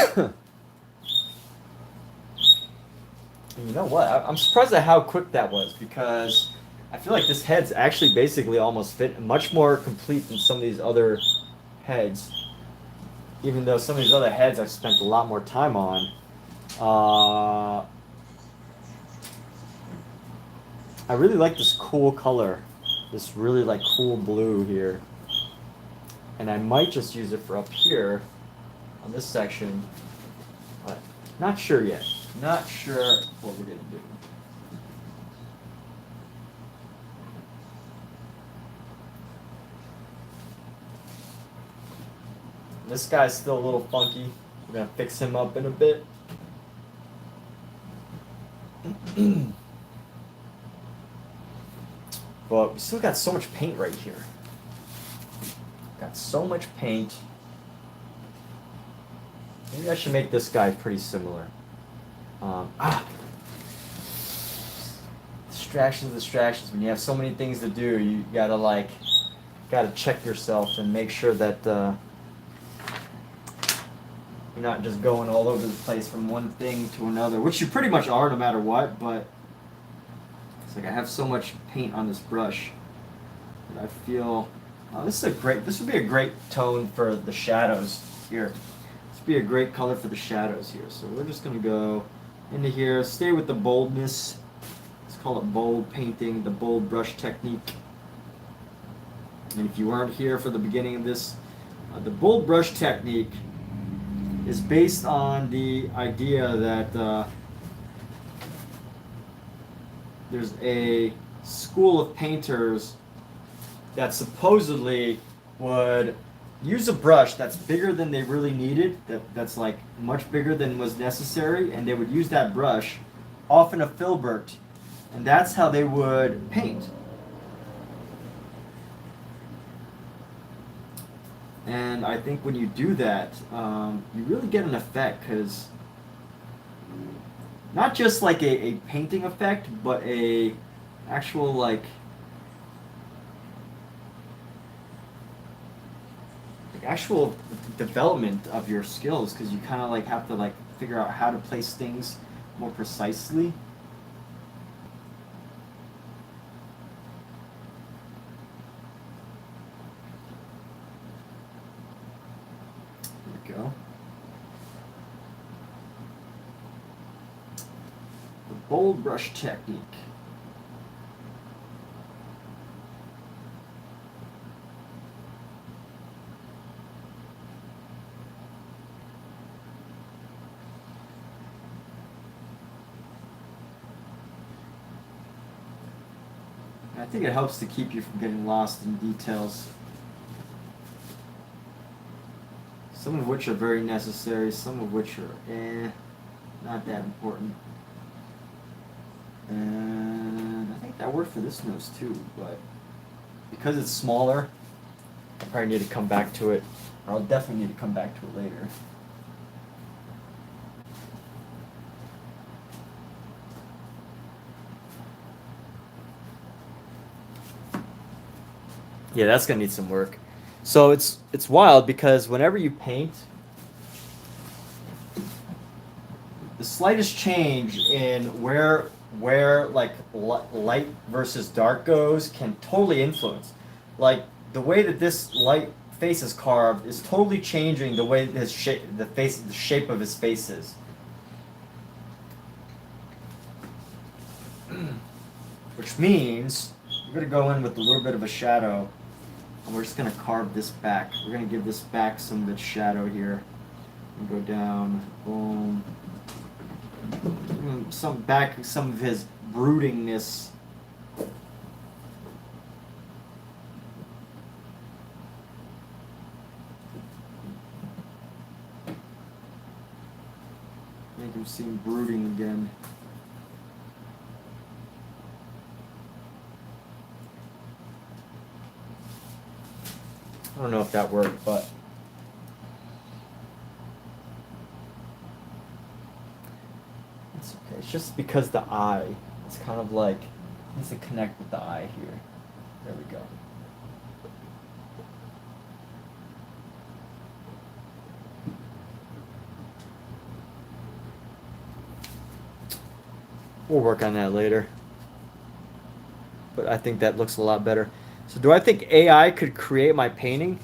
And you know what? I'm surprised at how quick that was, because I feel like this head's actually basically almost fit, much more complete than some of these other heads. Even though some of these other heads I've spent a lot more time on. I really like this cool color, this really like cool blue here. And I might just use it for up here on this section, but not sure yet. Not sure what we're gonna do. This guy's still a little funky. We're gonna fix him up in a bit. But we still got so much paint right here. Got so much paint. Maybe I should make this guy pretty similar. Distractions. When you have so many things to do, you gotta check yourself and make sure that you're not just going all over the place from one thing to another, which you pretty much are no matter what, but it's like I have so much paint on this brush that I feel, this would be a great tone for the shadows here. This would be a great color for the shadows here. So we're just gonna go into here, stay with the boldness. Let's call it bold painting, the bold brush technique. And if you weren't here for the beginning of this, the bold brush technique is based on the idea that there's a school of painters that supposedly would use a brush that's bigger than they really needed, that's like much bigger than was necessary, and they would use that brush, often a filbert, and that's how they would paint. And I think when you do that, you really get an effect, because not just like a painting effect, but a actual like actual development of your skills, because you kind of like have to like figure out how to place things more precisely. There we go. The bold brush technique. I think it helps to keep you from getting lost in details, some of which are very necessary, some of which are not that important. And I think that worked for this nose too, but because it's smaller, I probably need to come back to it, or I'll definitely need to come back to it later. Yeah, that's gonna need some work. So it's wild, because whenever you paint, the slightest change in where like light versus dark goes can totally influence. Like the way that this light face is carved is totally changing the way his shape, the shape of his face is. Which means we're gonna go in with a little bit of a shadow. And we're just going to carve this back. We're going to give this back some of its shadow here. And go down, boom. Some of his broodingness. Make him seem brooding again. I don't know if that worked, but it's okay. It's just because the eye, it's kind of like, it needs to connect with the eye here. There we go. We'll work on that later. But I think that looks a lot better. So do I think AI could create my painting?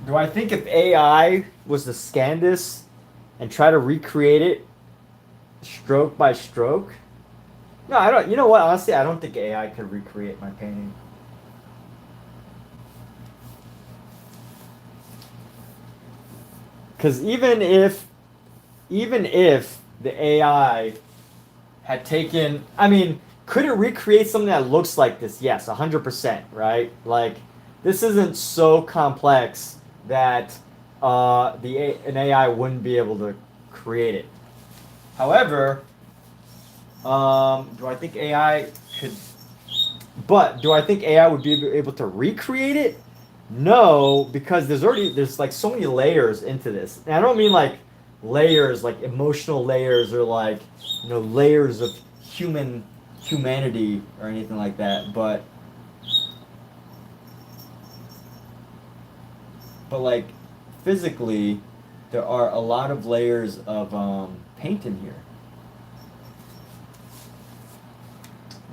Do I think if AI was to scan this and try to recreate it stroke by stroke? No, I don't. You know what? Honestly, I don't think AI could recreate my painting. Because even if the AI had taken, I mean, could it recreate something that looks like this? Yes, 100%, right? Like, this isn't so complex that an AI wouldn't be able to create it. However, do I think AI could? But do I think AI would be able to recreate it? No, because there's like so many layers into this. And I don't mean like layers, like emotional layers, or like, you know, layers of humanity or anything like that. But like physically, there are a lot of layers of paint in here.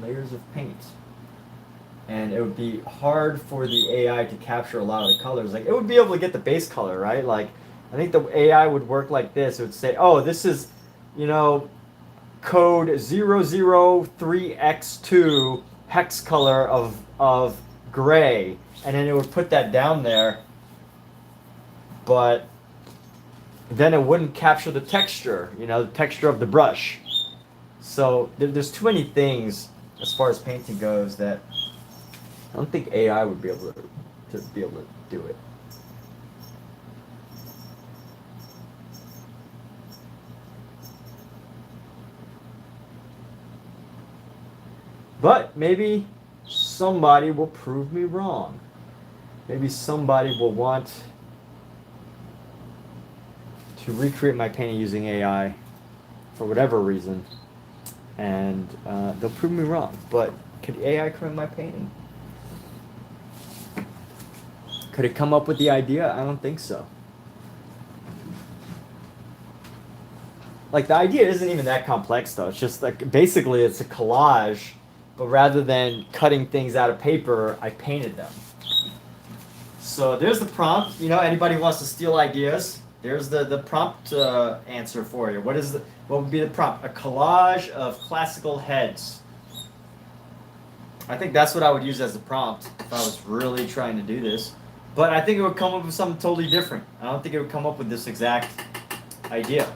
Layers of paint. And it would be hard for the AI to capture a lot of the colors. Like, it would be able to get the base color, right? Like, I think the AI would work like this. It would say, oh, this is, you know, code 003X2 hex color of gray, and then it would put that down there, but then it wouldn't capture the texture, the texture of the brush. So there's too many things as far as painting goes that I don't think AI would be able to do it. But maybe somebody will prove me wrong. Maybe somebody will want to recreate my painting using AI for whatever reason, and they'll prove me wrong. But could AI create my painting? Could it come up with the idea? I don't think so. Like, the idea isn't even that complex, though. It's just like, basically it's a collage, but rather than cutting things out of paper, I painted them. So there's the prompt. Anybody wants to steal ideas, there's the prompt answer for you. What would be the prompt? A collage of classical heads. I think that's what I would use as the prompt if I was really trying to do this. But I think it would come up with something totally different. I don't think it would come up with this exact idea.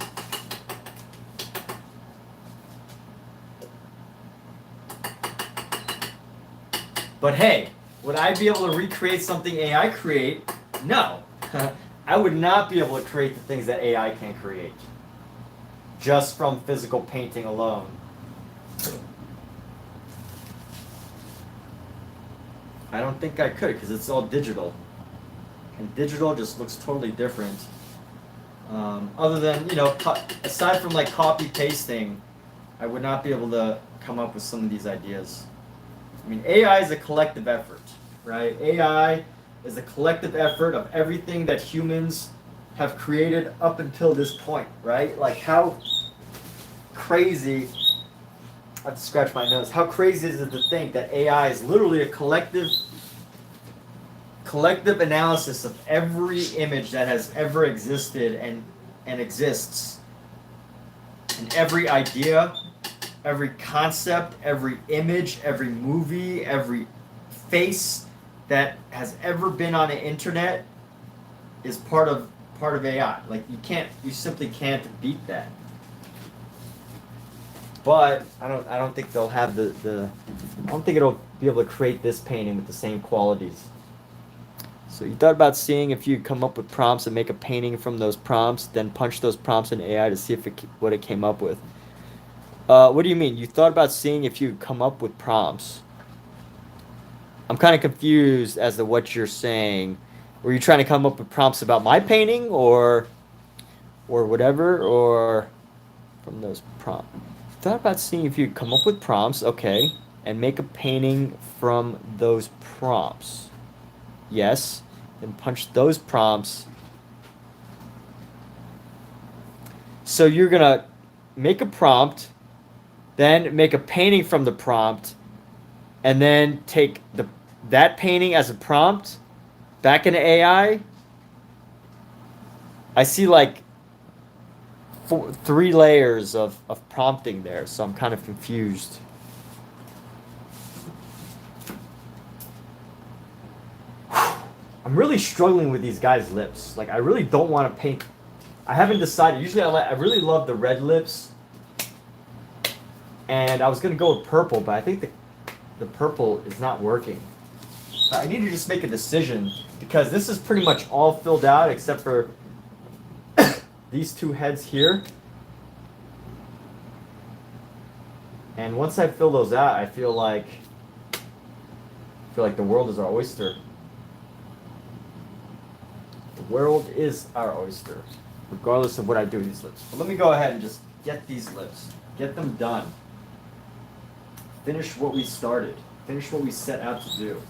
But hey, would I be able to recreate something AI create? No. I would not be able to create the things that AI can create just from physical painting alone. I don't think I could, because it's all digital. And digital just looks totally different. Other than, aside from like copy pasting, I would not be able to come up with some of these ideas. I mean, AI is a collective effort, right? AI is a collective effort of everything that humans have created up until this point, right? Like, how crazy, I have to scratch my nose, how crazy is it to think that AI is literally a collective analysis of every image that has ever existed and exists, and every idea, every concept, every image, every movie, every face that has ever been on the internet is part of AI. Like, you simply can't beat that. But I don't think they'll have I don't think it'll be able to create this painting with the same qualities. So you thought about seeing if you could come up with prompts and make a painting from those prompts, then punch those prompts in AI to see what it came up with. What do you mean? You thought about seeing if you could come up with prompts? I'm kind of confused as to what you're saying. Were you trying to come up with prompts about my painting or whatever, or from those prompts? Thought about seeing if you could come up with prompts, okay, and make a painting from those prompts. Yes, and punch those prompts. So you're gonna make a prompt, then make a painting from the prompt, and then take that painting as a prompt back into AI. I see like 3 layers of prompting there, so I'm kind of confused. I'm really struggling with these guys' lips. Like, I really don't want to paint. I haven't decided. Usually I really love the red lips, and I was going to go with purple, but I think the purple is not working. I need to just make a decision, because this is pretty much all filled out except for these 2 heads here. And once I fill those out, I feel like the world is our oyster. The world is our oyster, regardless of what I do with these lips. But let me go ahead and just get these lips. Get them done. Finish what we started. Finish what we set out to do.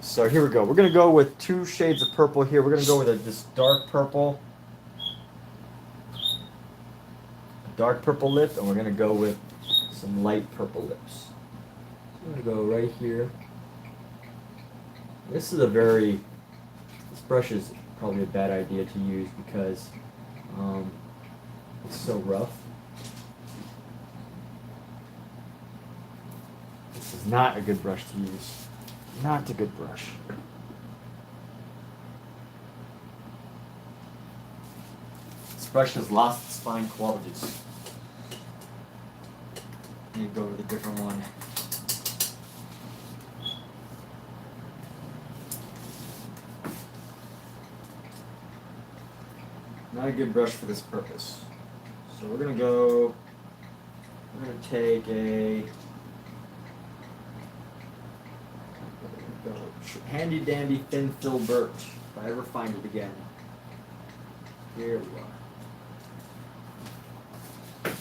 So here we go. We're going to go with 2 shades of purple here. We're going to go with this dark purple lip, and we're going to go with some light purple lips. I'm going to go right here. This brush is probably a bad idea to use because it's so rough. not a good brush to use. Not a good brush. This brush has lost its fine qualities. Need to go with a different one. Not a good brush for this purpose. So we're gonna take a handy dandy thin filbert, if I ever find it again. Here we are.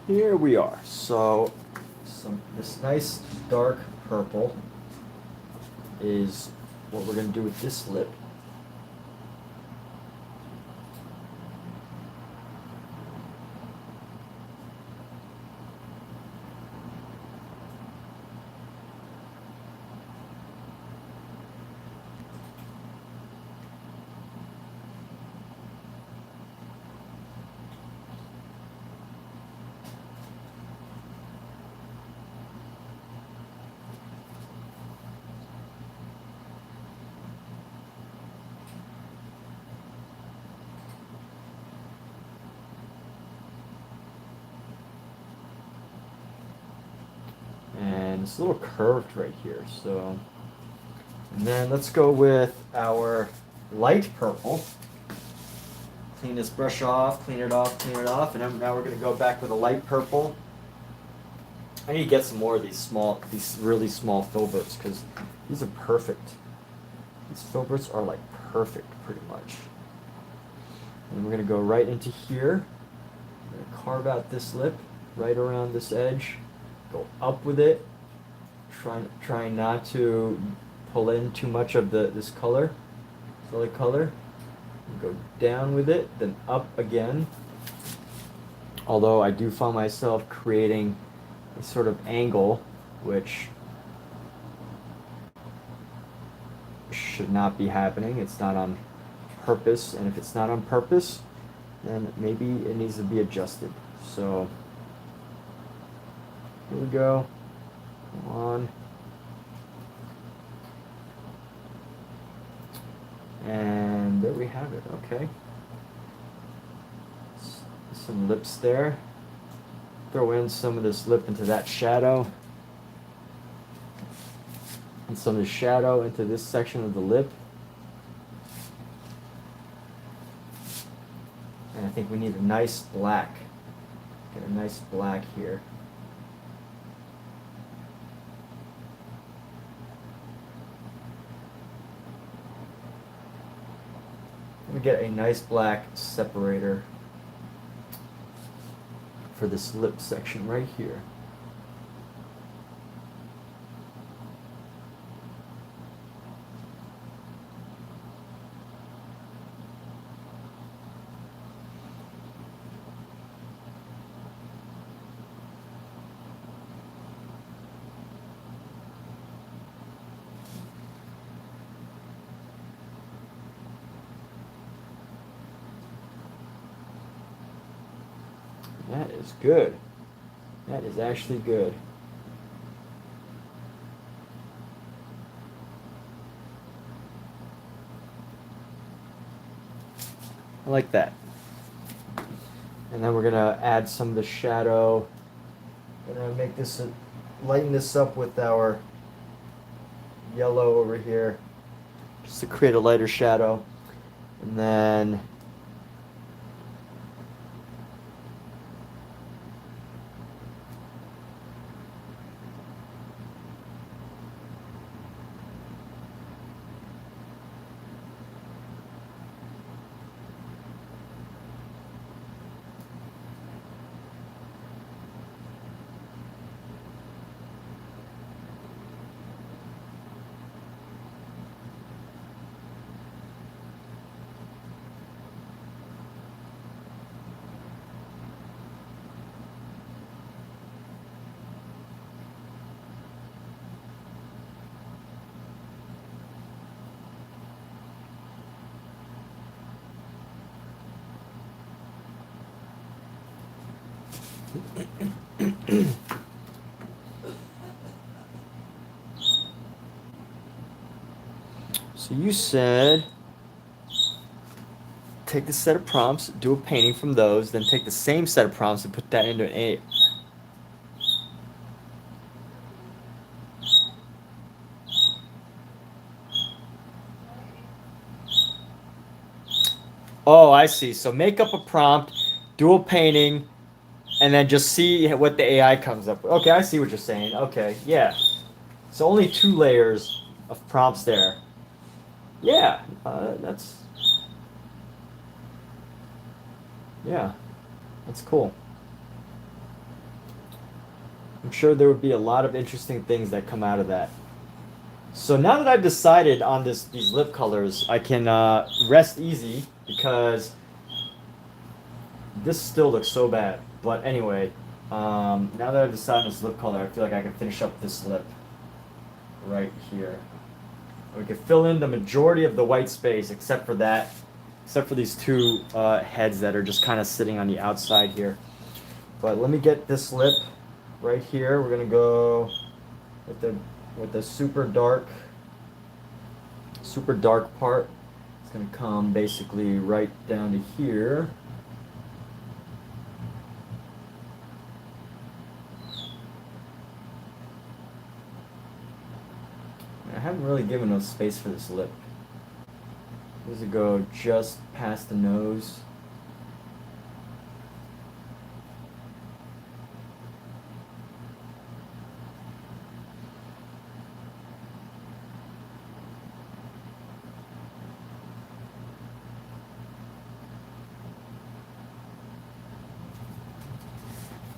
Here we are. So this nice dark purple is what we're gonna do with this lip. And it's a little curved right here, so. And then let's go with our light purple. Clean this brush off, clean it off, and then now we're gonna go back with a light purple. I need to get some more of these really small filberts, because these are perfect. These filberts are like perfect, pretty much. And we're gonna go right into here. I'm gonna carve out this lip right around this edge. Go up with it. Trying not to pull in too much of this color, solid color. Go down with it, then up again. Although I do find myself creating a sort of angle, which should not be happening. It's not on purpose, and if it's not on purpose, then maybe it needs to be adjusted. So here we go. Come on. And there we have it. Okay. Some lips there. Throw in some of this lip into that shadow. And some of the shadow into this section of the lip. And I think we need a nice black. Get a nice black here. We get a nice black separator for this lip section right here. That is good. That is actually good. I like that. And then we're gonna add some of the shadow. We're gonna make this, lighten this up with our yellow over here, just to create a lighter shadow. And then So you said take the set of prompts, do a painting from those, then take the same set of prompts and put that into an A. Oh, I see. So make up a prompt, do a painting, and then just see what the AI comes up with. Okay, I see what you're saying. Okay, yeah. So only 2 layers of prompts there. Yeah, yeah, that's cool. I'm sure there would be a lot of interesting things that come out of that. So now that I've decided on these lip colors, I can rest easy because this still looks so bad. But anyway, now that I've decided on this lip color, I feel like I can finish up this lip right here. We can fill in the majority of the white space except for that, except for these 2 heads that are just kind of sitting on the outside here. But let me get this lip right here. We're gonna go with the super dark part. It's gonna come basically right down to here. I haven't really given enough space for this lip. Does it go just past the nose?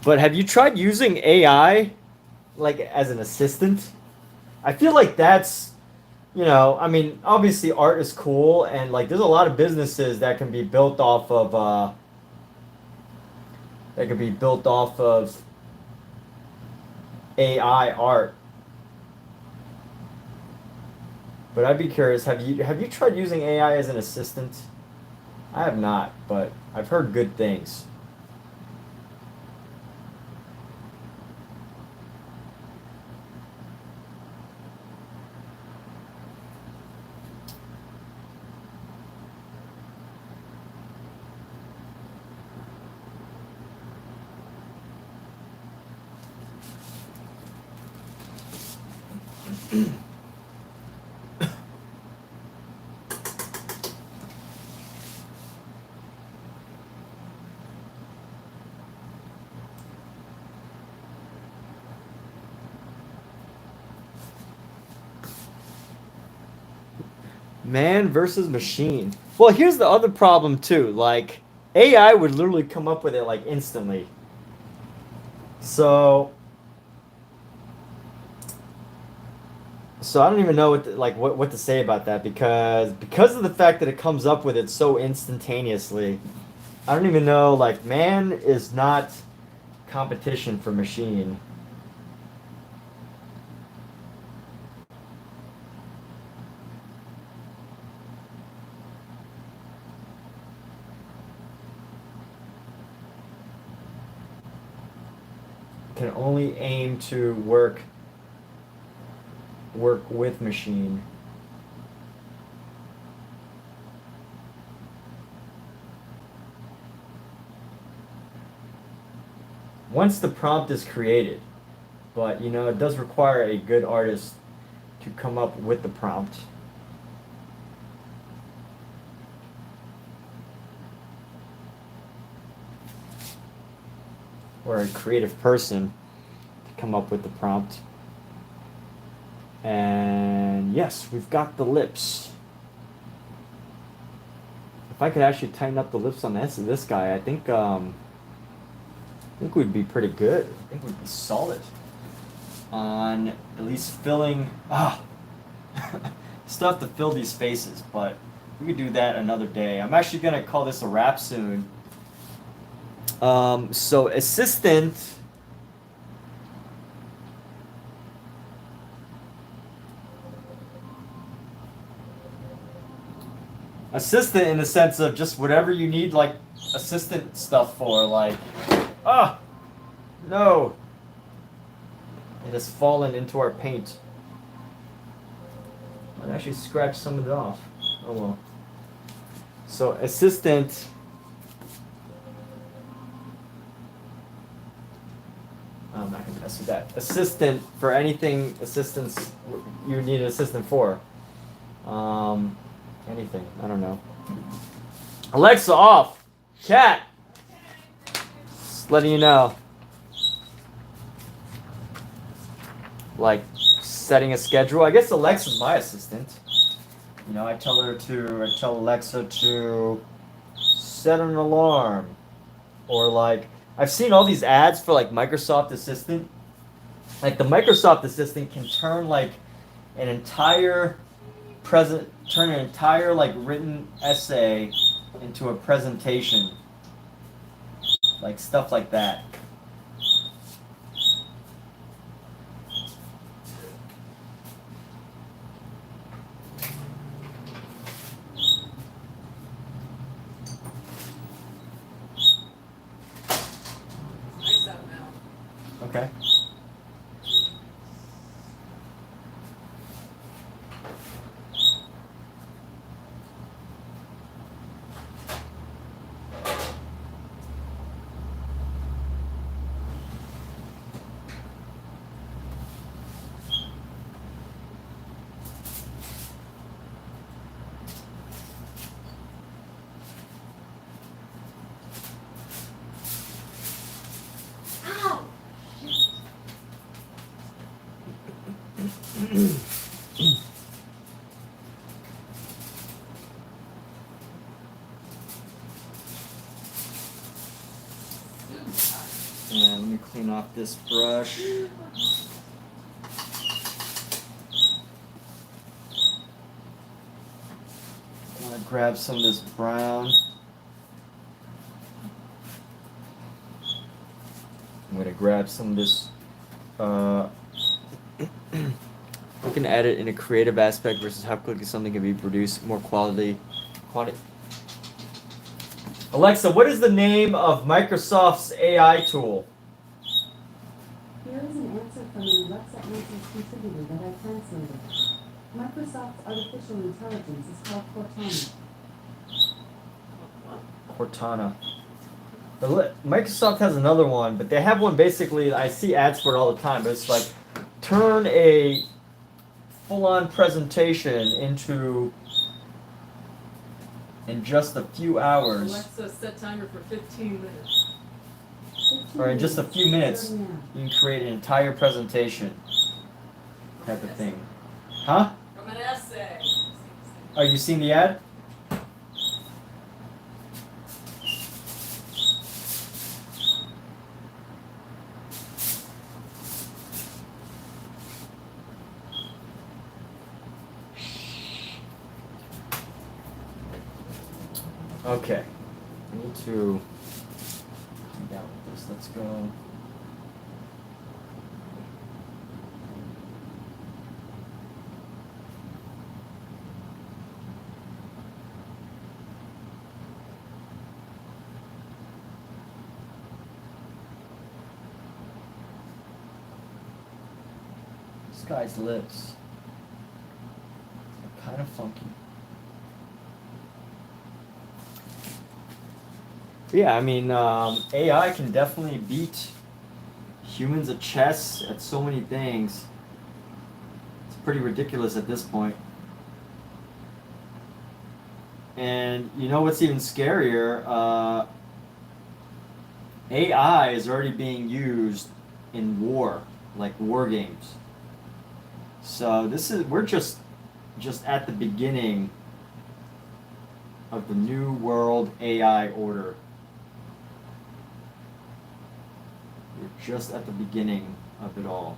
But have you tried using AI like as an assistant? I feel like that's, I mean, obviously art is cool and like there's a lot of businesses that can be built off of AI art. But I'd be curious, have you tried using AI as an assistant? I have not, but I've heard good things. Man versus machine. Well, here's the other problem too. Like AI would literally come up with it like instantly. So I don't even know what to say about that because of the fact that it comes up with it so instantaneously. I don't even know, like, man is not competition for machine. Can only aim to work with machine. Once the prompt is created, but it does require a good artist to come up with the prompt. Or a creative person to come up with the prompt. And yes, we've got the lips. If I could actually tighten up the lips on this guy, I think we'd be pretty good. I think we'd be solid on at least filling stuff to fill these spaces, but we could do that another day. I'm actually gonna call this a wrap soon. So assistant. Assistant in the sense of just whatever you need, like, assistant stuff for, like, no. It has fallen into our paint. I'd actually scratch some of it off. Oh well. So assistant. I'm not gonna mess with that. Assistant for anything assistance you need an assistant for. Anything. I don't know. Alexa off. Cat. Just letting you know. Like setting a schedule. I guess Alexa's my assistant. You know, I tell Alexa to set an alarm. Or like, I've seen all these ads for like Microsoft Assistant. Like the Microsoft Assistant can turn like an entire like written essay into a presentation. Like stuff like that. Nice out now. Okay. Ow! And let me clean off this brush. I'm gonna grab some of this brown. I'm gonna grab some of this. We can edit in a creative aspect versus how quickly something can be produced, more quality. Alexa, what is the name of Microsoft's AI tool? Here is an answer from an Alexa Answers contributor that I translated. Microsoft's artificial intelligence is called Cortana. Cortana. Microsoft has another one, but they have one basically, I see ads for it all the time, but it's like turn a full-on presentation into in just a few hours. Alexa, set timer for 15 minutes. Or in just a few minutes, you can create an entire presentation type of thing. Huh? From an essay. Are you seeing the ad? Okay. I need to come down with this. Let's go. This guy's lips are kind of funky. Yeah, I mean, AI can definitely beat humans at chess at so many things. It's pretty ridiculous at this point. And you know what's even scarier? AI is already being used in war, like war games. So we're just at the beginning of the new world AI order. We're just at the beginning of it all.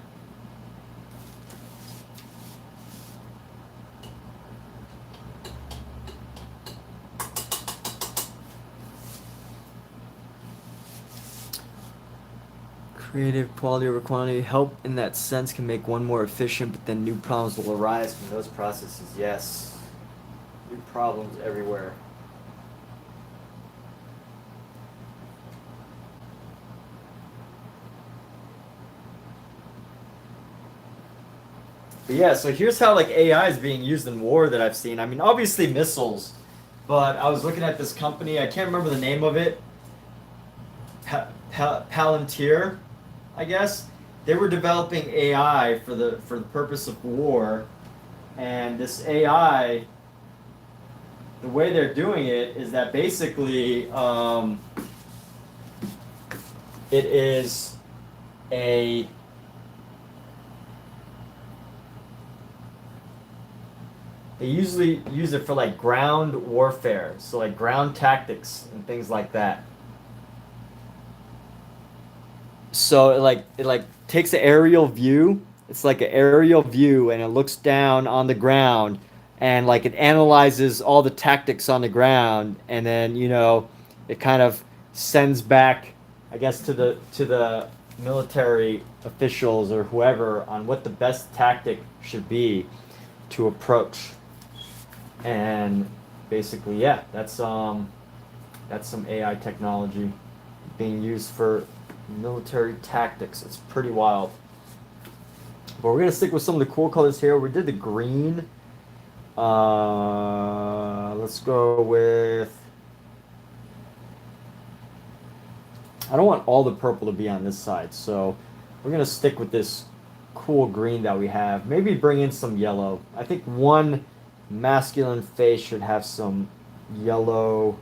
Creative quality over quantity. Help in that sense can make one more efficient, but then new problems will arise from those processes. Yes. New problems everywhere. But yeah, so here's how like AI is being used in war that I've seen. I mean, obviously missiles, but I was looking at this company. I can't remember the name of it. Palantir, I guess. They were developing AI for the purpose of war, and this AI, the way they're doing it is that basically it is a they usually use it for like ground warfare, so like ground tactics and things like that. So it takes an aerial view. It's like an aerial view, and it looks down on the ground, and like it analyzes all the tactics on the ground, and then it kind of sends back, I guess, to the military officials or whoever on what the best tactic should be to approach. And basically, yeah, that's some AI technology being used for military tactics. It's pretty wild. But we're gonna stick with some of the cool colors here. We did the green. Let's go with. I don't want all the purple to be on this side, so we're gonna stick with this cool green that we have. Maybe bring in some yellow. I think one masculine face should have some yellow.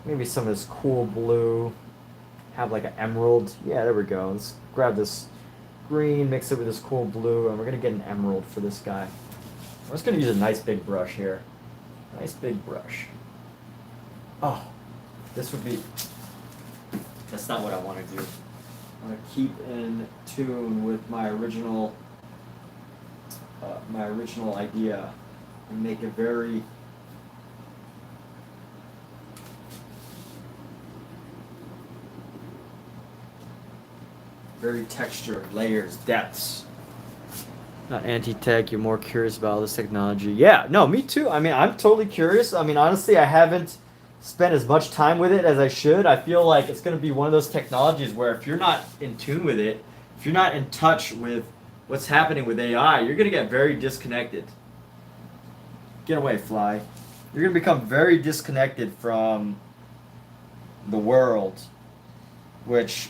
Maybe some of this cool blue. Have like an emerald. Yeah, there we go. Let's grab this green, mix it with this cool blue, and we're gonna get an emerald for this guy. I'm just gonna use a nice big brush here. Nice big brush. Oh, this would be. That's not what I want to do. I want to keep in tune with my original idea and make it very. Very textured, layers, depths. Not anti-tech, you're more curious about all this technology. Yeah, no, me too. I mean, I'm totally curious. I mean, honestly, I haven't spent as much time with it as I should. I feel like it's going to be one of those technologies where if you're not in tune with it, if you're not in touch with what's happening with AI, you're going to get very disconnected. Get away, fly. You're going to become very disconnected from the world, which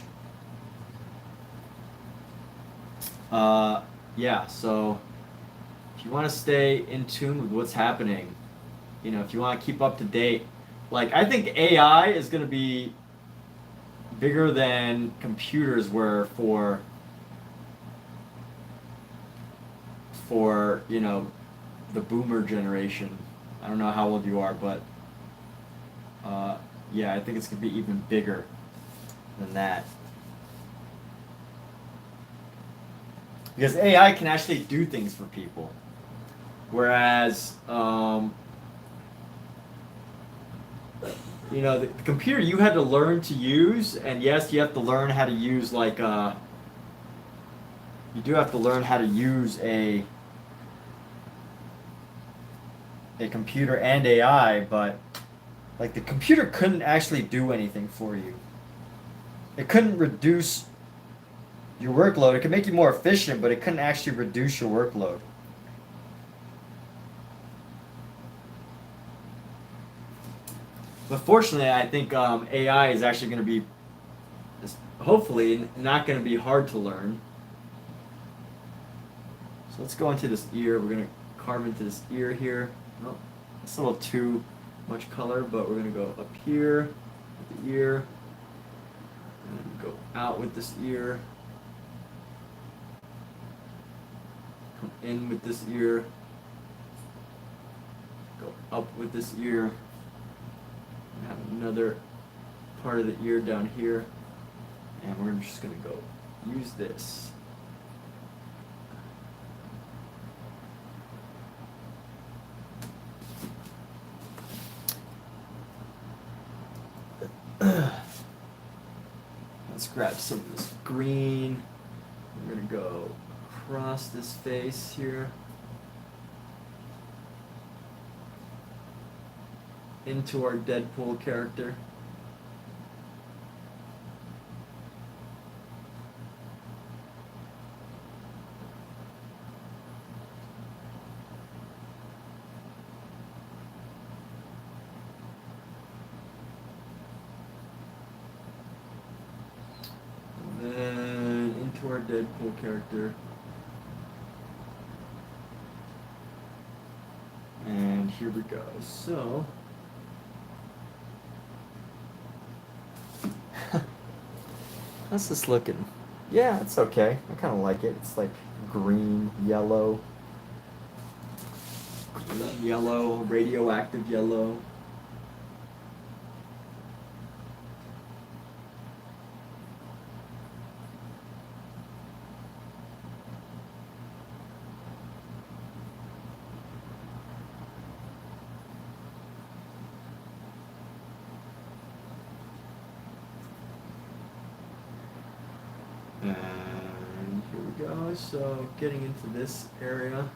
yeah, so if you want to stay in tune with what's happening, if you want to keep up to date, like I think AI is going to be bigger than computers were for the boomer generation. I don't know how old you are, but yeah, I think it's going to be even bigger than that. Because AI can actually do things for people. Whereas, the computer you had to learn to use, and yes, you have to learn how to use you do have to learn how to use a computer and AI, but like the computer couldn't actually do anything for you. It couldn't reduce your workload. It can make you more efficient, but it couldn't actually reduce your workload. But fortunately, I think AI is actually going to be, hopefully, not going to be hard to learn. So let's go into this ear. We're going to carve into this ear here. Oh, it's a little too much color, but we're going to go up here with the ear, and go out with this ear. Come in with this ear, go up with this ear, and have another part of the ear down here, and we're just going to go use this. Let's grab some of this green. We're going to go across this face here into our Deadpool character. Deadpool character. And here we go. So, how's this looking? Yeah, it's okay. I kind of like it. It's like green, yellow, radioactive yellow. And here we go. So getting into this area.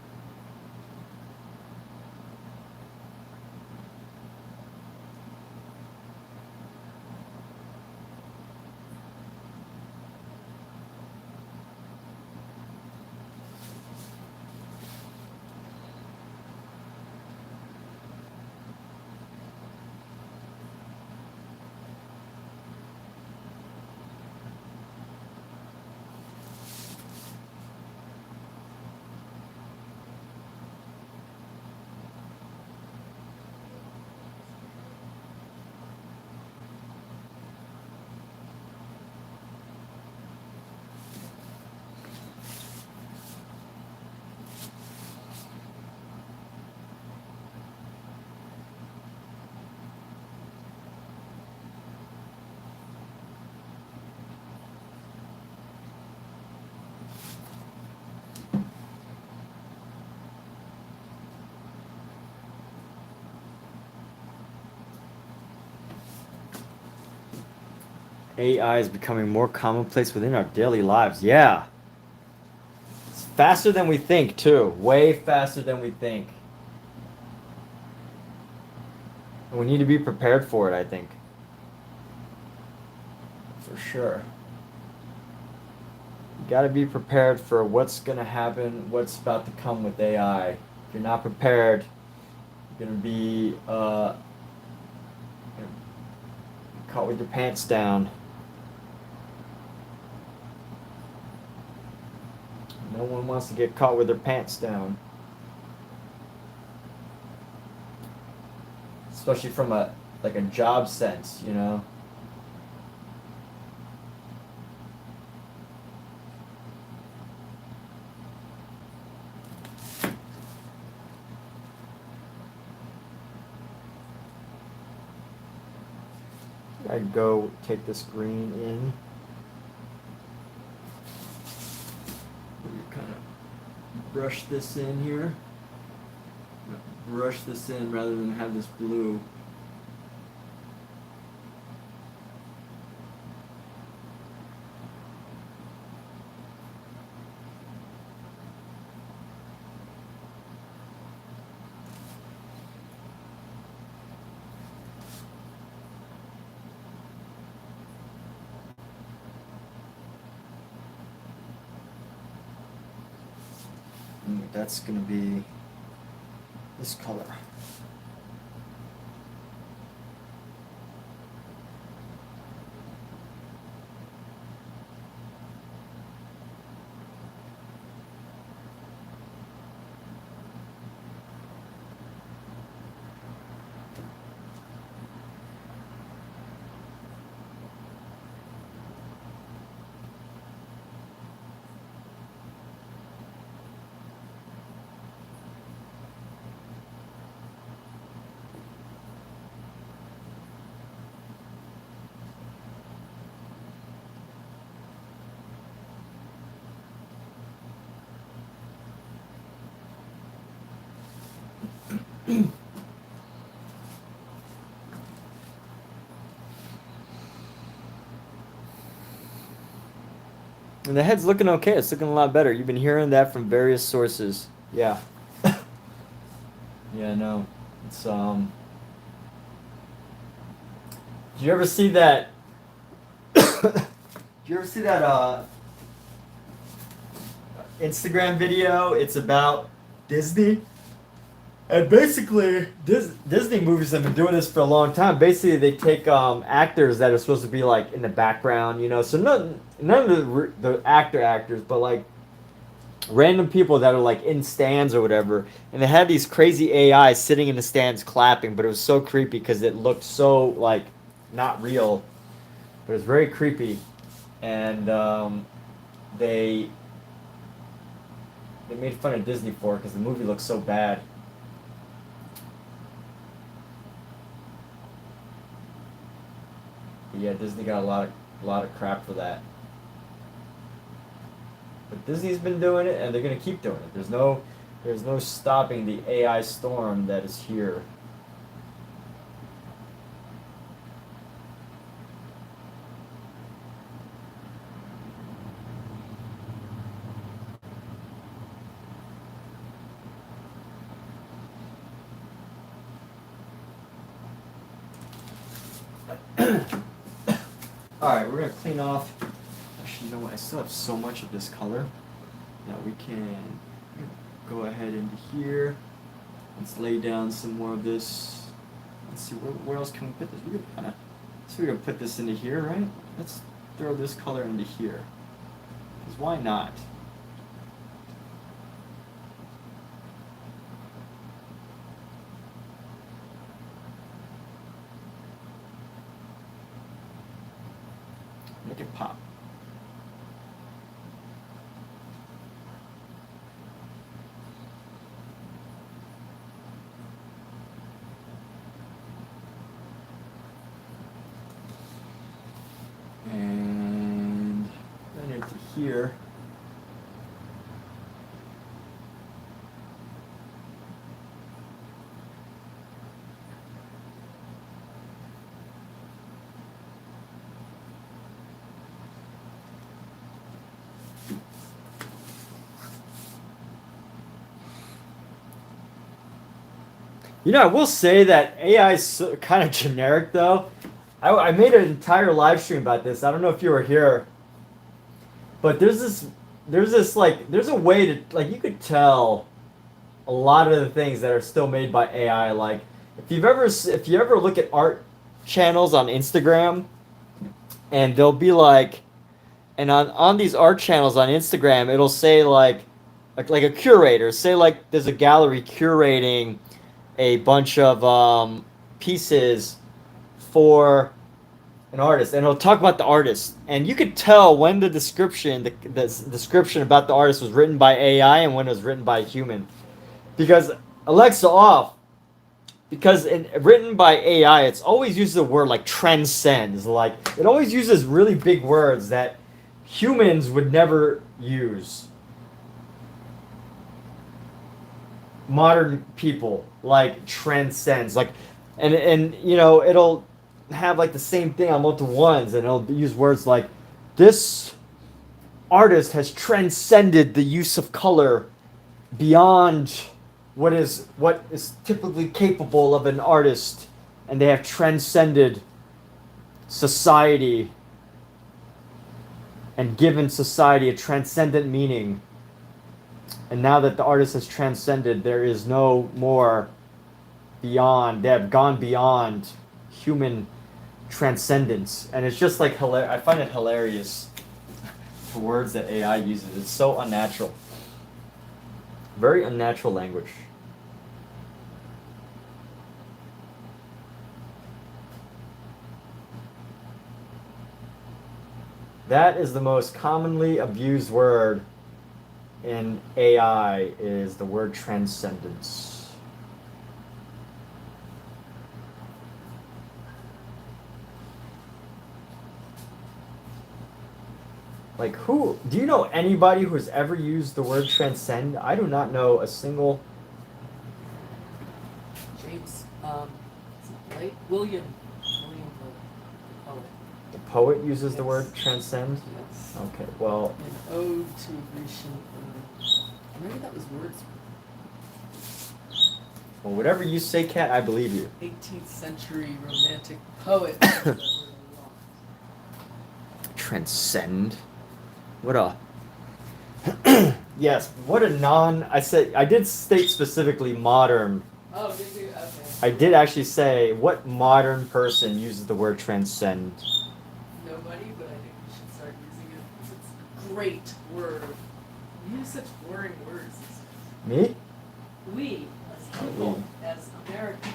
AI is becoming more commonplace within our daily lives. Yeah. It's faster than we think, too. Way faster than we think. And we need to be prepared for it, I think. For sure. You gotta be prepared for what's gonna happen, what's about to come with AI. If you're not prepared, you're gonna be caught with your pants down. No one wants to get caught with their pants down. Especially from a job sense, you know. I'd go take this green in. Kind of brush this in here. Brush this in rather than have this blue. That's going to be this color. And the head's looking okay. It's looking a lot better. You've been hearing that from various sources. Yeah. Yeah, no. It's Did you ever see that Did you ever see that Instagram video? It's about Disney. And basically, Disney movies have been doing this for a long time. Basically, they take actors that are supposed to be like in the background, you know. So none of the actors, but like random people that are like in stands or whatever. And they had these crazy AI sitting in the stands clapping, but it was so creepy because it looked so like not real, but it was very creepy. And they made fun of Disney for it because the movie looked so bad. Yeah, Disney got a lot of crap for that. But Disney's been doing it, and they're gonna keep doing it. There's no stopping the AI storm that is here. Alright, we're gonna clean off. Actually, you know what? I still have so much of this color that we can go ahead into here. Let's lay down some more of this. Let's see, where else can we put this? We could kinda, so we're gonna put this into here, right? Let's throw this color into here. Because why not? Make it pop. And then into here. You know, I will say that AI is so, kind of generic, though. I made an entire live stream about this. I don't know if you were here, but there's a way to, like, you could tell a lot of the things that are still made by AI. Like, if you ever look at art channels on Instagram, and they'll be like, and on these art channels on Instagram, it'll say like a curator, say like there's a gallery curating a bunch of pieces for an artist, and it'll talk about the artist, and you could tell when the description about the artist was written by AI and when it was written by a human, because Alexa off, because written by AI, it's always uses the word like transcends, like it always uses really big words that humans would never use. Modern people like transcends, like, and you know, it'll have like the same thing on multiple ones, and it'll use words like, this artist has transcended the use of color beyond what is typically capable of an artist, and they have transcended society and given society a transcendent meaning. And now that the artist has transcended, there is no more beyond. They have gone beyond human transcendence. And it's just like I find it hilarious, the words that AI uses. It's so unnatural. Very unnatural language. That is the most commonly abused word in AI, is the word transcendence. Like, who do you know anybody who's ever used the word transcend? I do not know a single. James, William the poet. The poet uses the Yes. word transcend? Yes. Okay, well, An ode to a Grecian maybe that was words. well, whatever you say, Kat, I believe you. 18th century romantic poet. Transcend? What a... Yes, what a I did state specifically modern Oh, did you? Okay. I did actually say, what modern person uses the word transcend? Nobody, but I think we should start using it. It's a great word. We use such boring words. Me? We, as people, as Americans, I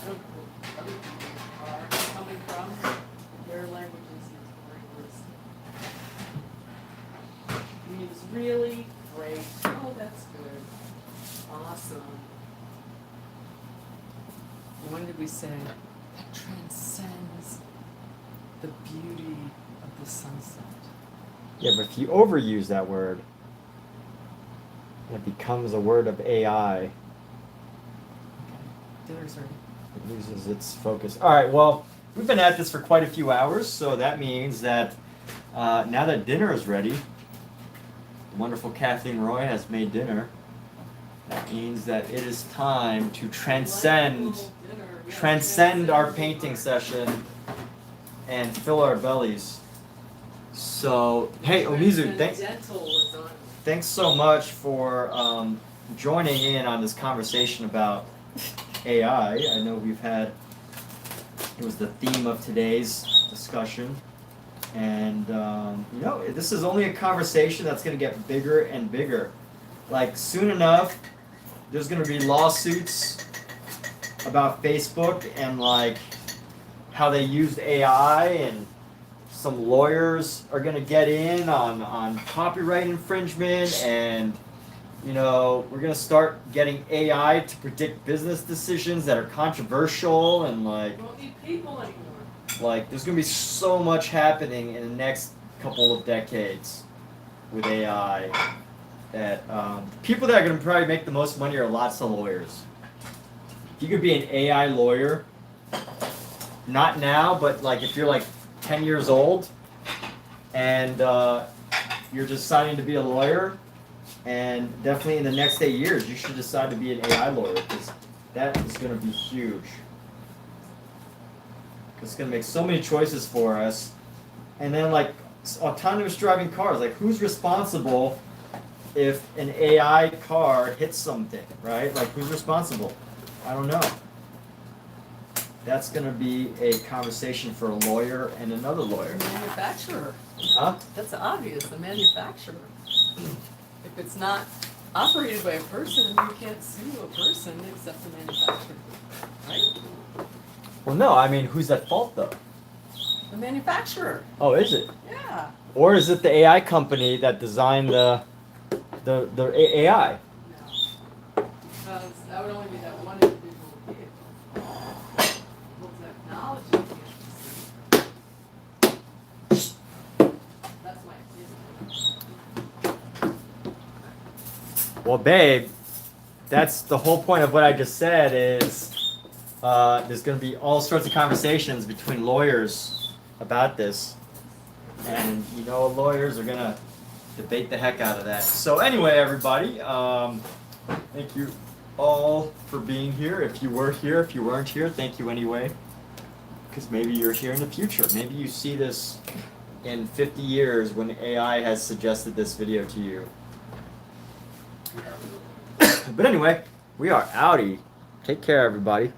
don't know where other people are coming from. Their languages use boring words. We use really, great, oh, that's good, awesome. When did we say that transcends the beauty of the sunset? Yeah, but if you overuse that word, it becomes a word of AI. Okay. Dinner's ready. It loses its focus. All right, well, we've been at this for quite a few hours, so that means that now that dinner is ready, the wonderful Kathleen Roy has made dinner. That means that it is time to transcend our painting session and fill our bellies. So, hey, Omizu, thanks so much for joining in on this conversation about AI. I know it was the theme of today's discussion. And, this is only a conversation that's going to get bigger and bigger. Like, soon enough, there's going to be lawsuits about Facebook and, like, how they used AI, and some lawyers are going to get in on copyright infringement, and, we're going to start getting AI to predict business decisions that are controversial, and, like, We won't need people anymore. like, there's going to be so much happening in the next couple of decades with AI that people that are going to probably make the most money are lots of lawyers. If you could be an AI lawyer, not now, but like if you're like 10 years old and you're deciding to be a lawyer, and definitely in the next 8 years, you should decide to be an AI lawyer, because that is going to be huge. It's going to make so many choices for us. And then like autonomous driving cars, like who's responsible if an AI car hits something, right? Like who's responsible? I don't know. That's going to be a conversation for a lawyer and another lawyer. The manufacturer. Huh? That's obvious, the manufacturer. If it's not operated by a person, you can't sue a person except the manufacturer, right? Well, no, I mean, who's at fault though? The manufacturer, Oh, is it? yeah. Or is it the AI company that designed the AI? No. Because that would only be that one individual vehicle. Well, technology can't see. That's my opinion. Well, babe, that's the whole point of what I just said is there's going to be all sorts of conversations between lawyers about this. And, lawyers are going to debate the heck out of that. So anyway, everybody, thank you all for being here. If you were here, if you weren't here, thank you anyway. Because maybe you're here in the future. Maybe you see this in 50 years when AI has suggested this video to you. But anyway, we are outie. Take care, everybody.